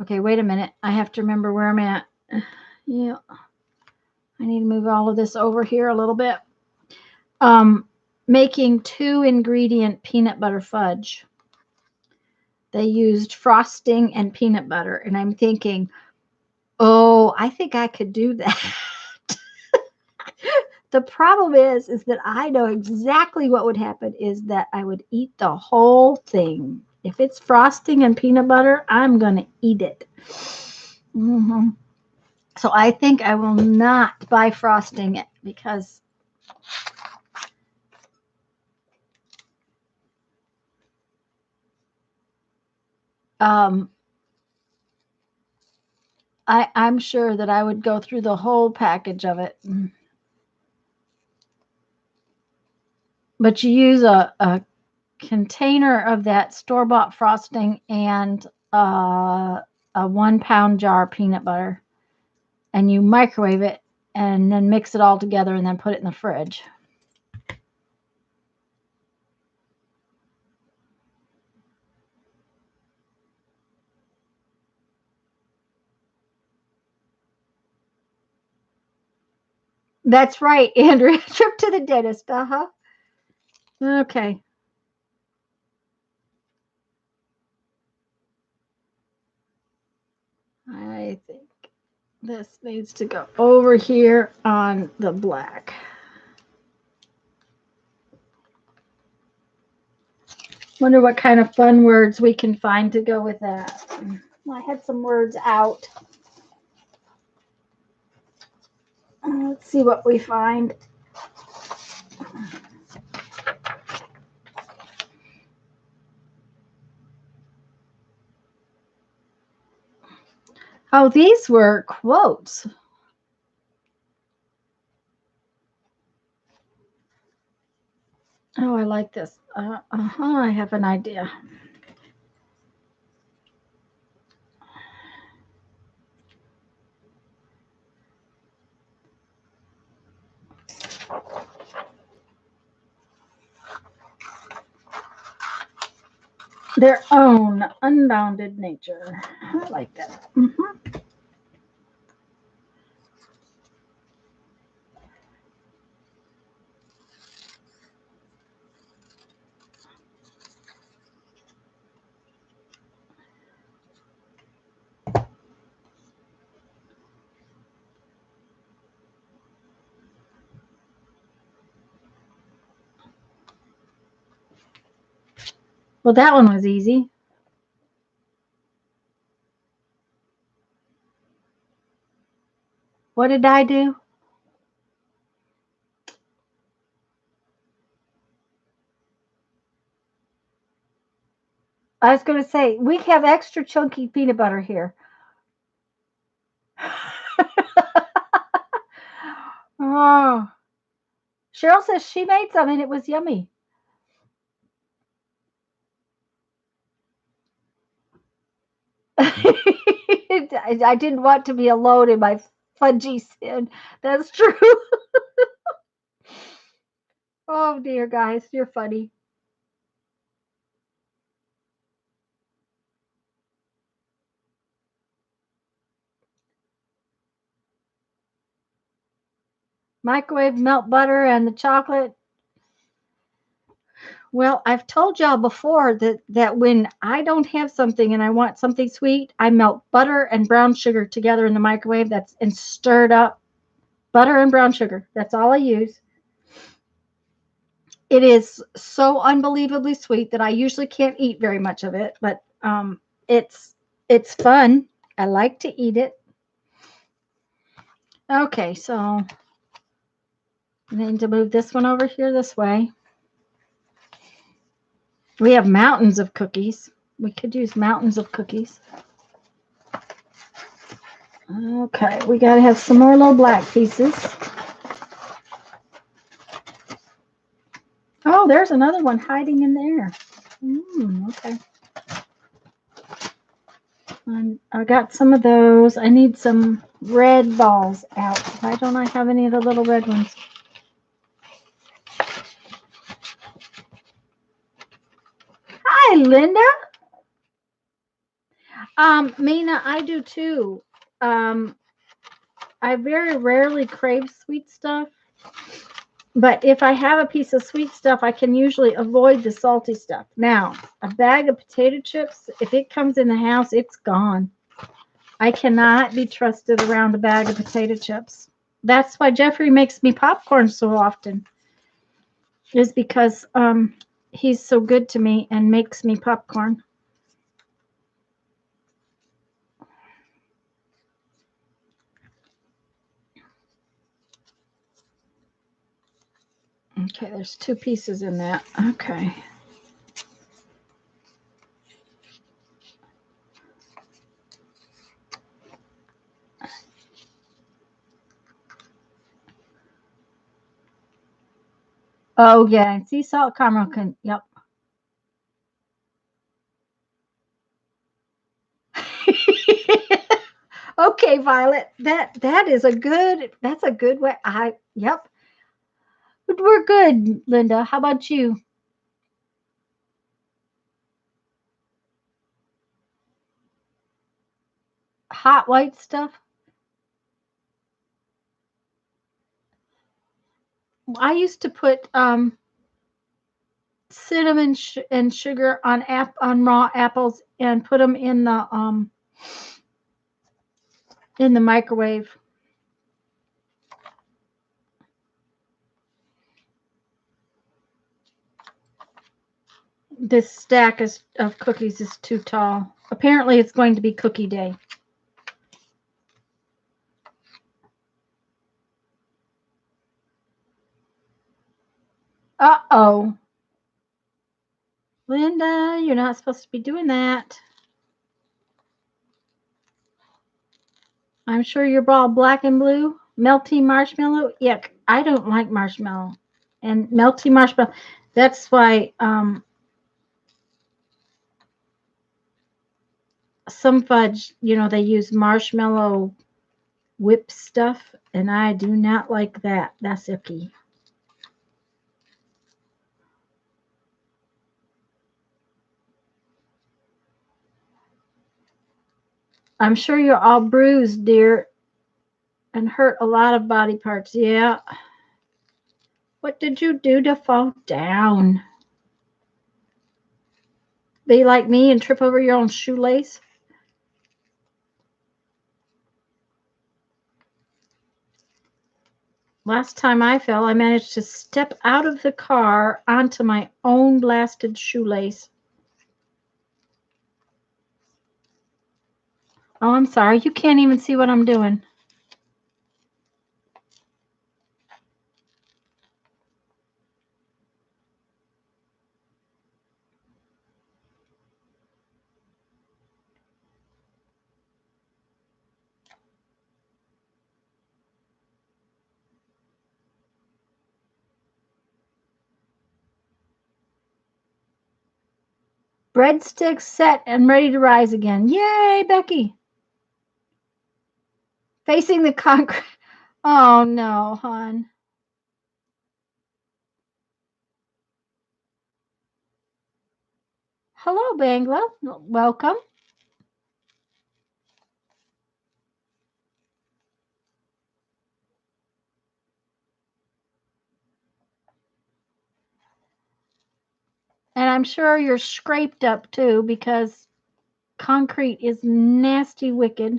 okay, wait a minute. I have to remember where I'm at. Yeah. I need to move all of this over here a little bit. Making 2-ingredient peanut butter fudge. They used frosting and peanut butter, and I'm thinking, oh, I think I could do that. The problem is that I know exactly what would happen is that I would eat the whole thing. If it's frosting and peanut butter, I'm going to eat it. Mm-hmm. So I think I will not buy frosting because I'm sure that I would go through the whole package of it. But you use a container of that store-bought frosting and a 1-pound jar of peanut butter, and you microwave it and then mix it all together and then put it in the fridge. That's right, Andrea. Trip to the dentist. Uh-huh. Okay. I think this needs to go over here on the black. Wonder what kind of fun words we can find to go with that. I had some words out. Let's see what we find. Oh, these were quotes. Oh, I like this. I have an idea. Their own unbounded nature. I like that. Mm-hmm. Well, that one was easy. What did I do? I was going to say, we have extra chunky peanut butter here. Oh, Cheryl says she made some and it was yummy. I didn't want to be alone in my fudgy sin. That's true. Oh, dear, guys. You're funny. Microwave melt butter and the chocolate. Well, I've told y'all before that when I don't have something and I want something sweet, I melt butter and brown sugar together in the microwave. That's and stirred up butter and brown sugar. That's all I use. It is so unbelievably sweet that I usually can't eat very much of it, but it's it's fun. I like to eat it. Okay, so I need to move this one over here this way. We have mountains of cookies. We could use mountains of cookies. Okay, we got to have some more little black pieces. Oh, there's another one hiding in there. Okay. I got some of those. I need some red balls out. Why don't I have any of the little red ones? Hi, Linda. Mina, I do too. I very rarely crave sweet stuff, but if I have a piece of sweet stuff, I can usually avoid the salty stuff. Now, a bag of potato chips, if it comes in the house, it's gone. I cannot be trusted around a bag of potato chips. That's why Jeffrey makes me popcorn so often, is because he's so good to me and makes me popcorn. Okay, there's 2 pieces in that. Okay. Oh, yeah. Sea salt caramel can, yep. Okay, Violet. That's a good way. Yep. We're good, Linda. How about you? Hot white stuff? I used to put cinnamon and sugar on raw apples and put them in the microwave. This stack of cookies is too tall. Apparently, it's going to be cookie day. Uh-oh. Linda, you're not supposed to be doing that. I'm sure you're all black and blue. Melty marshmallow? Yuck. I don't like marshmallow. And melty marshmallow. That's why some fudge, they use marshmallow whip stuff, and I do not like that. That's icky. I'm sure you're all bruised, dear, and hurt a lot of body parts. Yeah. What did you do to fall down? Be like me and trip over your own shoelace? Last time I fell, I managed to step out of the car onto my own blasted shoelace. Oh, I'm sorry. You can't even see what I'm doing. Breadsticks set and ready to rise again. Yay, Becky. Facing the concrete. Oh, no, hon. Hello, Bangla. Welcome. And I'm sure you're scraped up too because concrete is nasty wicked.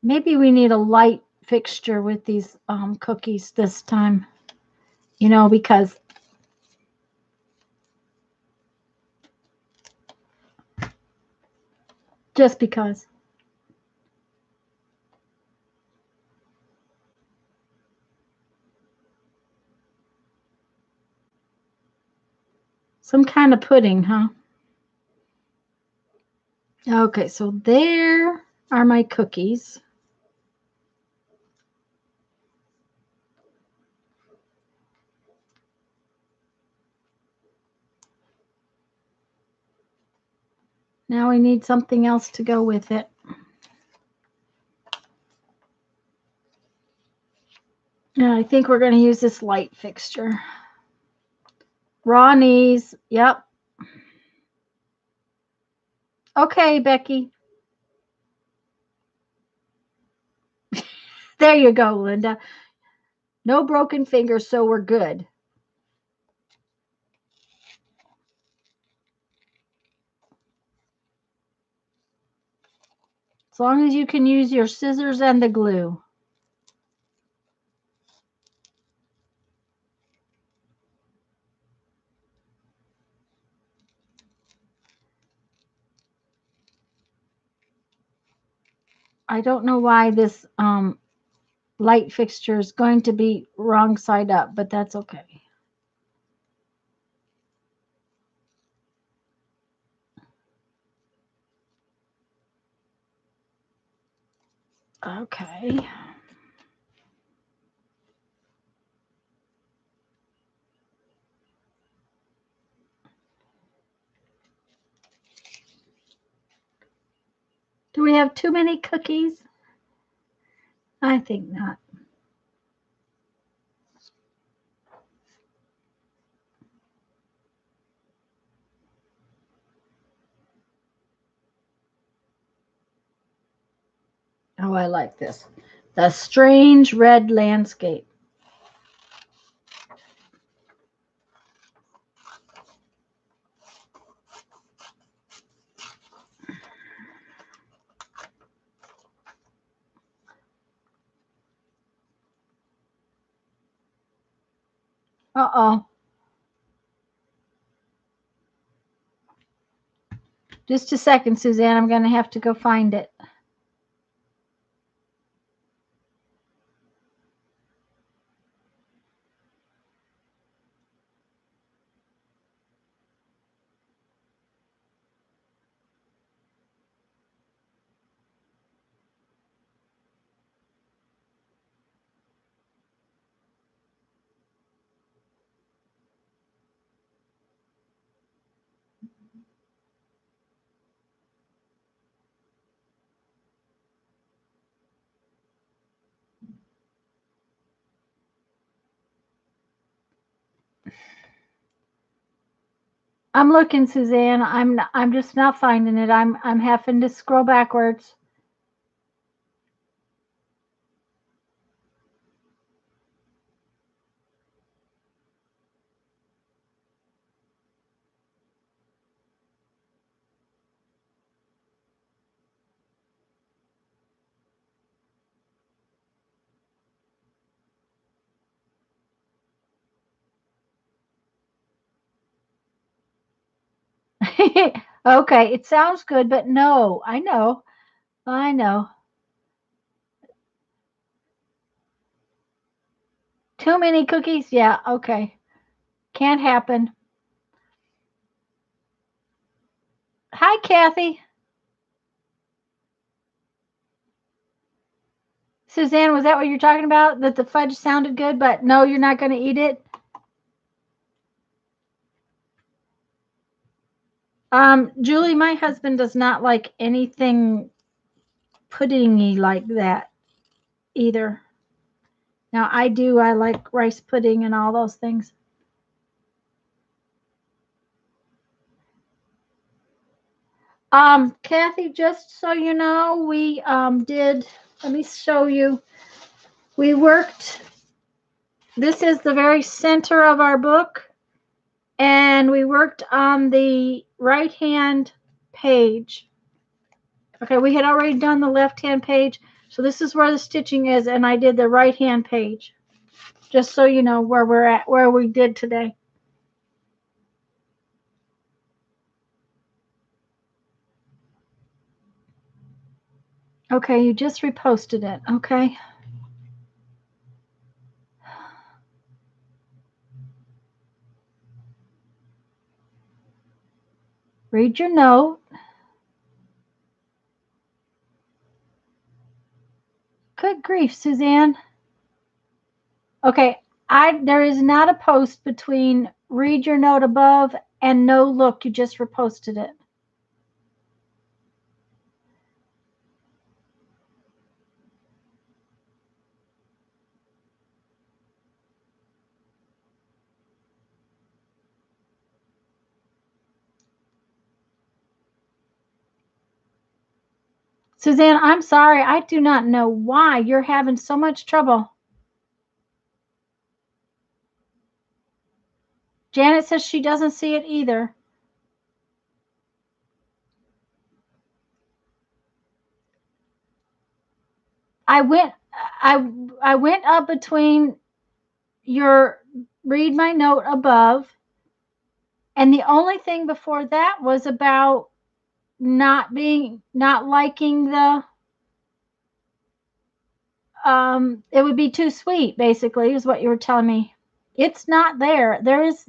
Maybe we need a light fixture with these cookies this time, because just because. Some kind of pudding, huh? Okay, so there are my cookies. Now we need something else to go with it. And I think we're going to use this light fixture. Raw knees. Yep. Okay, Becky. There you go, Linda. No broken fingers, so we're good. As long as you can use your scissors and the glue. I don't know why this light fixture is going to be wrong side up, but that's okay. Okay. Do we have too many cookies? I think not. Oh, I like this. The strange red landscape. Uh-oh. Just a second, Suzanne. I'm going to have to go find it. I'm looking, Suzanne. I'm just not finding it. I'm having to scroll backwards. Okay, it sounds good, but no, I know. I know. Too many cookies? Yeah, okay. Can't happen. Hi, Kathy. Suzanne, was that what you're talking about? That the fudge sounded good, but no, you're not going to eat it? Julie, my husband does not like anything puddingy like that either. Now, I do. I like rice pudding and all those things. Kathy, just so you know, we did, let me show you. We worked, this is the very center of our book, and we worked on the right-hand page. Okay, we had already done the left-hand page, so this is where the stitching is, and I did the right-hand page, just so you know where we're at, where we did today. Okay, you just reposted it, okay? Read your note. Good grief, Suzanne. Okay, there is not a post between read your note above and no look, you just reposted it. Suzanne, I'm sorry. I do not know why you're having so much trouble. Janet says she doesn't see it either. I went I went up between your read my note above, and the only thing before that was about not liking the it would be too sweet, basically, is what you were telling me. It's not there. There is.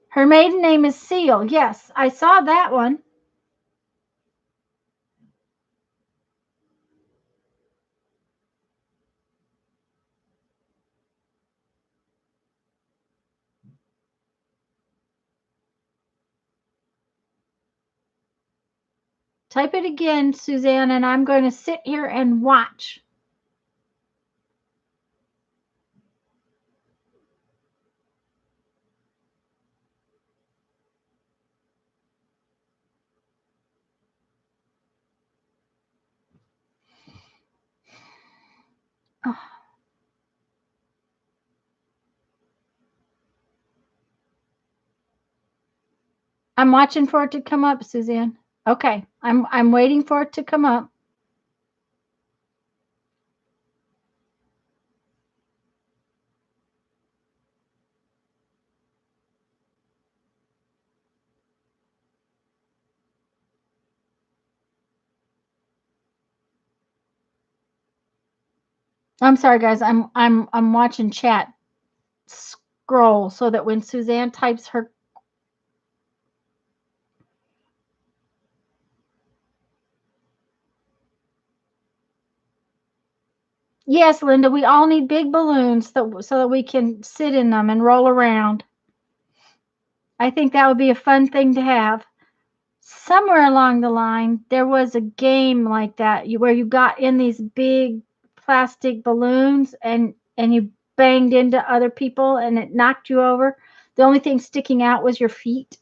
Her maiden name is Seal. Yes, I saw that one. Type it again, Suzanne, and I'm going to sit here and watch. Oh, I'm watching for it to come up, Suzanne. Okay, I'm waiting for it to come up. I'm sorry, guys. I'm watching chat scroll so that when Suzanne types her. Yes, Linda, we all need big balloons so that we can sit in them and roll around. I think that would be a fun thing to have. Somewhere along the line, there was a game like that where you got in these big plastic balloons and you banged into other people and it knocked you over. The only thing sticking out was your feet.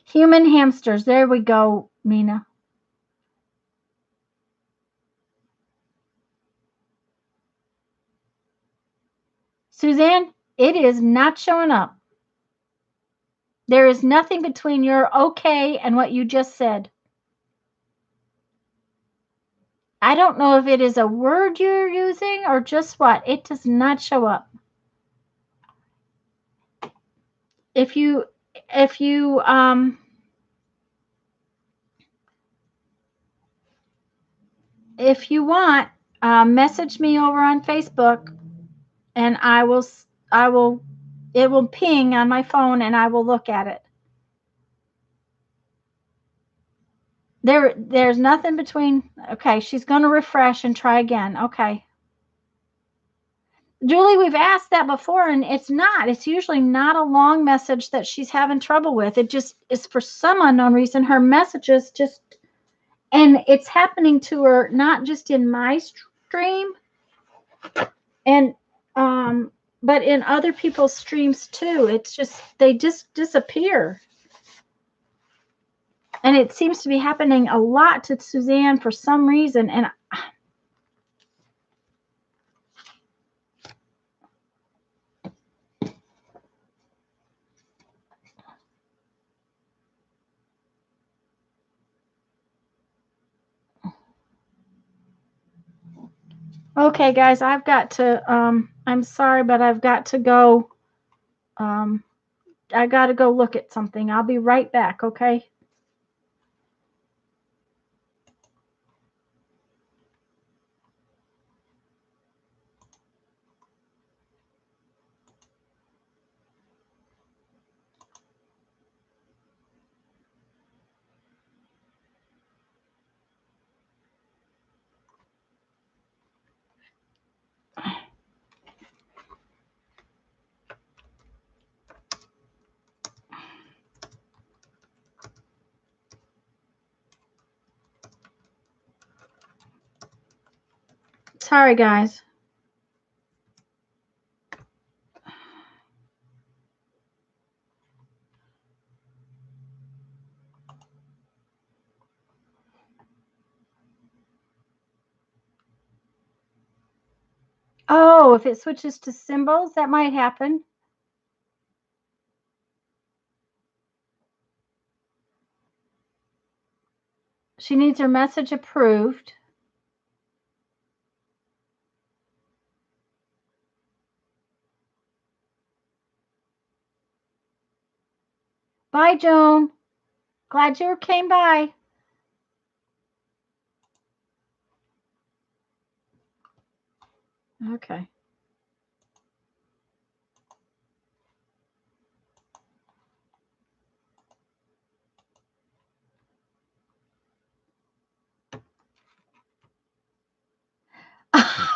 Human hamsters. There we go, Mina. Suzanne, it is not showing up. There is nothing between your okay and what you just said. I don't know if it is a word you're using or just what. It does not show up. If you if you if you want, message me over on Facebook, and I will it will ping on my phone, and I will look at it. There's nothing between. Okay, she's going to refresh and try again. Okay. Julie, we've asked that before, and it's not. It's usually not a long message that she's having trouble with. It just is for some unknown reason. Her messages just, and it's happening to her not just in my stream, and but in other people's streams too. It's just they just disappear, and it seems to be happening a lot to Suzanne for some reason. And okay, guys, I've got to. I'm sorry, but I've got to go. Um, I got to go look at something. I'll be right back. Okay. Sorry, guys. Oh, if it switches to symbols, that might happen. She needs her message approved. Bye, Joan. Glad you came by. Okay.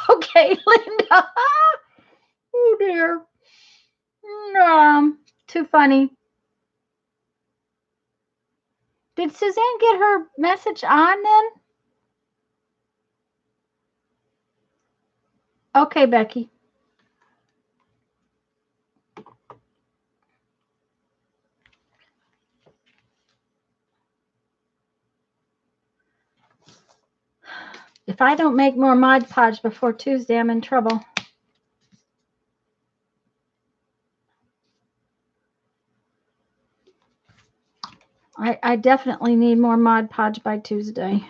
Okay, Linda. Oh dear. No, too funny. Did Suzanne get her message on then? Okay, Becky. If I don't make more Mod Podge before Tuesday, I'm in trouble. I definitely need more Mod Podge by Tuesday.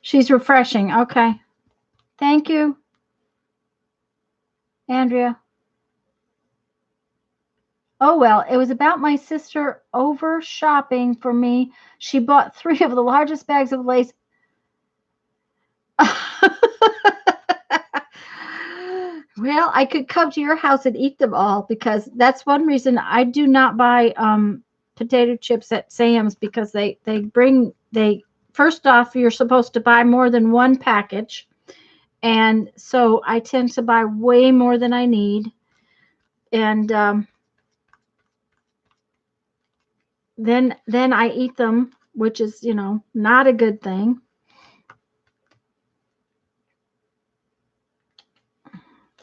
She's refreshing. Okay. Thank you, Andrea. Oh, well, it was about my sister over shopping for me. She bought 3 of the largest bags of lace. Well, I could come to your house and eat them all because that's one reason I do not buy potato chips at Sam's because they first off you're supposed to buy more than one package, and so I tend to buy way more than I need, and then I eat them, which is not a good thing.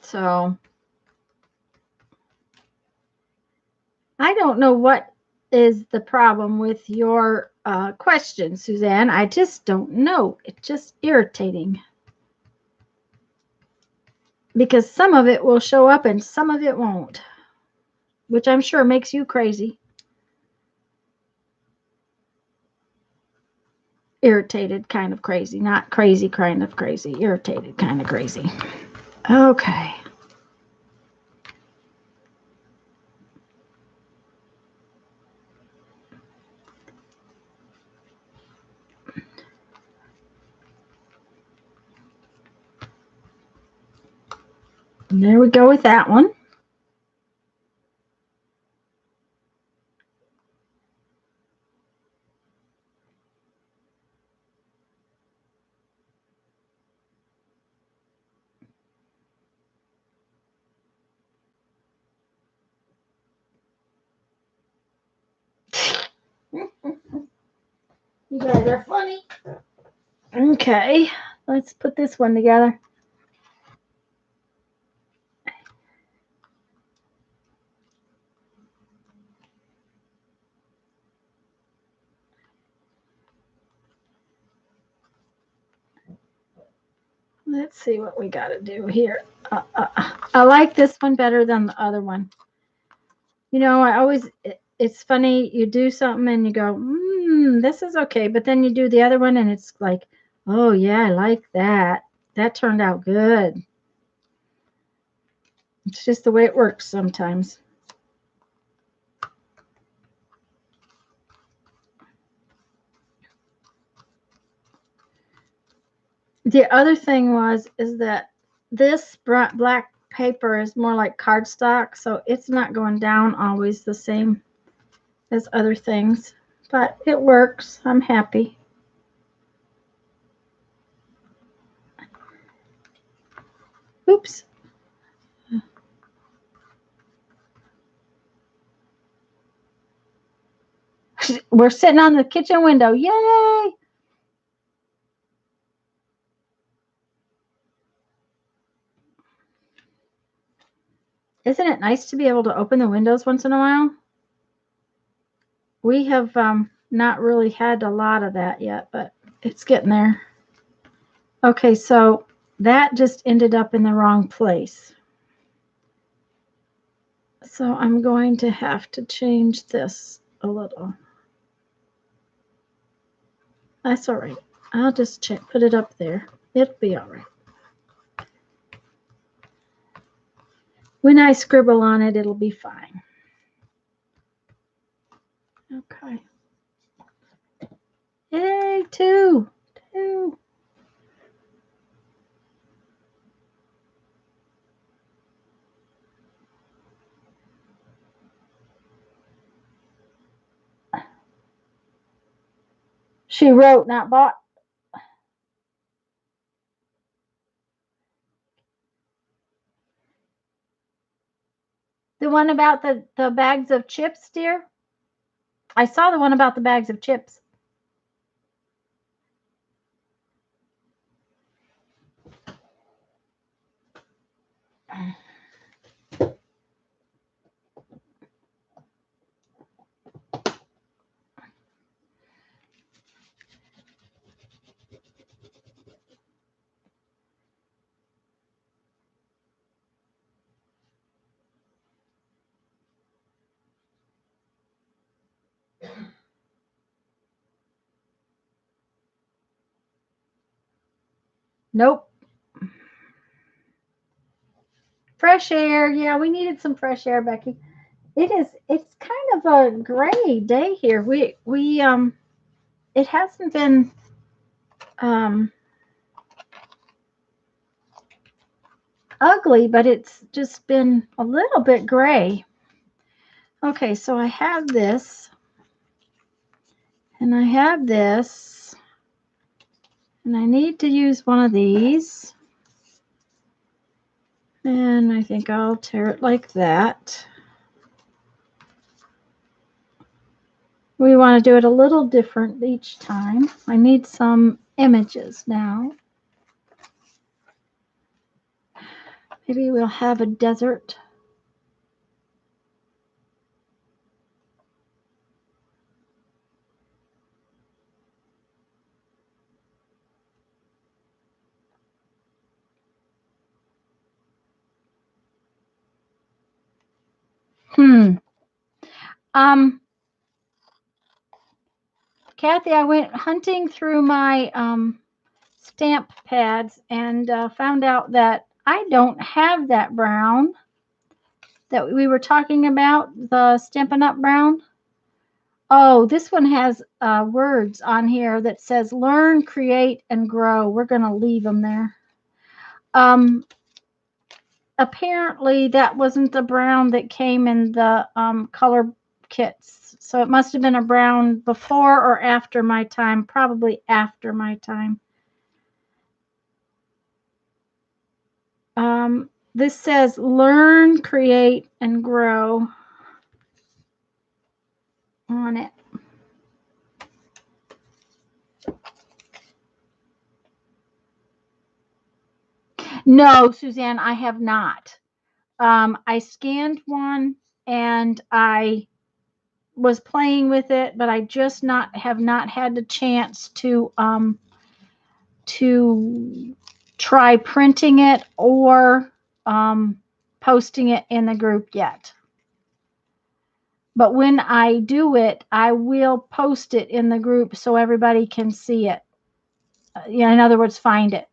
So I don't know what is the problem with your question, Suzanne. I just don't know. It's just irritating because some of it will show up and some of it won't, which I'm sure makes you crazy. Irritated kind of crazy, not crazy kind of crazy, irritated kind of crazy. Okay. And there we go with that one. You guys are funny. Okay, let's put this one together. Let's see what we got to do here. I like this one better than the other one. It's funny, you do something and you go, this is okay. But then you do the other one and it's like, oh, yeah, I like that. That turned out good. It's just the way it works sometimes. The other thing is that this black paper is more like cardstock, so it's not going down always the same as other things, but it works. I'm happy. Oops. We're sitting on the kitchen window. Yay! Isn't it nice to be able to open the windows once in a while? We have not really had a lot of that yet, but it's getting there. Okay, so that just ended up in the wrong place. So I'm going to have to change this a little. That's all right. I'll just put it up there. It'll be all right. When I scribble on it, it'll be fine. Okay. Yay, two. She wrote, not bought. The one about the bags of chips, dear? I saw the one about the bags of chips. Nope. Fresh air. Yeah, we needed some fresh air, Becky. It's kind of a gray day here. It hasn't been ugly, but it's just been a little bit gray. Okay, so I have this, and I have this, and I need to use one of these. And I think I'll tear it like that. We want to do it a little different each time. I need some images now. Maybe we'll have a desert. Kathy, I went hunting through my stamp pads and found out that I don't have that brown that we were talking about, the Stampin' Up! Brown. Oh, this one has words on here that says learn, create, and grow. We're going to leave them there. Apparently, that wasn't the brown that came in the color kits. So it must have been a brown before or after my time, probably after my time. This says learn, create, and grow on it. No, Suzanne, I have not. I scanned one and I was playing with it, but I just have not had the chance to try printing it or posting it in the group yet. But when I do it, I will post it in the group so everybody can see it. Yeah, in other words, find it.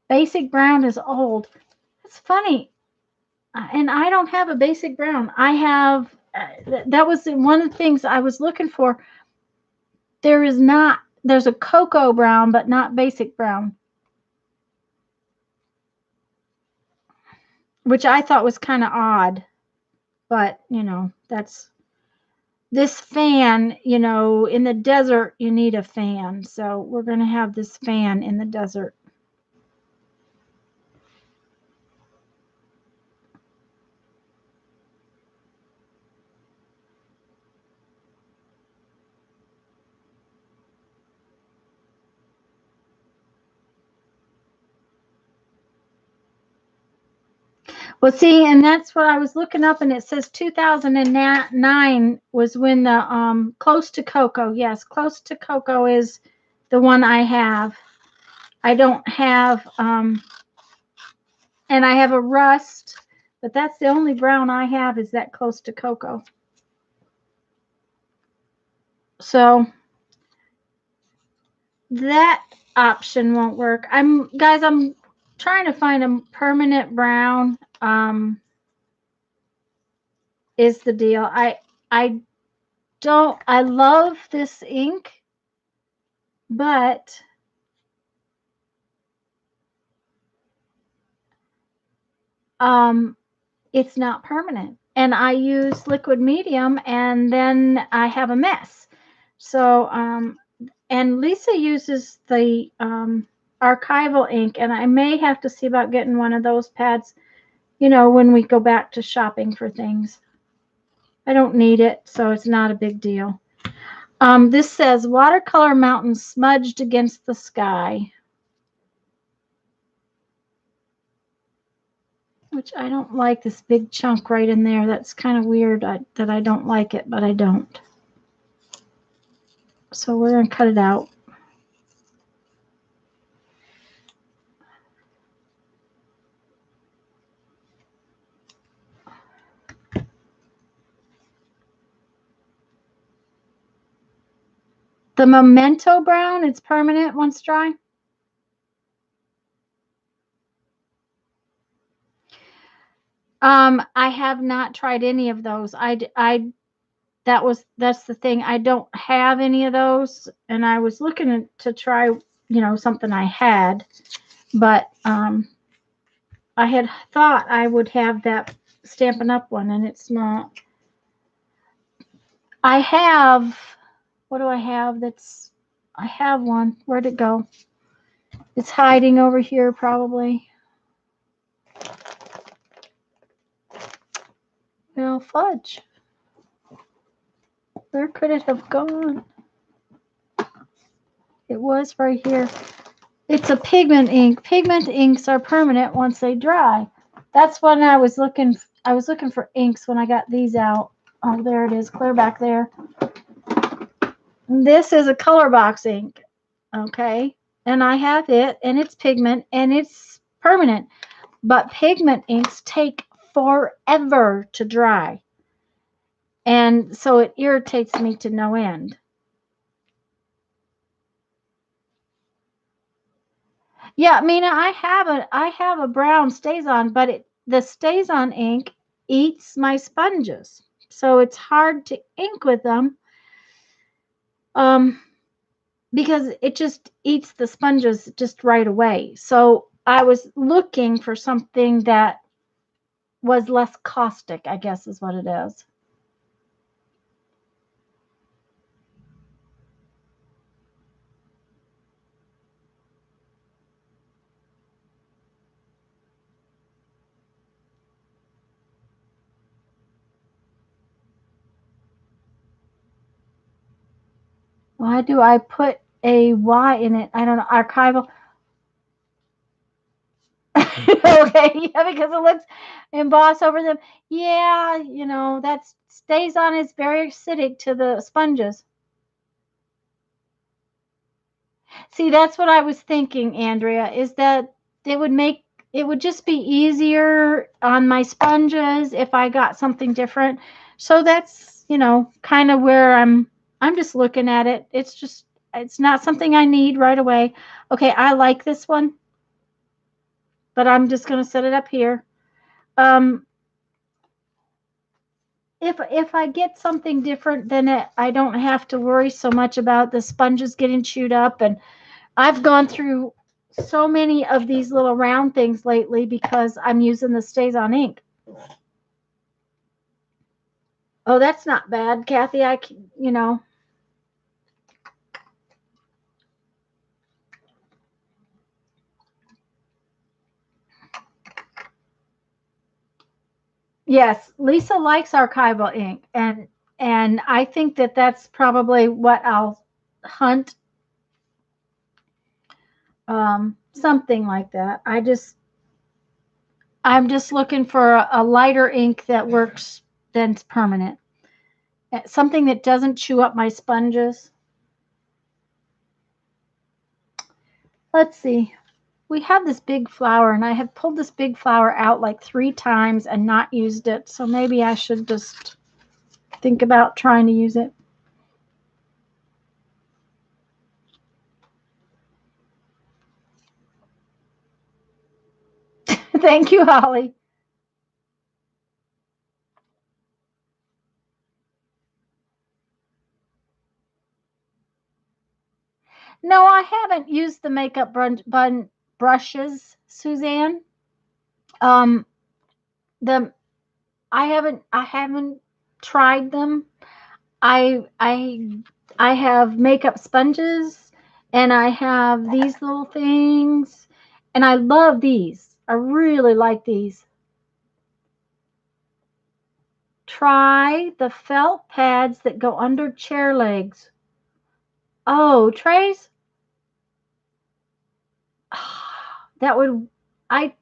Basic brown is old. It's funny. And I don't have a basic brown. I have, that was one of the things I was looking for. There's a cocoa brown, but not basic brown, which I thought was kind of odd. But, that's this fan, in the desert, you need a fan. So we're going to have this fan in the desert. Well, see, and that's what I was looking up, and it says 2009 was when the Close to Cocoa. Yes, Close to Cocoa is the one I have. I don't have and I have a Rust, but that's the only brown I have is that Close to Cocoa. So that option won't work. I'm trying to find a permanent brown. Is the deal. I don't I love this ink, but um it's not permanent. And I use liquid medium and then I have a mess. So and Lisa uses the archival ink, and I may have to see about getting one of those pads, when we go back to shopping for things. I don't need it, so it's not a big deal. This says watercolor mountain smudged against the sky, which I don't like this big chunk right in there. That's kind of weird that I don't like it, but I don't. So we're going to cut it out. The Memento brown, it's permanent once dry. I have not tried any of those. That's the thing. I don't have any of those, and I was looking to try, something I had, but I had thought I would have that Stampin' Up! One, and it's not. I have, what do I have? I have one. Where'd it go? It's hiding over here, probably. Well, fudge. Where could it have gone? It was right here. It's a pigment ink. Pigment inks are permanent once they dry. That's when I was looking for inks when I got these out. Oh, there it is, clear back there. This is a color box ink, okay? And I have it, and it's pigment, and it's permanent. But pigment inks take forever to dry. And so it irritates me to no end. Yeah, Mina, I have a brown StazOn, but the StazOn ink eats my sponges. So it's hard to ink with them. Because it just eats the sponges just right away. So I was looking for something that was less caustic, I guess is what it is. Why do I put a Y in it? I don't know. Archival. Okay, yeah, because it looks embossed over them. Yeah, that StazOn is very acidic to the sponges. See, that's what I was thinking, Andrea, is that it would just be easier on my sponges if I got something different. So that's, kind of where I'm just looking at it. It's not something I need right away. Okay, I like this one, but I'm just going to set it up here. If I get something different, then I don't have to worry so much about the sponges getting chewed up. And I've gone through so many of these little round things lately because I'm using the StazOn ink. Oh, that's not bad, Kathy. Yes, Lisa likes archival ink, and I think that that's probably what I'll hunt. Something like that. I'm just looking for a lighter ink that works, than's permanent. Something that doesn't chew up my sponges. Let's see. We have this big flower, and I have pulled this big flower out like 3 times and not used it. So maybe I should just think about trying to use it. Thank you, Holly. No, I haven't used the makeup brushes, Suzanne. Um, the I haven't tried them. I I I have makeup sponges, and I have these little things, and I love these. I really like these. Try the felt pads that go under chair legs. Oh, trays? That would I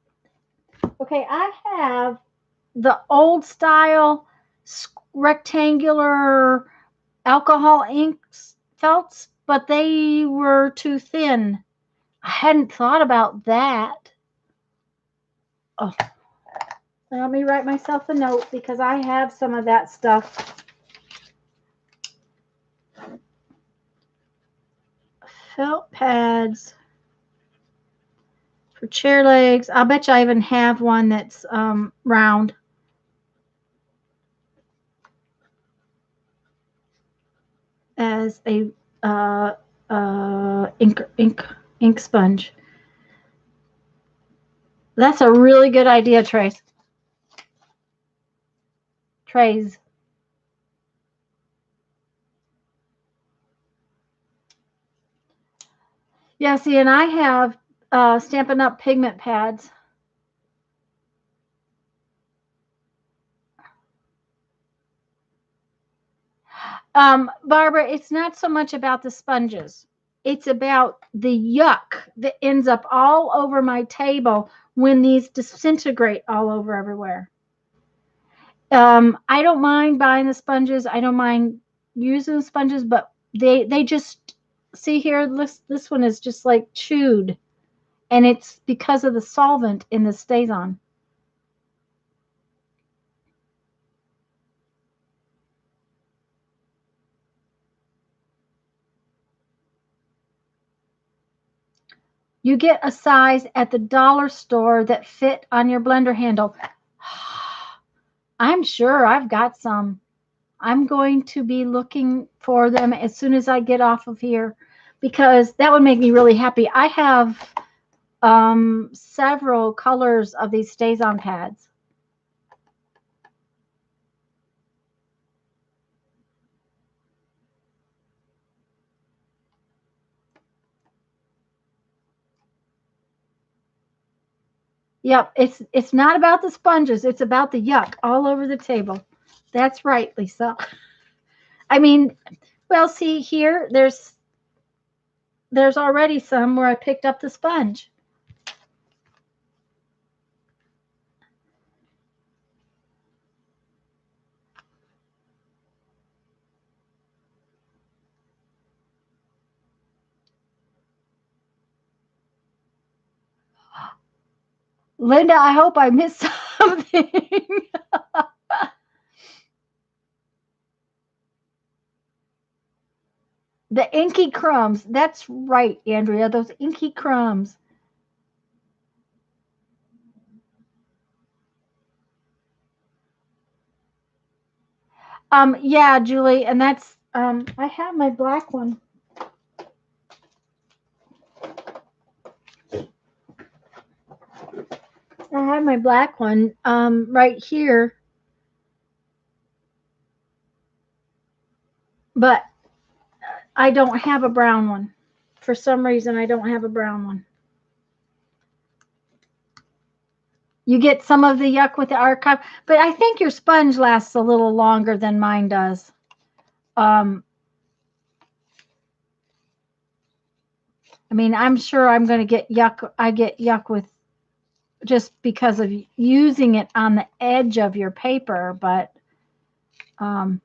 okay, I have the old style rectangular alcohol inks felts, but they were too thin. I hadn't thought about that. Oh, let me write myself a note because I have some of that stuff. Felt pads for chair legs. I bet you I even have one that's round as a uh, ink sponge. That's a really good idea, Trace. Trays. Yeah, see, and I have Stampin' Up! Pigment pads. Barbara, it's not so much about the sponges. It's about the yuck that ends up all over my table when these disintegrate all over everywhere. I don't mind buying the sponges. I don't mind using the sponges, but they just see here. This one is just like chewed, and it's because of the solvent in the stays on. You get a size at the dollar store that fit on your blender handle. I'm sure I've got some. I'm going to be looking for them as soon as I get off of here because that would make me really happy. I have several colors of these stays on pads. Yep, it's not about the sponges, it's about the yuck all over the table. That's right, Lisa. I mean, well, see here, there's already some where I picked up the sponge. Linda, I hope I missed something. The inky crumbs. That's right, Andrea. Those inky crumbs. Yeah, Julie, and that's I have my black one. I have my black one right here, but I don't have a brown one. For some reason, I don't have a brown one. You get some of the yuck with the archive, but I think your sponge lasts a little longer than mine does. Um, I mean, I'm sure I'm going to get yuck. I get yuck with just because of using it on the edge of your paper, but um,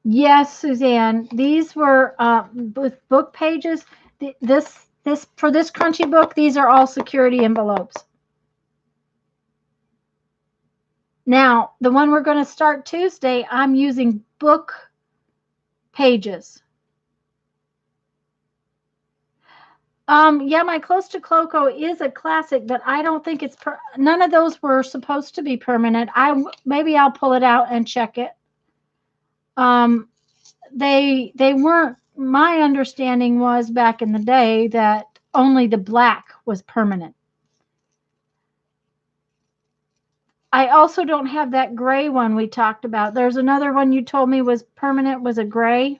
yes, Suzanne, these were with book pages. This for this crunchy book, these are all security envelopes. Now, the one we're going to start Tuesday, I'm using book pages. Yeah, my Close to Cloco is a classic, but I don't think it's none of those were supposed to be permanent. Maybe I'll pull it out and check it. They weren't. My understanding was back in the day that only the black was permanent. I also don't have that gray one we talked about. There's another one you told me was permanent, was a gray,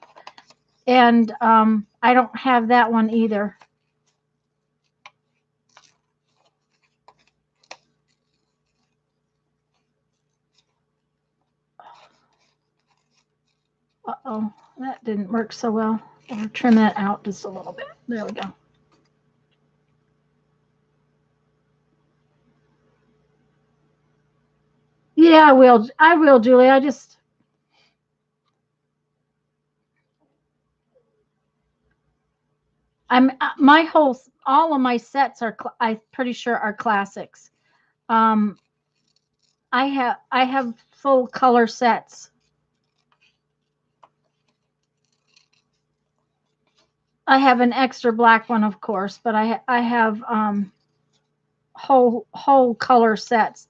and I don't have that one either. Uh-oh, that didn't work so well. I'll trim that out just a little bit. There we go. Yeah, I will, Julie. I'm my whole all of my sets are I'm pretty sure are classics. Um, I have full color sets. I have an extra black one, of course, but I have whole color sets,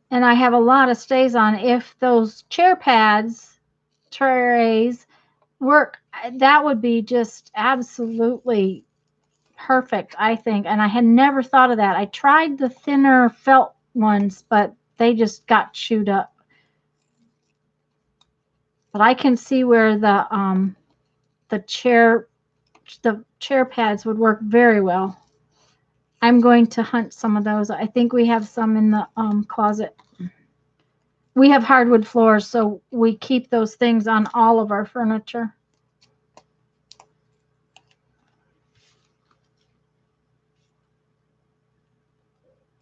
and I have a lot of stays on. If those chair pads trays work, that would be just absolutely perfect, I think. And I had never thought of that. I tried the thinner felt ones, but they just got chewed up. But I can see where the chair pads would work very well. I'm going to hunt some of those. I think we have some in the closet. We have hardwood floors, so we keep those things on all of our furniture.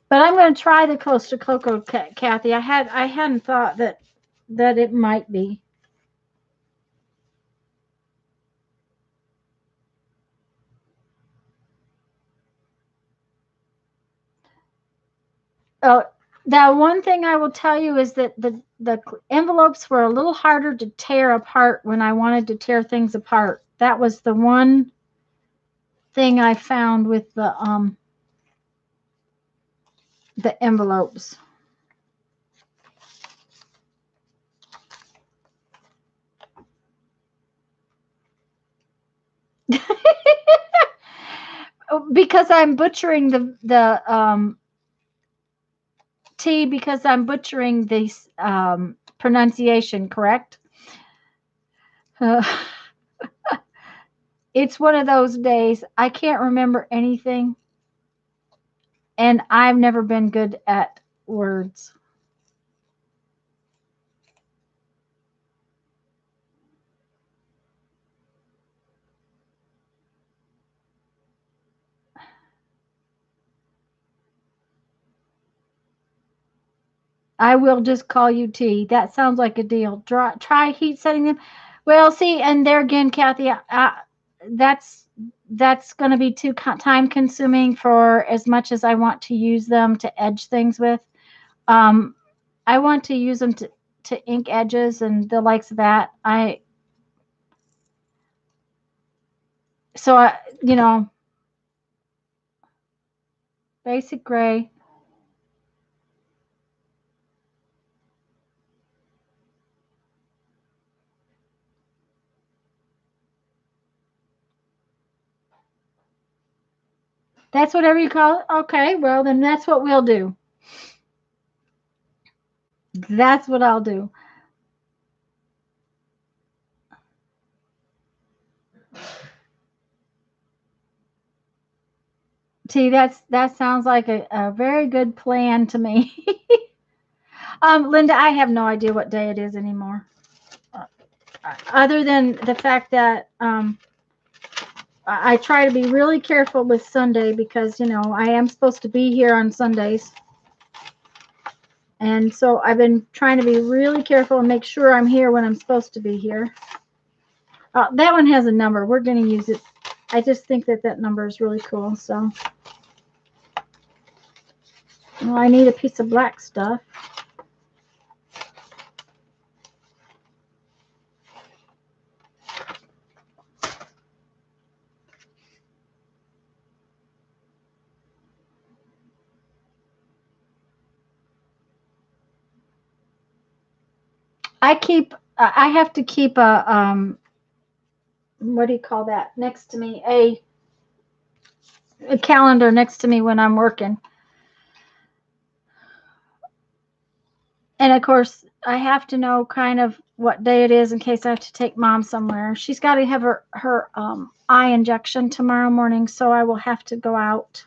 But I'm going to try the Close to Cocoa, Kathy. I hadn't thought that it might be. Oh, that one thing I will tell you is that the envelopes were a little harder to tear apart when I wanted to tear things apart. That was the one thing I found with the envelopes. Because I'm butchering the T, because I'm butchering the pronunciation, correct? Uh, it's one of those days. I can't remember anything, and I've never been good at words. I will just call you T. That sounds like a deal. Try heat setting them. Well, see, and there again, Kathy, that's that's going to be too time consuming for as much as I want to use them to edge things with. Um, I want to use them to ink edges and the likes of that. So I, basic gray. That's whatever you call it. Okay, well then that's what we'll do. That's what I'll do. T, that sounds like a very good plan to me. Linda, I have no idea what day it is anymore. Uh, Other than the fact that I try to be really careful with Sunday because, I am supposed to be here on Sundays. And so I've been trying to be really careful and make sure I'm here when I'm supposed to be here. That one has a number. We're going to use it. I just think that number is really cool. So, well, I need a piece of black stuff. I have to keep what do you call that? Next to me, a calendar next to me when I'm working. And of course, I have to know kind of what day it is in case I have to take Mom somewhere. She's got to have her eye injection tomorrow morning, so I will have to go out,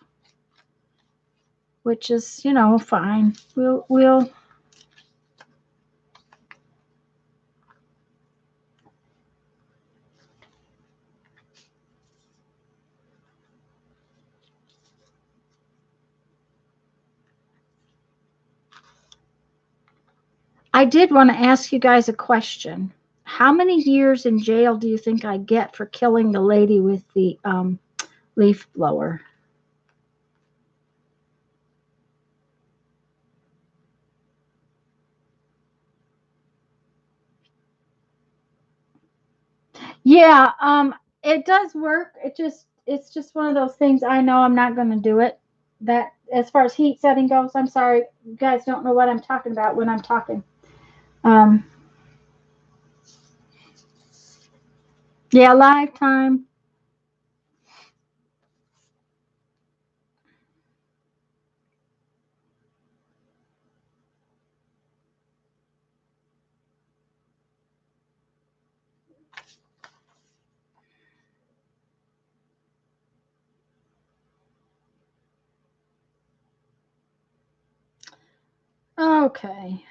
which is, fine. We'll I did want to ask you guys a question. How many years in jail do you think I get for killing the lady with the leaf blower? Yeah, it does work. It's just one of those things. I know I'm not going to do it. That as far as heat setting goes, I'm sorry, you guys don't know what I'm talking about when I'm talking. Um, yeah, lifetime. Okay.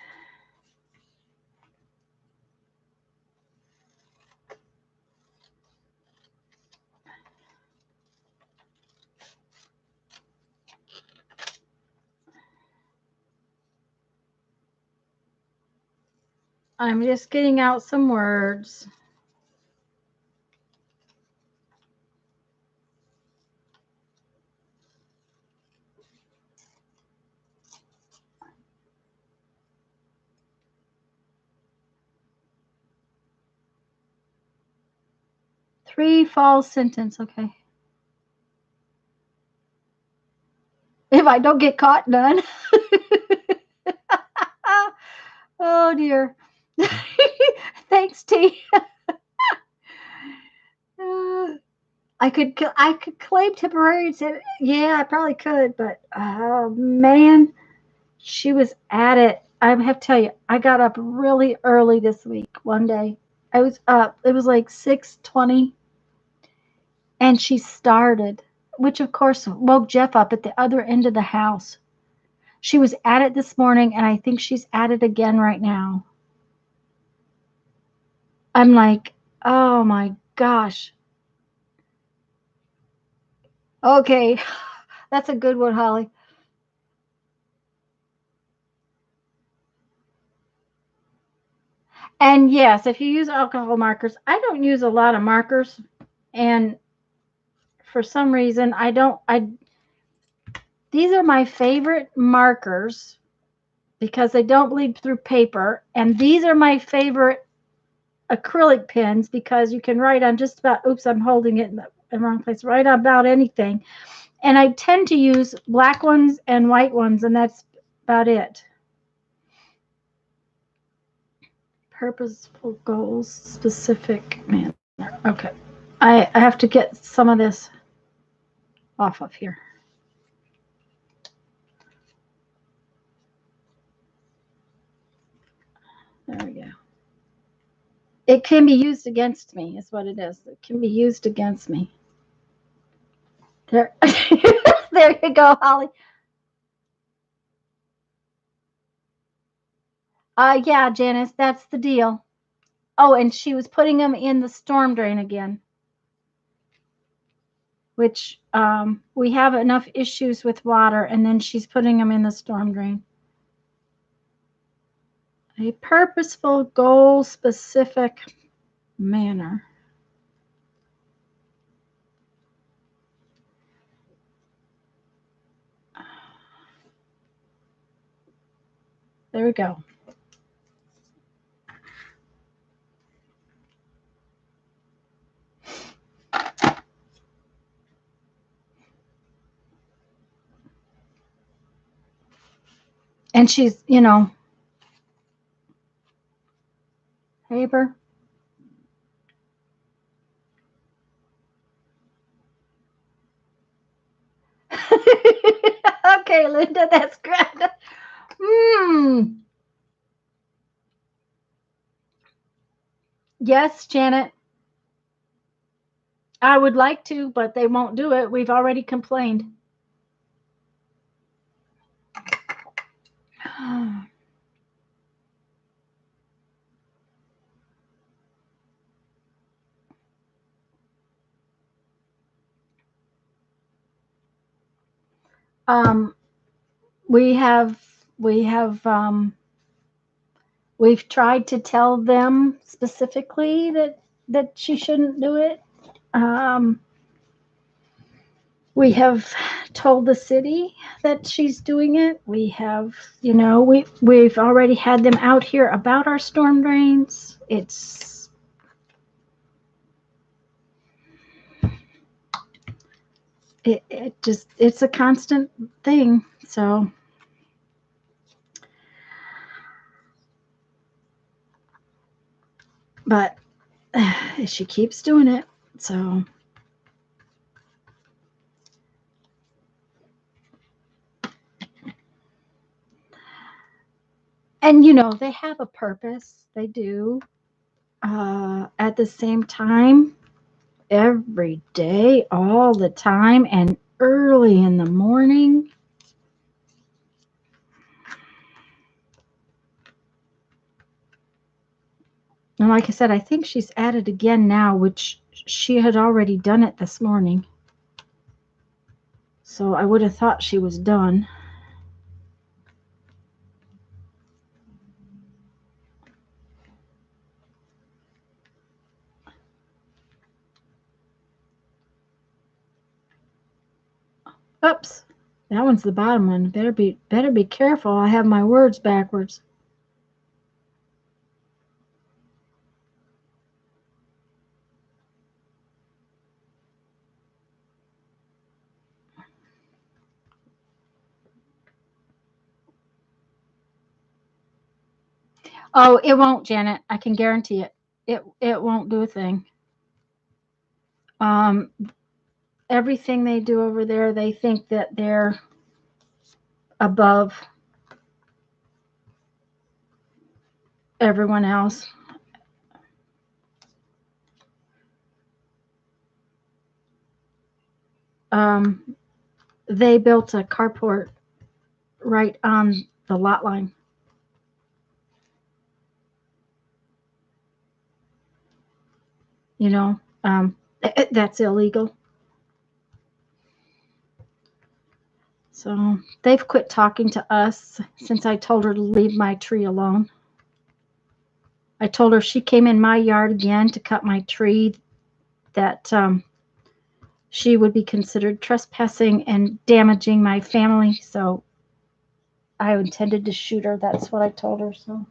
I'm just getting out some words. Three false sentence. Okay. If I don't get caught, none. Oh dear. Thanks, T. I could claim temporary. Yeah, I probably could, but oh man, she was at it. I have to tell you, I got up really early this week. One day, I was up. It was like 6:20, and she started, which of course woke Jeff up at the other end of the house. She was at it this morning, and I think she's at it again right now. I'm like, oh my gosh. Okay, that's a good one, Holly. And yes, if you use alcohol markers, I don't use a lot of markers, and for some reason I don't. I These are my favorite markers because they don't bleed through paper, and these are my favorite acrylic pens because you can write on just about. Oops, I'm holding it in the wrong place. Write about anything, and I tend to use black ones and white ones, and that's about it. Purposeful goals, specific manner. Okay. I have to get some of this off of here. There we go. It can be used against me, is what it is. It can be used against me. There, There you go, Holly. Yeah, Janice, that's the deal. Oh, and she was putting them in the storm drain again, which we have enough issues with water, and then she's putting them in the storm drain. A purposeful, goal-specific manner. There we go. And she's, Haber. Okay, Linda, that's good. Yes, Janet. I would like to, but they won't do it. We've already complained. Um, we have we've tried to tell them specifically that she shouldn't do it. We have told the city that she's doing it. We have, we've already had them out here about our storm drains. It's a constant thing. So, but she keeps doing it. So, and they have a purpose. They do. At the same time, every day, all the time, and early in the morning. And like I said, I think she's at it again now, which she had already done it this morning. So I would have thought she was done. Oops, that one's the bottom one. Better be careful. I have my words backwards. Oh, it won't, Janet. I can guarantee it. It won't do a thing. Um, everything they do over there, they think that they're above everyone else. They built a carport right on the lot line. That's illegal. So they've quit talking to us since I told her to leave my tree alone. I told her if she came in my yard again to cut my tree, that she would be considered trespassing and damaging my family. So I intended to shoot her. That's what I told her. So.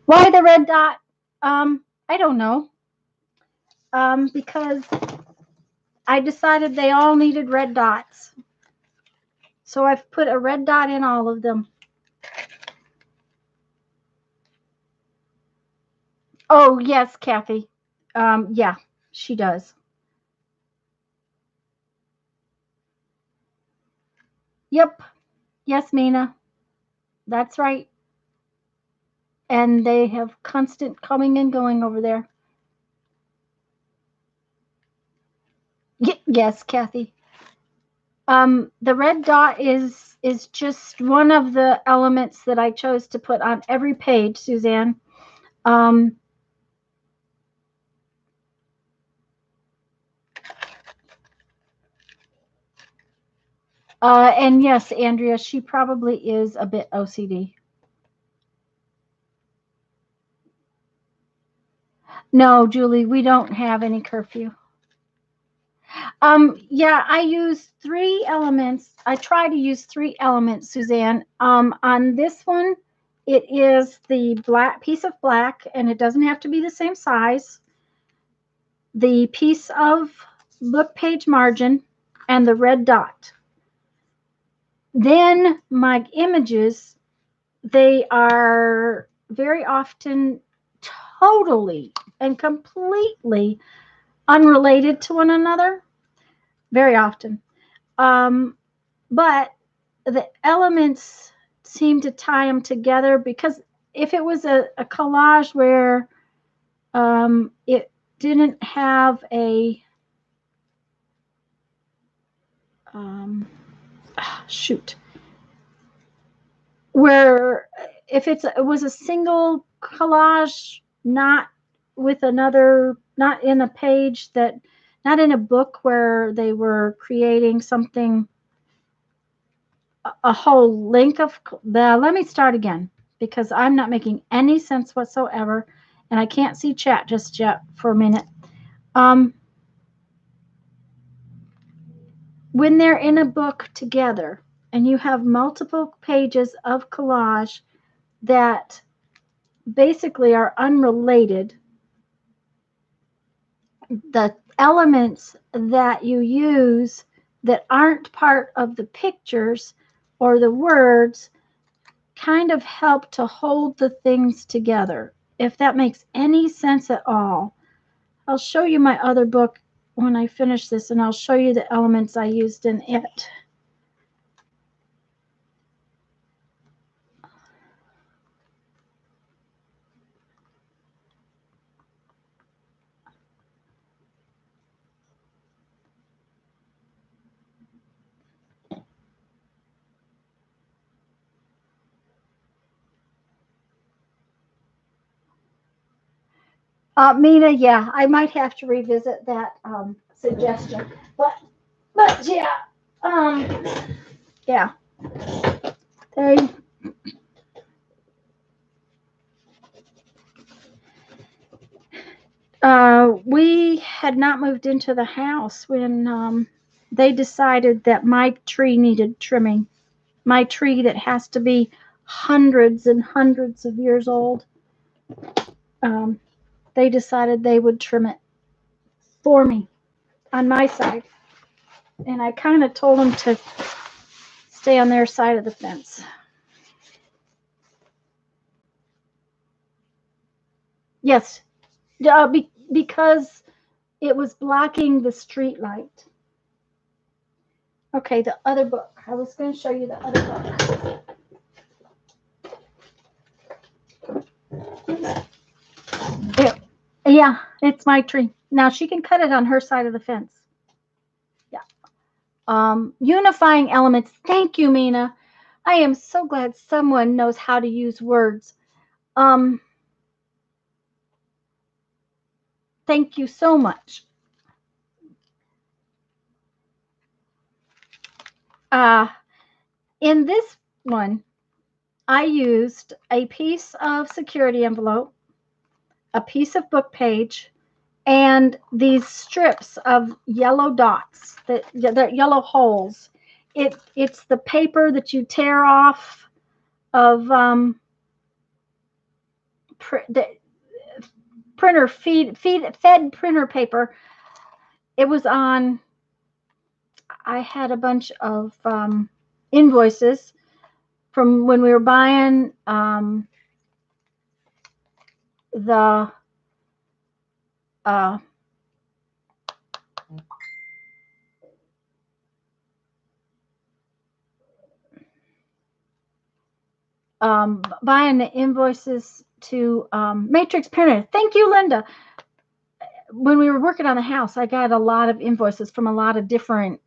Why the red dot? I don't know. Because I decided they all needed red dots. So I've put a red dot in all of them. Oh, yes, Kathy. Yeah, she does. Yep. Yes, Mina. That's right. and they have constant coming and going over there. Yes, Kathy. The red dot is just one of the elements that I chose to put on every page, Suzanne. Um, and yes, Andrea, she probably is a bit OCD. No, Julie, we don't have any curfew. Yeah, I use 3 elements. I try to use 3 elements, Suzanne. On this one, it is the black piece of black, and it doesn't have to be the same size. The piece of book page margin and the red dot. Then my images, they are very often totally and completely unrelated to one another, very often. But the elements seem to tie them together, because if it was a collage where it didn't have a shoot, where if it was a single collage, not with another, not in a page that, not in a book where they were creating something, a whole link of the, let me start again, because I'm not making any sense whatsoever, and I can't see chat just yet for a minute. When they're in a book together and you have multiple pages of collage that basically are unrelated, the elements that you use that aren't part of the pictures or the words kind of help to hold the things together, if that makes any sense at all. I'll show you my other book when I finish this, and I'll show you the elements I used in it. Mina, yeah, I might have to revisit that suggestion, but yeah, um, yeah, they. We had not moved into the house when they decided that my tree needed trimming. My tree that has to be hundreds and hundreds of years old. Um, they decided they would trim it for me on my side, and I kind of told them to stay on their side of the fence. Yes, because it was blocking the street light. Okay, the other book. I was going to show you the other book. Yeah, it's my tree. Now she can cut it on her side of the fence. Yeah. Unifying elements. Thank you, Mina. I am so glad someone knows how to use words. Thank you so much. In this one, I used a piece of security envelope, a piece of book page, and these strips of yellow dots, that yellow holes. It's the paper that you tear off of the printer fed printer paper. It was on. I had a bunch of invoices from when we were buying the buying the invoices to matrix printer. Thank you, Linda. When we were working on the house, I got a lot of invoices from a lot of different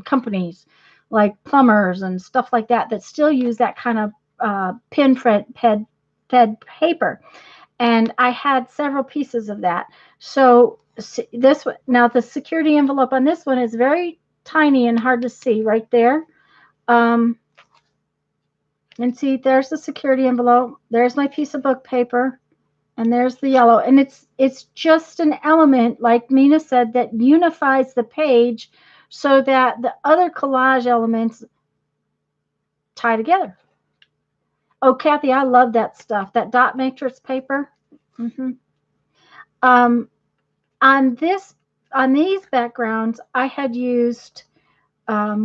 companies, like plumbers and stuff like that, that still use that kind of pin fed paper. And I had several pieces of that. So this now the security envelope on this one is very tiny and hard to see right there. And see, there's the security envelope. There's my piece of book paper. And there's the yellow. And it's just an element, like Mina said, that unifies the page so that the other collage elements tie together. Oh, Kathy, I love that stuff. That dot matrix paper. On these backgrounds, I had used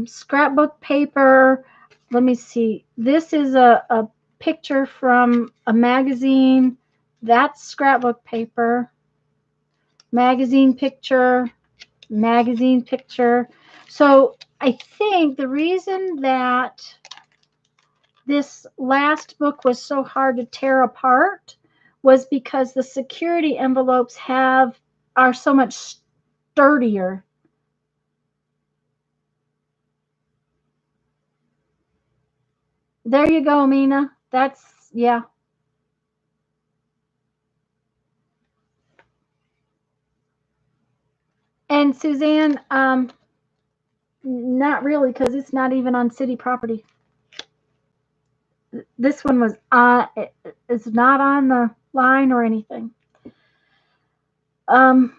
scrapbook paper. Let me see. This is a picture from a magazine. That's scrapbook paper. Magazine picture. So I think the reason that this last book was so hard to tear apart was because the security envelopes are so much sturdier. There you go, Mina. That's, yeah. And Suzanne, not really, because it's not even on city property. This one was it's not on the line or anything. I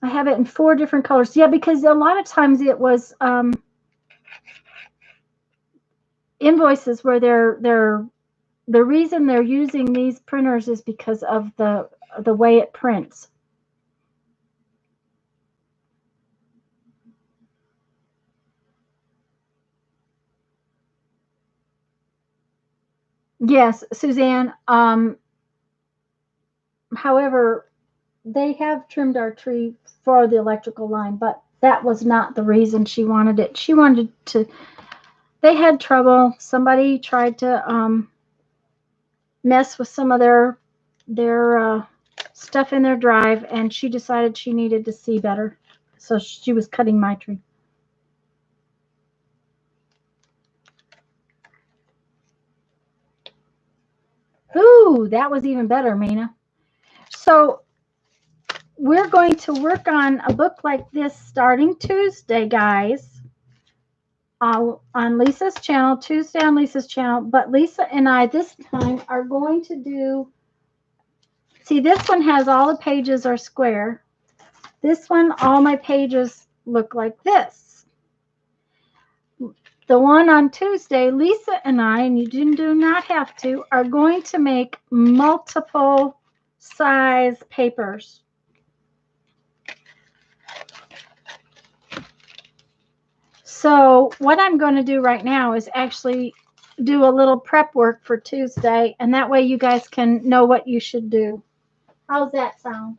have it in 4 different colors. Yeah, because a lot of times it was invoices where the reason they're using these printers is because of the way it prints. Yes, Suzanne. However, they have trimmed our tree for the electrical line, but that was not the reason she wanted it. She wanted to. They had trouble. Somebody tried to mess with some of their stuff in their drive, and she decided she needed to see better, so she was cutting my tree. Ooh, that was even better, Mina. So we're going to work on a book like this starting Tuesday, guys, on Lisa's channel, Tuesday on Lisa's channel. But Lisa and I this time are going to do, see, this one has all the pages are square. This one, all my pages look like this. The one on Tuesday, Lisa and I, and you do not have to, are going to make multiple size papers. So what I'm going to do right now is actually do a little prep work for Tuesday, and that way you guys can know what you should do. How's that sound?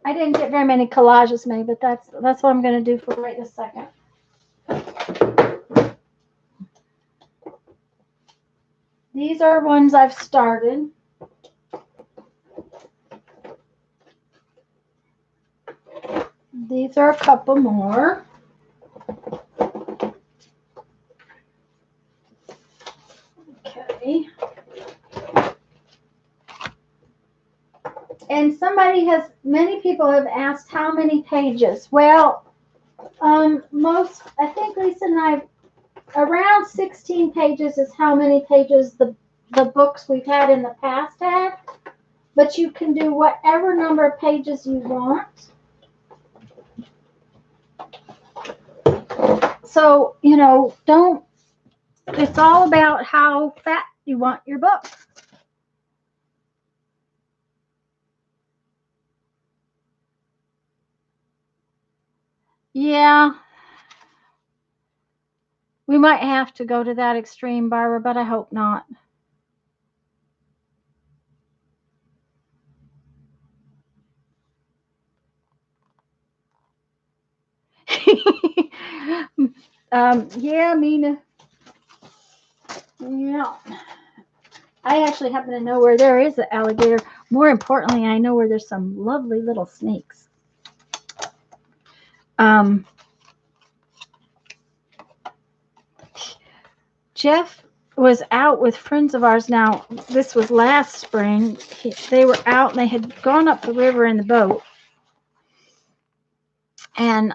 I didn't get very many collages made, but that's what I'm going to do for right this second. These are ones I've started. These are a couple more. Okay. And many people have asked how many pages. Well, I think Lisa and I, around 16 pages is how many pages the books we've had in the past had. But you can do whatever number of pages you want. So, it's all about how fat you want your book. Yeah. We might have to go to that extreme, Barbara, but I hope not. Yeah, Mina. Yeah. I actually happen to know where there is an alligator. More importantly, I know where there's some lovely little snakes. Jeff was out with friends of ours. Now, this was last spring. They were out and they had gone up the river in the boat. And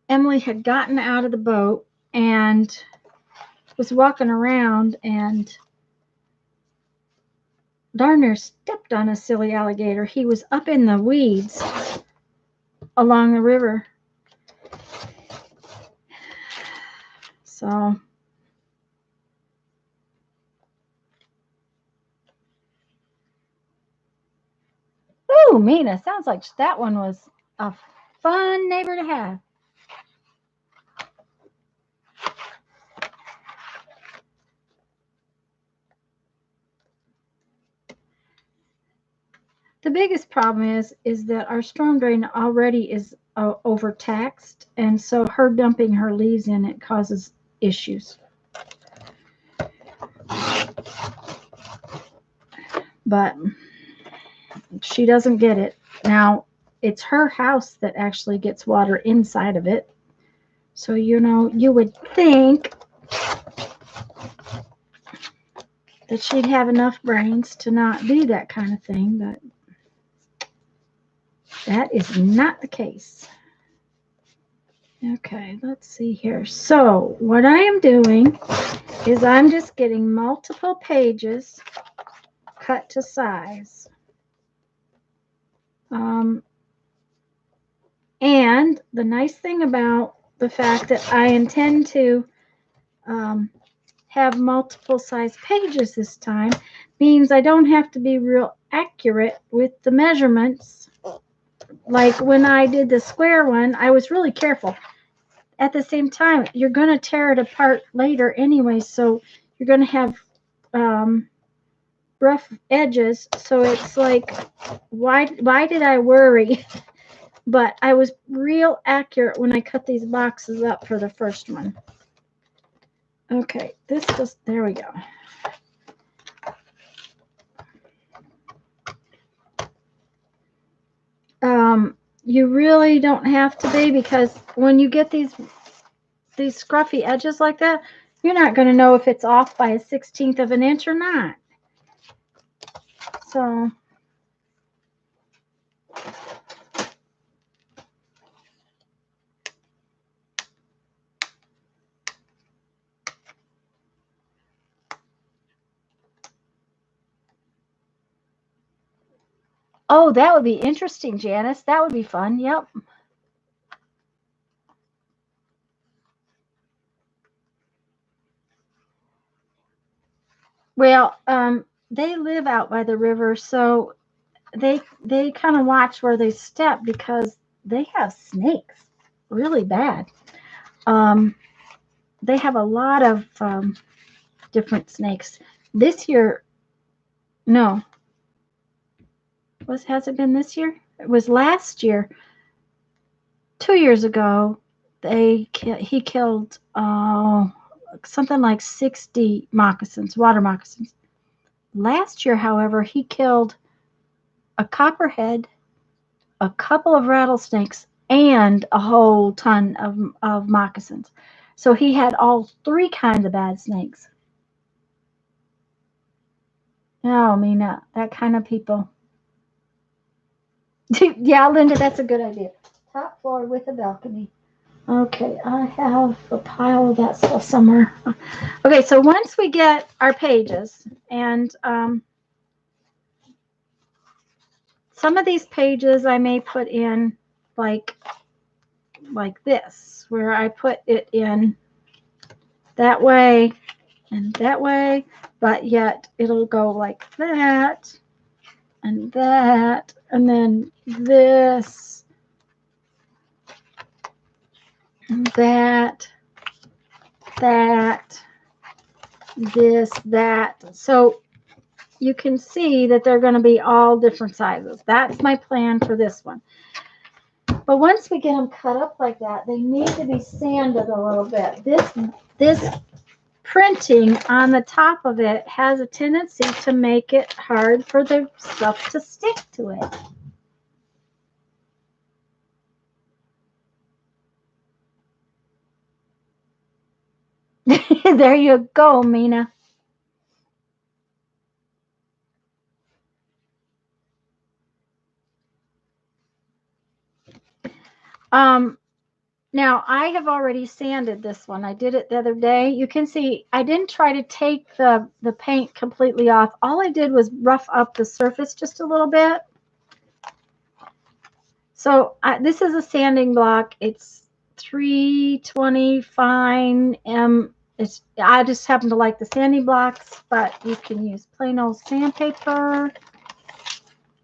Emily had gotten out of the boat and was walking around and darn near stepped on a silly alligator. He was up in the weeds along the river. So ooh, Mina, sounds like that one was a fun neighbor to have. The biggest problem is that our storm drain already is overtaxed, and so her dumping her leaves in it causes issues. But she doesn't get it. Now, it's her house that actually gets water inside of it. So, you would think that she'd have enough brains to not do that kind of thing, but that is not the case. Okay, let's see here. So, what I am doing is I'm just getting multiple pages cut to size. And the nice thing about the fact that I intend to have multiple size pages this time means I don't have to be real accurate with the measurements. Like when I did the square one, I was really careful. At the same time, you're going to tear it apart later anyway, so you're going to have rough edges. So it's like, why did I worry? But I was real accurate when I cut these boxes up for the first one. Okay, there we go. You really don't have to be, because when you get these scruffy edges like that, you're not going to know if it's off by a 1/16 of an inch or not. So oh, that would be interesting, Janice. That would be fun. Yep. Well, they live out by the river, so they kind of watch where they step because they have snakes really bad. They have a lot of different snakes. This year, no. Has it been this year? It was last year. 2 years ago, he killed something like 60 moccasins, water moccasins. Last year, however, he killed a copperhead, a couple of rattlesnakes, and a whole ton of moccasins. So he had all 3 kinds of bad snakes. Oh, Mina, that kind of people. Yeah, Linda, that's a good idea. Top floor with a balcony. Okay, I have a pile of that stuff somewhere. Okay, so once we get our pages, and some of these pages I may put in like this, where I put it in that way and that way, but yet it'll go like that, and then this, and that, this, that. So you can see that they're going to be all different sizes. That's my plan for this one. But once we get them cut up like that, they need to be sanded a little bit. This printing on the top of it has a tendency to make it hard for the stuff to stick to it. There you go, Mina. Now I have already sanded this one. I did it the other day. You can see I didn't try to take the paint completely off. All I did was rough up the surface just a little bit. So this is a sanding block. It's 320 fine. I just happen to like the sanding blocks, but you can use plain old sandpaper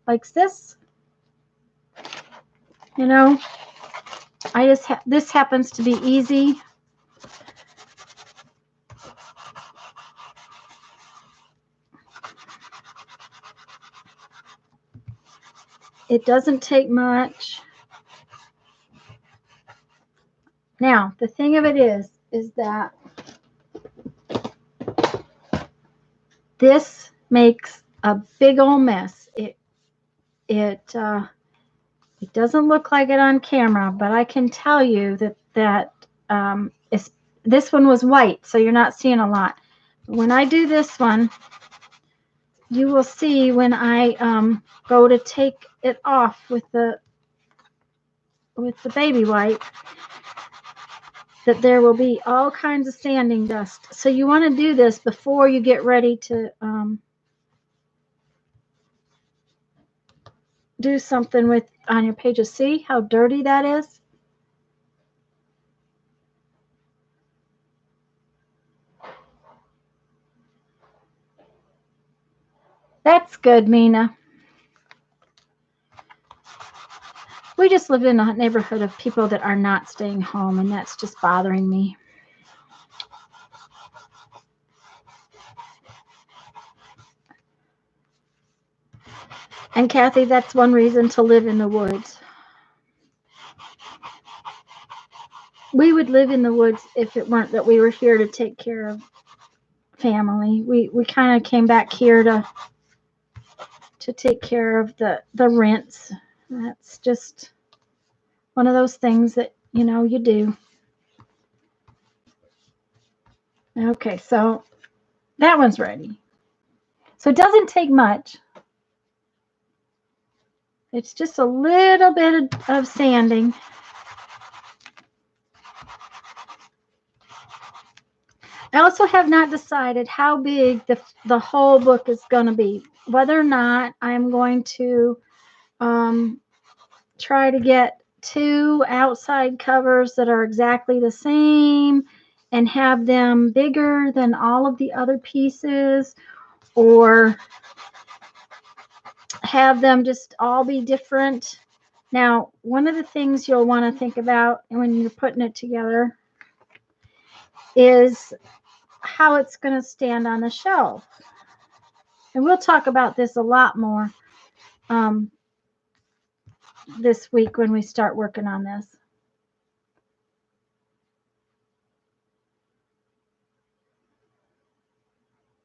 like this. You know, this happens to be easy. It doesn't take much. Now, the thing of it is that this makes a big old mess. It doesn't look like it on camera, but I can tell you that this one was white, so you're not seeing a lot. When I do this one, you will see when I go to take it off with the baby wipe that there will be all kinds of sanding dust. So you want to do this before you get ready to do something with on your pages. See how dirty that is? That's good, Mina. We just live in a neighborhood of people that are not staying home, and that's just bothering me. And Kathy, that's one reason to live in the woods. We would live in the woods if it weren't that we were here to take care of family. We kind of came back here to take care of the rents. That's just one of those things that, you know, you do. Okay, so that one's ready. So it doesn't take much. It's just a little bit of sanding. I also have not decided how big the whole book is going to be. Whether or not I'm going to try to get 2 outside covers that are exactly the same and have them bigger than all of the other pieces, or have them just all be different. Now, one of the things you'll want to think about when you're putting it together is how it's going to stand on the shelf. And we'll talk about this a lot more this week when we start working on this.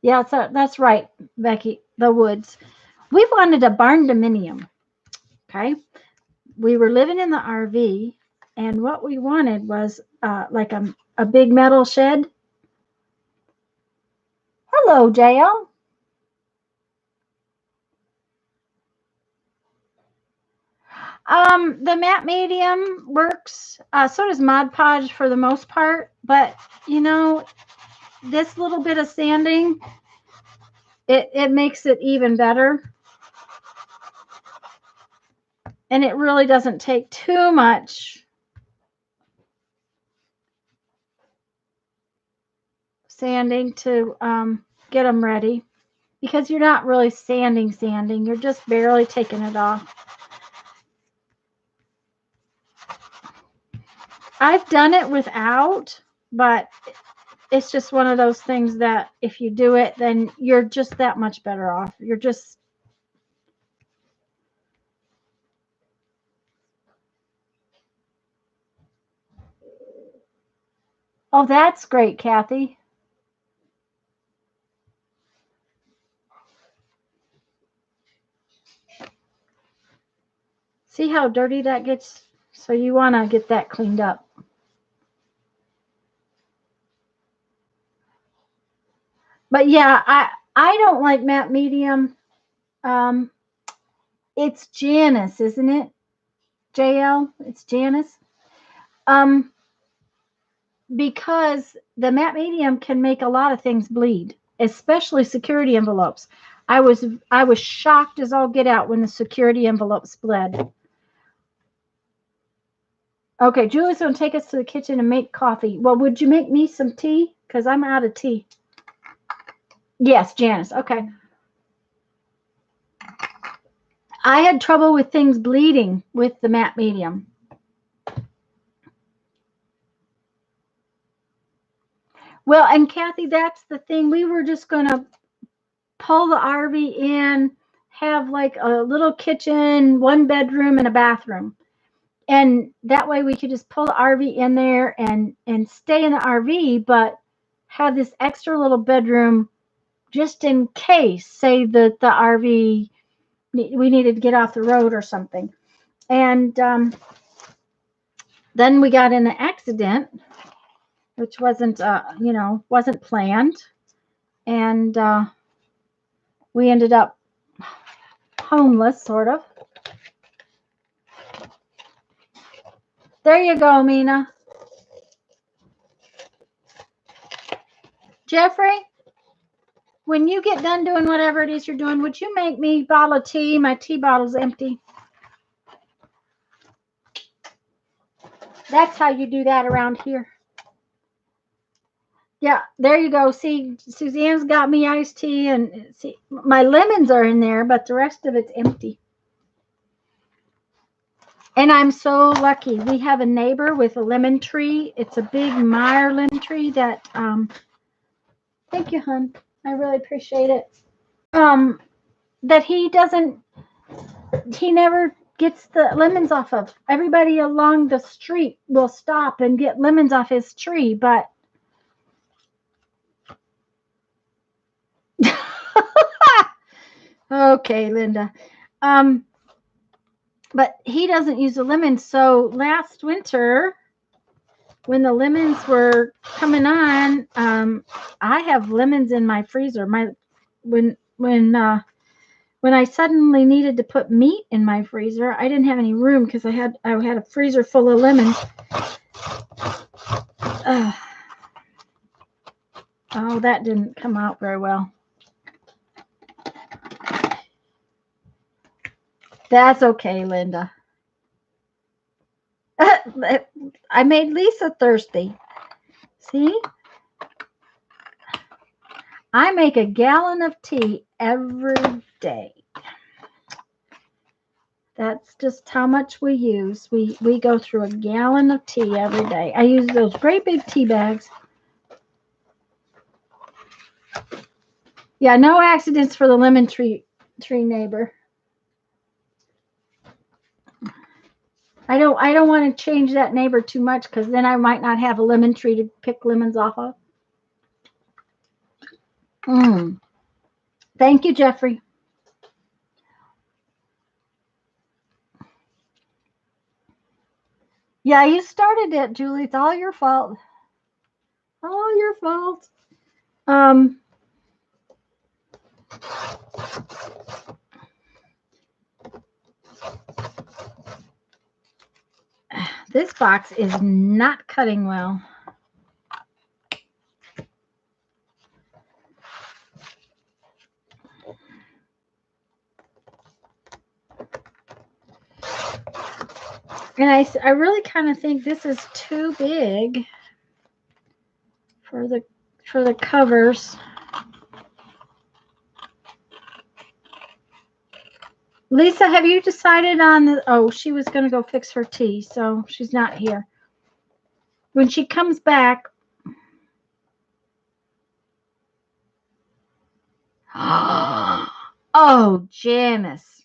Yeah, so that's right, Becky, the woods. We wanted a barn dominium, okay? We were living in the RV, and what we wanted was like a big metal shed. Hello, JL. The matte medium works. So does Mod Podge for the most part. But, you know, this little bit of sanding, it makes it even better. And it really doesn't take too much sanding to get them ready. Because you're not really sanding. You're just barely taking it off. I've done it without, but it's just one of those things that if you do it, then you're just that much better off. You're just... Oh, that's great, Kathy. See how dirty that gets? So you want to get that cleaned up. But yeah, I don't like matte medium. It's Janice, isn't it? JL, it's Janice. Because the matte medium can make a lot of things bleed, especially security envelopes. I was shocked as all get out when the security envelopes bled. Okay, Julie's going to take us to the kitchen and make coffee. Well, would you make me some tea? Because I'm out of tea. Yes, Janice. Okay. I had trouble with things bleeding with the matte medium. Well, and Kathy, that's the thing. We were just going to pull the RV in, have like a little kitchen, 1 bedroom, and a bathroom. And that way we could just pull the RV in there and stay in the RV, but have this extra little bedroom just in case, say that the RV, we needed to get off the road or something. And then we got in an accident, which wasn't, wasn't planned. And we ended up homeless, sort of. There you go, Mina. Jeffrey, when you get done doing whatever it is you're doing, would you make me a bottle of tea? My tea bottle's empty. That's how you do that around here. Yeah, there you go. See, Suzanne's got me iced tea, and see, my lemons are in there, but the rest of it's empty. And I'm so lucky. We have a neighbor with a lemon tree. It's a big Meyer lemon tree that, thank you, hon. I really appreciate it. That he never gets the lemons off of. Everybody along the street will stop and get lemons off his tree, but okay, Linda. But he doesn't use the lemons. So last winter, when the lemons were coming on, I have lemons in my freezer. When I suddenly needed to put meat in my freezer, I didn't have any room because I had a freezer full of lemons. Oh, that didn't come out very well. That's okay, Linda. I made Lisa thirsty. See? I make a gallon of tea every day. That's just how much we use. We go through a gallon of tea every day. I use those great big tea bags. Yeah, no accidents for the lemon tree neighbor. I don't want to change that neighbor too much because then I might not have a lemon tree to pick lemons off of. Thank you, Jeffrey. Yeah, you started it, Julie. It's all your fault. All your fault. This box is not cutting well. And I really kind of think this is too big for the covers. Lisa, have you decided on the, oh, she was going to go fix her tea, so she's not here. When she comes back, oh, Janice.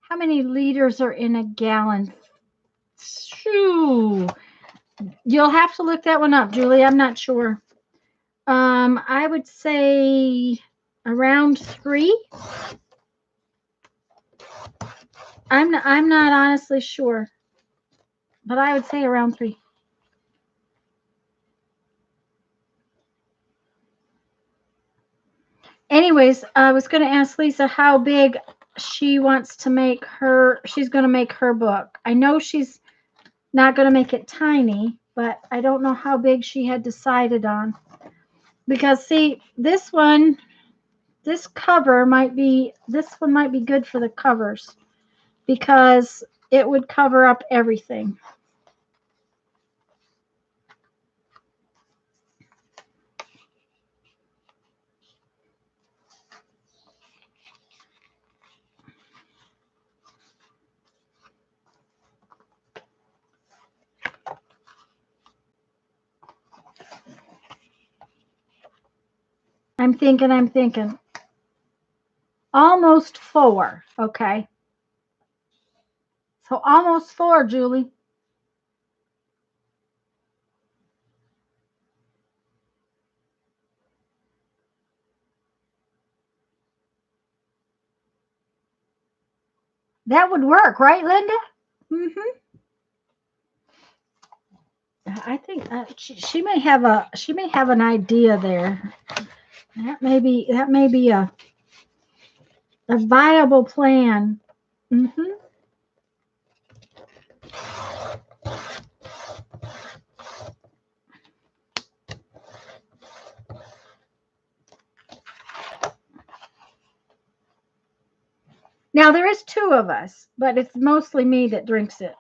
How many liters are in a gallon? Shoo. You'll have to look that one up, Julie. I'm not sure. I would say around 3. I'm not honestly sure, but I would say around 3. Anyways, I was going to ask Lisa how big she wants to make her. She's going to make her book. I know she's not going to make it tiny, but I don't know how big she had decided on. Because see, this one, this cover might be, this one might be good for the covers because it would cover up everything. I'm thinking. Almost 4, okay? So almost 4, Julie. That would work, right, Linda? Mm-hmm. I think she may have an idea there. That may be a viable plan. Mm-hmm. Now there is 2 of us, but it's mostly me that drinks it.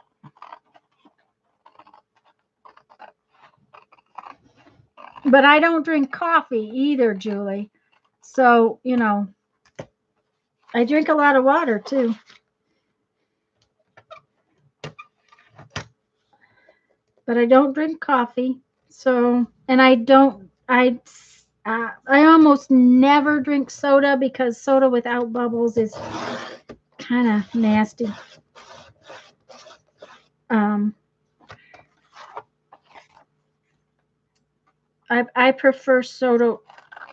But I don't drink coffee either, Julie. So, I drink a lot of water too. But I don't drink coffee. So, and I almost never drink soda because soda without bubbles is kind of nasty. Um, I prefer soda.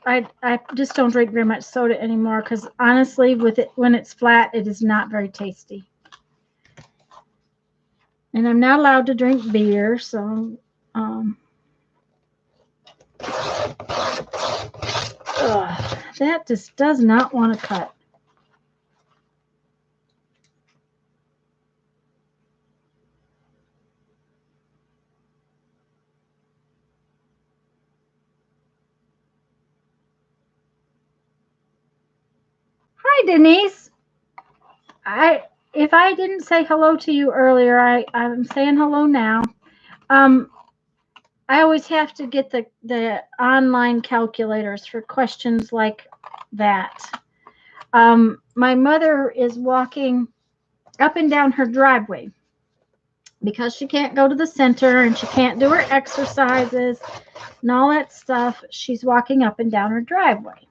I just don't drink very much soda anymore because honestly, with it when it's flat, it is not very tasty. And I'm not allowed to drink beer, so that just does not want to cut. Hi, Denise. I If I didn't say hello to you earlier, I'm saying hello now. Um, I always have to get the online calculators for questions like that. My mother is walking up and down her driveway because she can't go to the center and she can't do her exercises and all that stuff. She's walking up and down her driveway,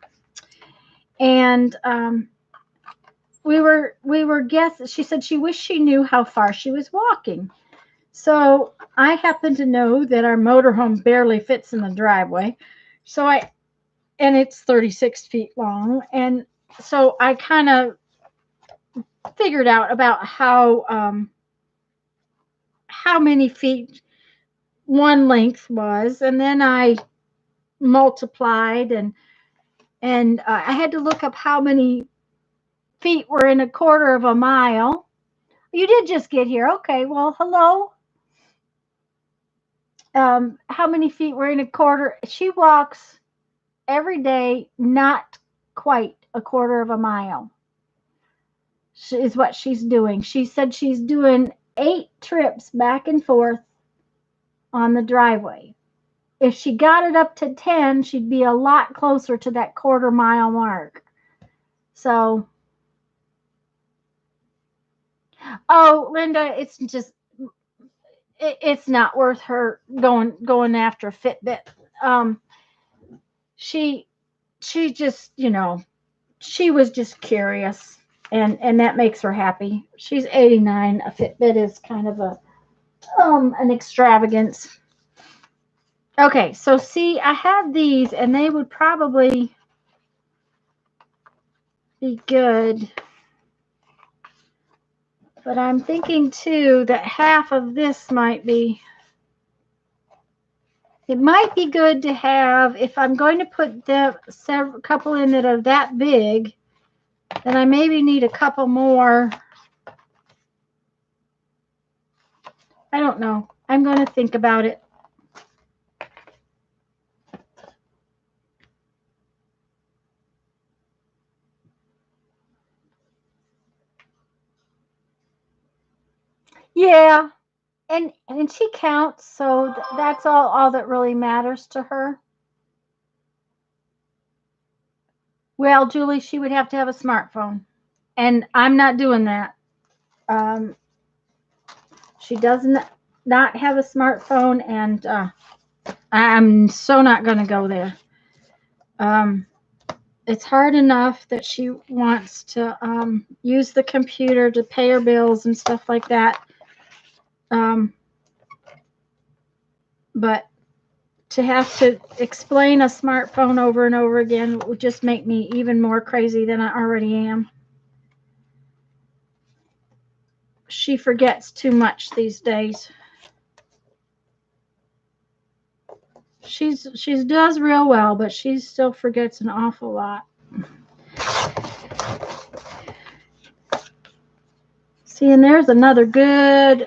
and we were guessing. She said she wished she knew how far she was walking. So I happen to know that our motorhome barely fits in the driveway. And it's 36 feet long. And so I kind of figured out about how many feet one length was. And then I multiplied and I had to look up how many feet were in a quarter of a mile. You did just get here. Okay. Well, hello. How many feet were in a quarter? She walks every day, not quite a quarter of a mile is what she's doing. She said she's doing 8 trips back and forth on the driveway. If she got it up to 10, she'd be a lot closer to that quarter mile mark. So, oh, Linda, it's not worth her going after Fitbit. Um, she just, she was just curious, and that makes her happy. She's 89. A Fitbit is kind of an extravagance. Okay, so see, I have these, and they would probably be good But I'm thinking too that half of this might be, it might be good to have, if I'm going to put the several couple in that are that big, then I maybe need a couple more. I don't know. I'm going to think about it. Yeah, and she counts, so that's all that really matters to her. Well, Julie, she would have to have a smartphone, and I'm not doing that. Um, she doesn't not have a smartphone, and I'm so not going to go there. Um, it's hard enough that she wants to use the computer to pay her bills and stuff like that. But to have to explain a smartphone over and over again would just make me even more crazy than I already am. She forgets too much these days. She does real well, but she still forgets an awful lot. See, and there's another good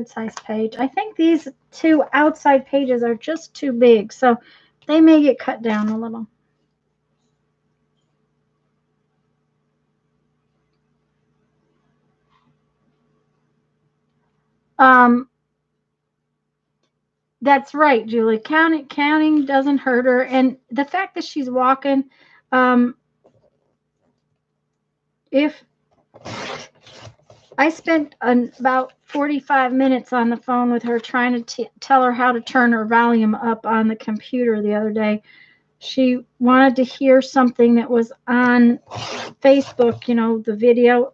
size page. I think these two outside pages are just too big, so they may get cut down a little. That's right, Julie. Counting doesn't hurt her, and the fact that she's walking, if I spent about 45 minutes on the phone with her trying to tell her how to turn her volume up on the computer the other day. She wanted to hear something that was on Facebook, the video.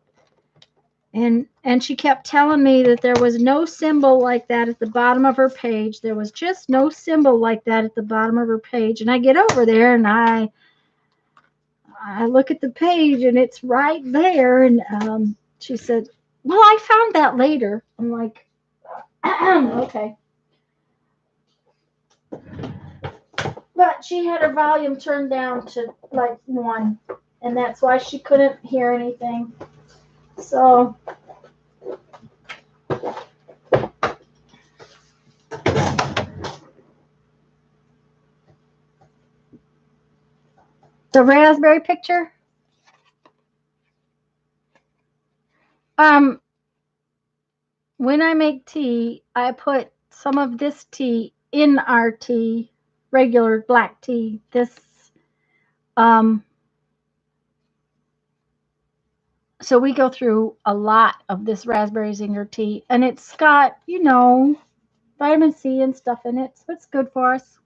And she kept telling me that there was no symbol like that at the bottom of her page. There was just no symbol like that at the bottom of her page. And I get over there and I look at the page and it's right there. And she said, well, I found that later. I'm like, okay. But she had her volume turned down to like 1. And that's why she couldn't hear anything. So the raspberry picture. When I make tea, I put some of this tea in our tea, regular black tea. So we go through a lot of this raspberry zinger tea, and it's got, vitamin C and stuff in it, so it's good for us.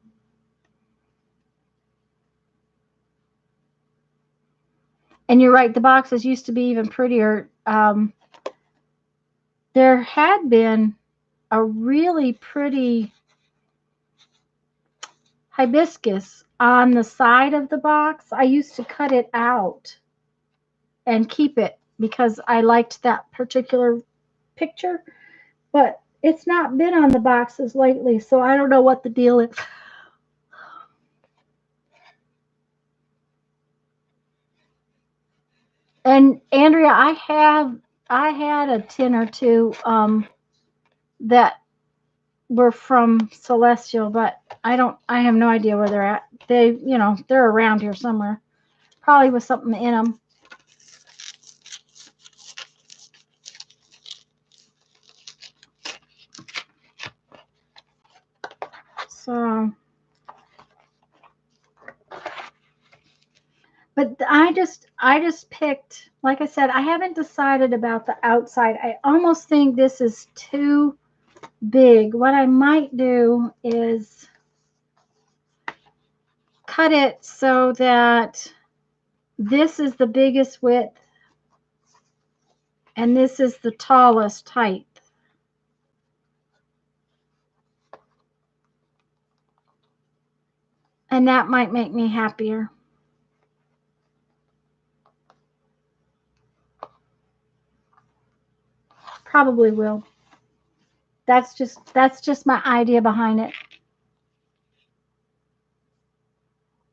And you're right, the boxes used to be even prettier. There had been a really pretty hibiscus on the side of the box. I used to cut it out and keep it because I liked that particular picture, but it's not been on the boxes lately, so I don't know what the deal is. And Andrea, I had a tin or two that were from Celestial, but I have no idea where they're at. They're around here somewhere. Probably with something in them. So, but I just picked, like I said, I haven't decided about the outside. I almost think this is too big. What I might do is cut it so that this is the biggest width and this is the tallest height. And that might make me happier. probably will. That's just my idea behind it.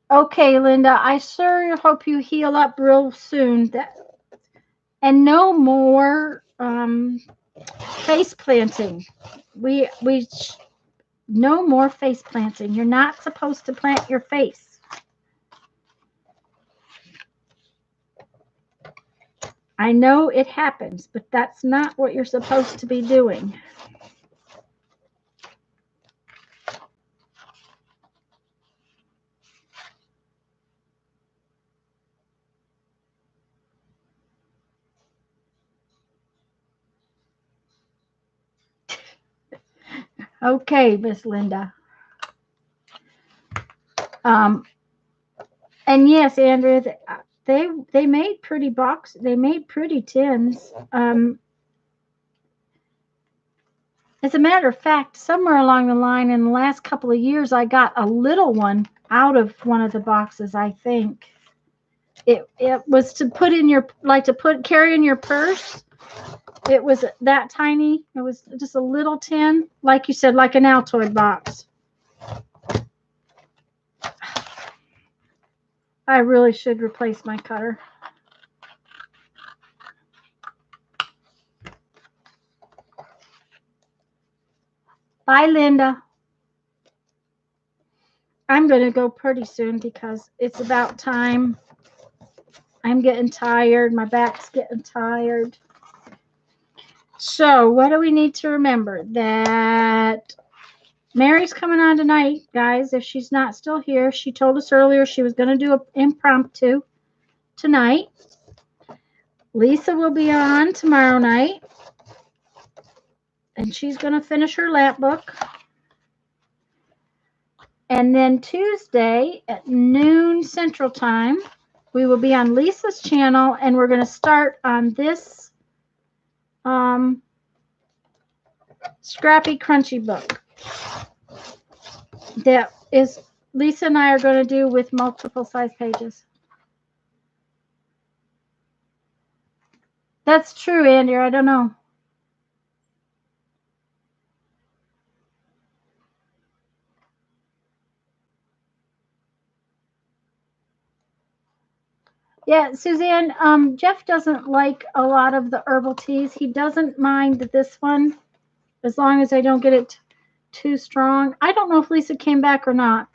Okay, Linda, I sure hope you heal up real soon. And no more face planting. We no more face planting. You're not supposed to plant your face. I know it happens, but that's not what you're supposed to be doing. Okay, Miss Linda. And yes, Andrea, they made pretty they made pretty tins. As a matter of fact, somewhere along the line in the last couple of years, I got a little one out of one of the boxes, I think. It was to put in your, like to carry in your purse. It was that tiny. It was just a little tin, like you said, like an Altoid box. I really should replace my cutter. Bye, Linda. I'm going to go pretty soon because it's about time. I'm getting tired. My back's getting tired. So what do we need to remember? That Mary's coming on tonight, guys. If she's not still here, she told us earlier she was going to do an impromptu tonight. Lisa will be on tomorrow night, and she's going to finish her lap book. And then Tuesday at noon Central Time, we will be on Lisa's channel, and we're going to start on this Scrappy Crunchy book that is Lisa and I are going to do with multiple size pages. That's true, Andrew. I don't know. Yeah, Suzanne, Jeff doesn't like a lot of the herbal teas. He doesn't mind this one as long as I don't get it too strong. I don't know if Lisa came back or not.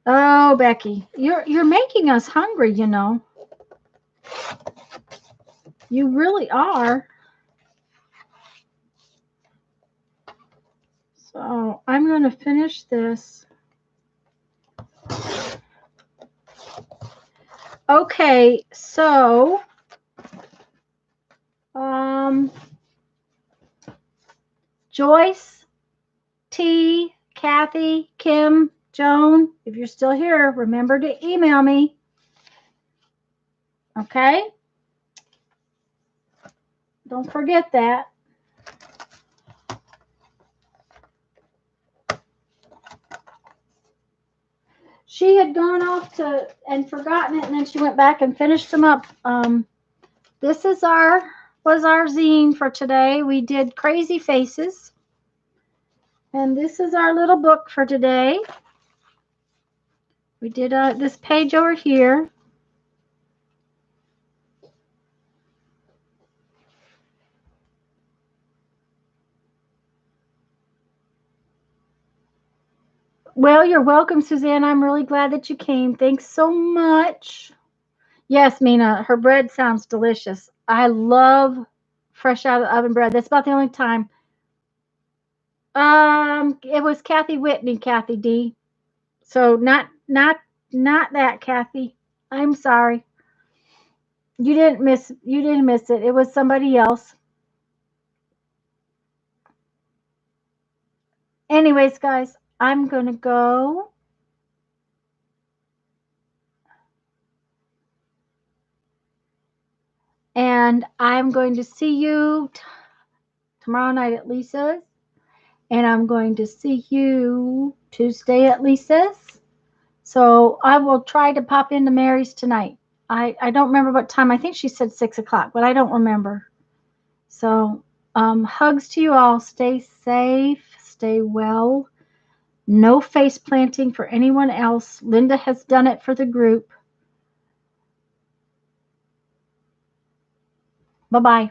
Oh, Becky, you're making us hungry, you know. You really are. So I'm going to finish this. Okay, so Joyce, T, Kathy, Kim, Joan, if you're still here, remember to email me. Okay? Don't forget that. She had gone off and forgotten it, and then she went back and finished them up. This was our zine for today. We did Crazy Faces. And this is our little book for today. We did this page over here. Well, you're welcome, Suzanne. I'm really glad that you came. Thanks so much. Yes, Mina, her bread sounds delicious. I love fresh out of the oven bread. That's about the only time. It was Kathy Whitney, Kathy D. So not that Kathy. I'm sorry. You didn't miss it. It was somebody else. Anyways, guys, I'm going to go. And I'm going to see you tomorrow night at Lisa's. And I'm going to see you Tuesday at Lisa's. So I will try to pop into Mary's tonight. I don't remember what time. I think she said 6 o'clock, but I don't remember. So hugs to you all. Stay safe. Stay well. No face planting for anyone else. Linda has done it for the group. Bye-bye.